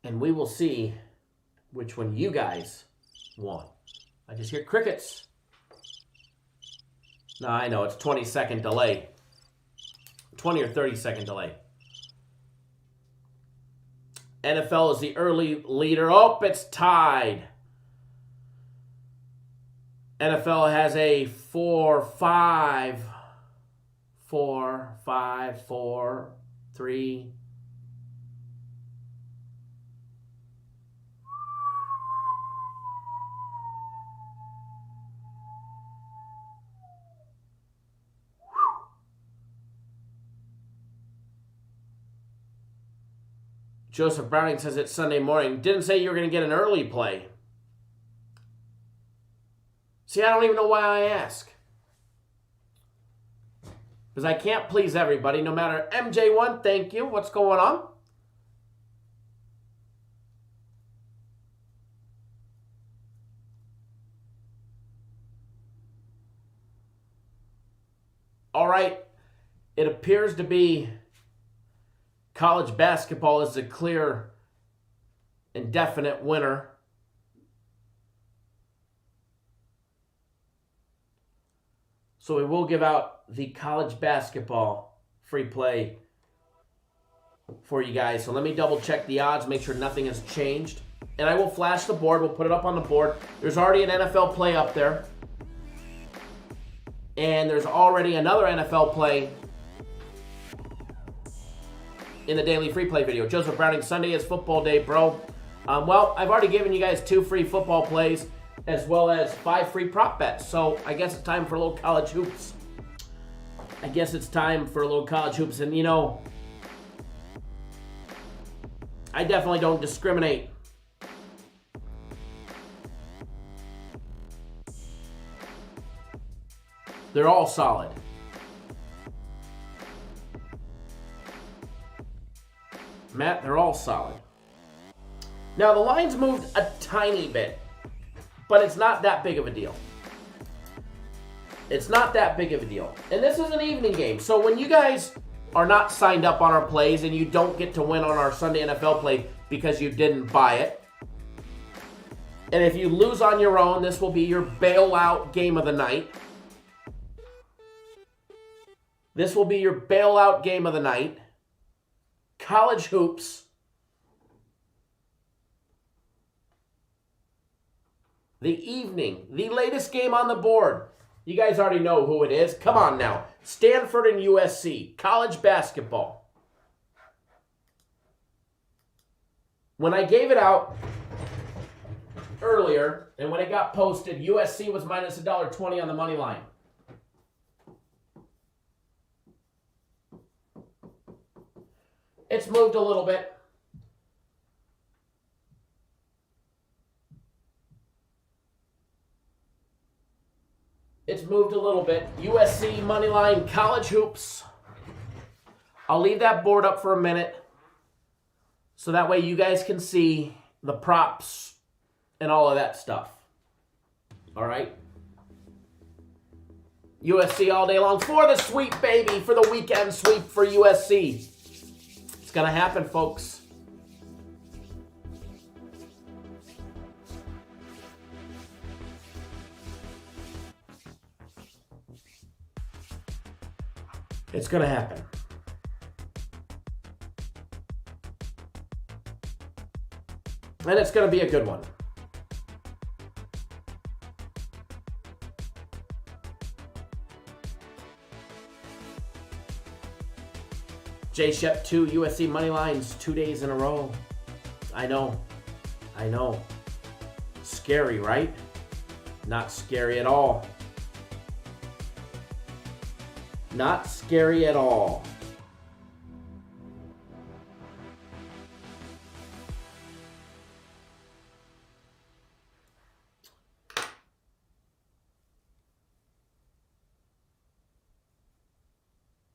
[SPEAKER 3] And we will see which one you guys want. I just hear crickets. No, I know, it's 20-second delay. 20 or 30-second delay. NFL is the early leader. Oh, it's tied. NFL has a 4-5. 4-5-4-3. Joseph Browning says it's Sunday morning. Didn't say you were going to get an early play. See, I don't even know why I ask. Because I can't please everybody, no matter. MJ1, thank you. What's going on? All right. It appears to be college basketball is a clear and definite winner. So we will give out the college basketball free play for you guys. So let me double check the odds, make sure nothing has changed. And I will flash the board. We'll put it up on the board. There's already an NFL play up there. And there's already another NFL play in the daily free play video. Joseph Browning, Sunday is football day, bro. Well, I've already given you guys 2 free football plays as well as 5 free prop bets. So I guess it's time for a little college hoops. And you know, I definitely don't discriminate. They're all solid. Matt, they're all solid. Now, the line's moved a tiny bit, but it's not that big of a deal. It's not that big of a deal. And this is an evening game. So when you guys are not signed up on our plays and you don't get to win on our Sunday NFL play because you didn't buy it, and if you lose on your own, this will be your bailout game of the night. This will be your bailout game of the night. College hoops. The evening, the latest game on the board. You guys already know who it is. Come on now. Stanford and USC. College basketball. When I gave it out earlier, and when it got posted, USC was minus $1.20 on the money line. It's moved a little bit. It's moved a little bit. USC moneyline, college hoops. I'll leave that board up for a minute so that way you guys can see the props and all of that stuff. All right? USC all day long for the sweep, baby, for the weekend sweep for USC. It's going to happen, folks. It's going to happen. And it's going to be a good one. J Shep 2 USC money lines 2 days in a row. I know. Scary, right? Not scary at all. Not scary at all.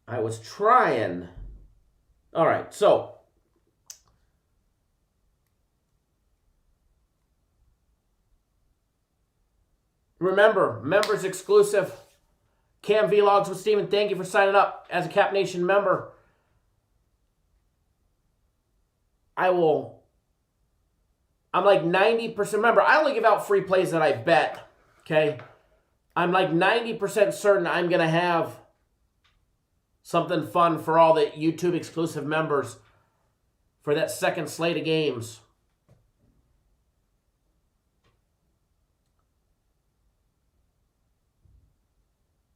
[SPEAKER 3] I was trying. All right, so remember, members exclusive. Cam Vlogs with Steven, thank you for signing up as a Cap Nation member. I'm like 90%, remember, I only give out free plays that I bet, okay? I'm like 90% certain I'm going to have something fun for all the YouTube exclusive members for that second slate of games.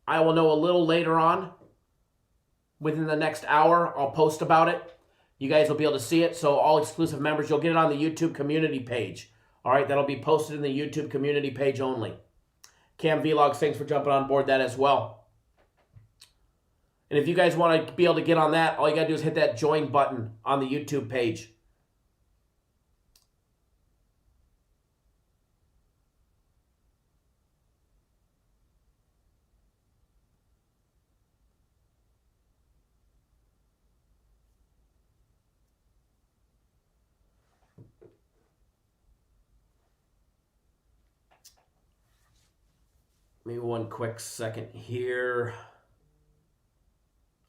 [SPEAKER 3] I will know a little later on. Within the next hour, I'll post about it. You guys will be able to see it. So all exclusive members, you'll get it on the YouTube community page. All right, that'll be posted in the YouTube community page only. Cam Vlogs, thanks for jumping on board that as well. And if you guys want to be able to get on that, all you got to do is hit that join button on the YouTube page. Maybe one quick second here.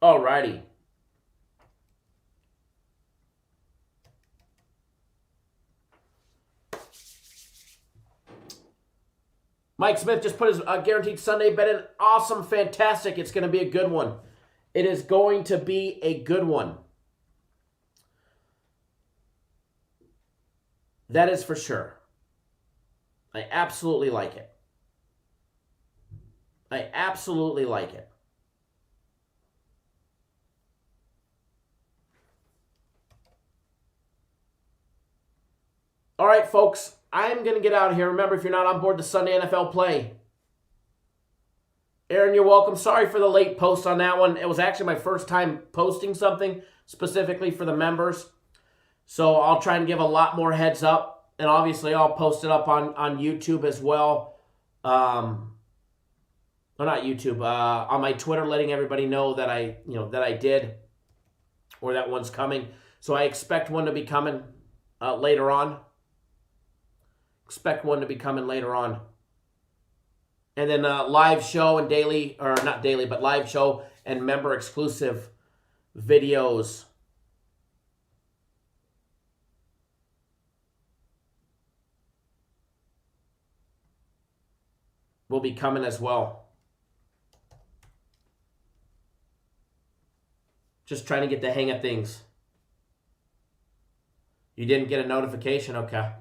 [SPEAKER 3] Alrighty. Mike Smith just put his guaranteed Sunday bet in. Awesome, fantastic. It's going to be a good one. It is going to be a good one. That is for sure. I absolutely like it. I absolutely like it. All right, folks, I'm going to get out of here. Remember, if you're not on board the Sunday NFL play, Aaron, you're welcome. Sorry for the late post on that one. It was actually my first time posting something specifically for the members. So I'll try and give a lot more heads up. And obviously, I'll post it up on YouTube as well. Or not YouTube, on my Twitter, letting everybody know that I did, or that one's coming. So I expect one to be coming later on. Expect one to be coming later on. And then live show and daily, or not daily, but live show and member exclusive videos. Will be coming as well. Just trying to get the hang of things. You didn't get a notification? Okay.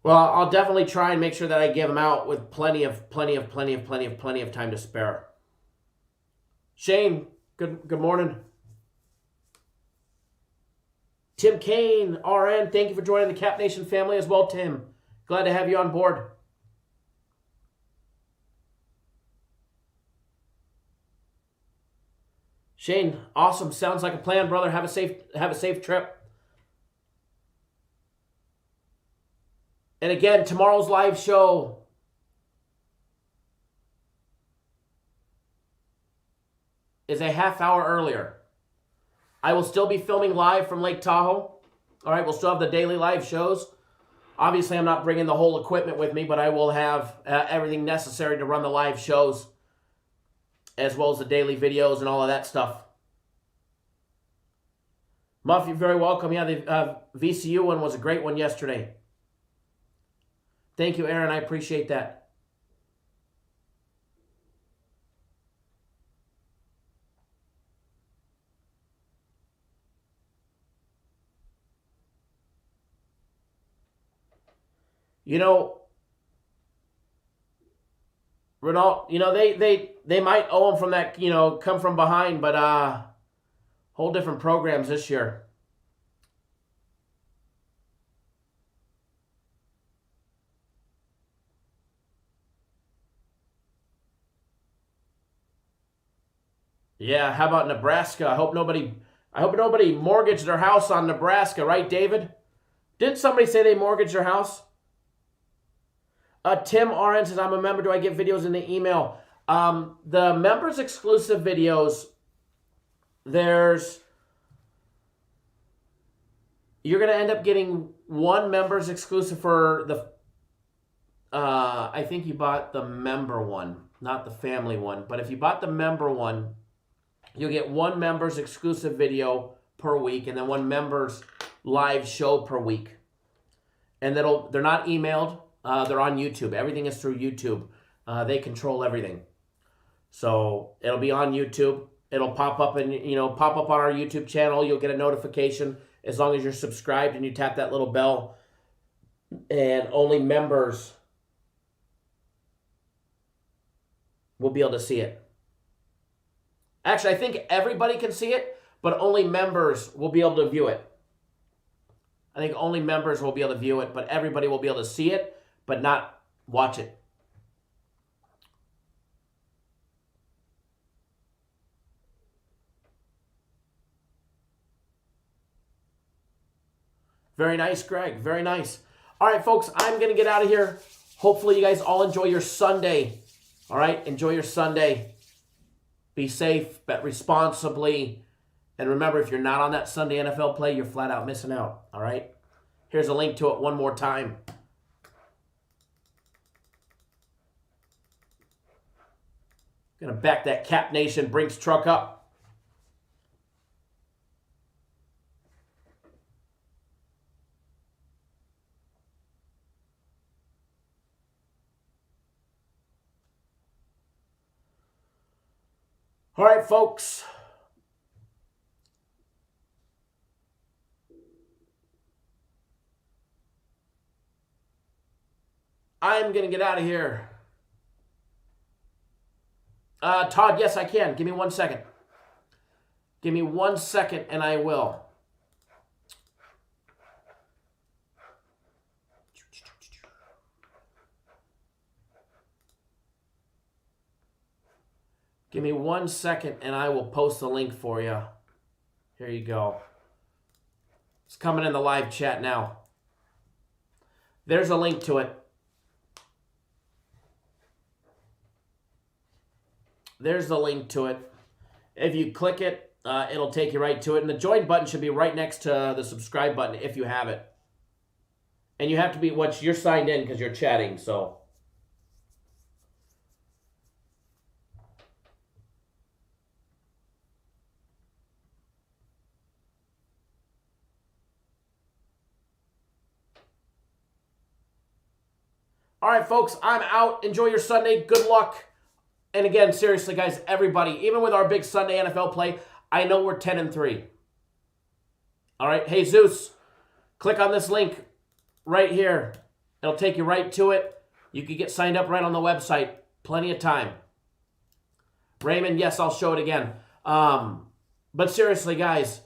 [SPEAKER 3] Well, I'll definitely try and make sure that I give them out with plenty of time to spare. Shane, good morning. Tim Kane, RN, thank you for joining the Cap Nation family as well, Tim. Glad to have you on board. Shane, awesome. Sounds like a plan, brother. Have a safe trip. And again, tomorrow's live show is a half hour earlier. I will still be filming live from Lake Tahoe. All right, we'll still have the daily live shows. Obviously, I'm not bringing the whole equipment with me, but I will have everything necessary to run the live shows, as well as the daily videos and all of that stuff. Muff, you're very welcome. Yeah, the VCU one was a great one yesterday. Thank you, Aaron. I appreciate that. Renault, they might owe him from that, come from behind, but Whole different programs this year. Yeah, how about Nebraska? I hope nobody mortgaged their house on Nebraska, right, David? Didn't somebody say they mortgaged their house? Tim RN says, I'm a member. Do I get videos in the email? The members exclusive videos, you're going to end up getting one members exclusive for the, I think you bought the member one, not the family one. But if you bought the member one, you'll get one members exclusive video per week and then one members live show per week. And they're not emailed. They're on YouTube. Everything is through YouTube. They control everything. So it'll be on YouTube. It'll pop up on our YouTube channel. You'll get a notification as long as you're subscribed and you tap that little bell. And only members will be able to see it. Actually, I think everybody can see it, but only members will be able to view it. I think only members will be able to view it, but everybody will be able to see it, but not watch it. Very nice, Greg. Very nice. All right, folks, I'm going to get out of here. Hopefully you guys all enjoy your Sunday. All right, enjoy your Sunday. Be safe, bet responsibly. And remember, if you're not on that Sunday NFL play, you're flat out missing out. All right? Here's a link to it one more time. Gonna back that Cap Nation Brinks truck up. All right, folks. I'm going to get out of here. Todd, yes, I can. Give me 1 second. Give me 1 second and I will. Give me 1 second and I will post the link for you. Here you go. It's coming in the live chat now. There's a link to it. There's the link to it. If you click it, it'll take you right to it. And the join button should be right next to the subscribe button if you have it. And you have to be, you're signed in because you're chatting, so. All right, folks, I'm out. Enjoy your Sunday. Good luck. And again, seriously, guys, everybody, even with our big Sunday NFL play, I know we're 10-3. All right, hey, Zeus, click on this link right here. It'll take you right to it. You can get signed up right on the website. Plenty of time. Raymond, yes, I'll show it again. But seriously, guys,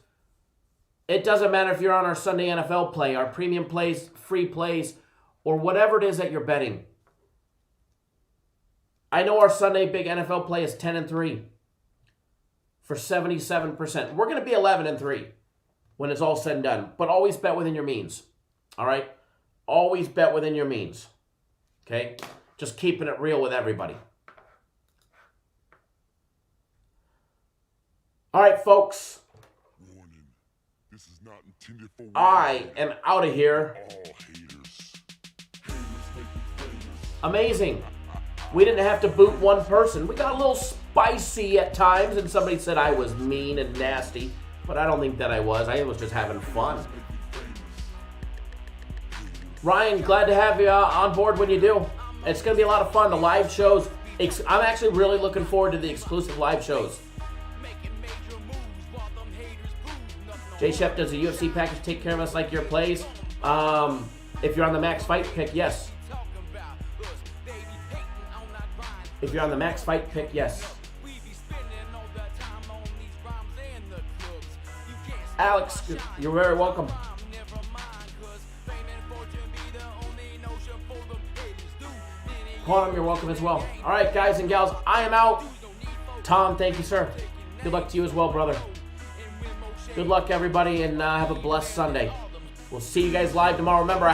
[SPEAKER 3] it doesn't matter if you're on our Sunday NFL play, our premium plays, free plays, or whatever it is that you're betting. I know our Sunday big NFL play is 10-3 for 77%. We're going to be 11-3 when it's all said and done. But always bet within your means. All right? Always bet within your means. Okay? Just keeping it real with everybody. All right, folks.
[SPEAKER 1] Warning. This is not intended for
[SPEAKER 3] I am out of here.
[SPEAKER 1] all haters. Haters make you famous.
[SPEAKER 3] Amazing. We didn't have to boot one person. We got a little spicy at times, and somebody said I was mean and nasty, but I don't think that I was. I was just having fun. Ryan, glad to have you on board when you do. It's going to be a lot of fun. The live shows, I'm actually really looking forward to the exclusive live shows. Jay Shep, does the UFC package take care of us like your plays? If you're on the max fight pick, yes. If you're on the max fight pick, yes. Alex, you're very welcome. Quantum, you're welcome as well. All right, guys and gals, I am out. Tom, thank you, sir. Good luck to you as well, brother. Good luck, everybody, and have a blessed Sunday. We'll see you guys live tomorrow. Remember,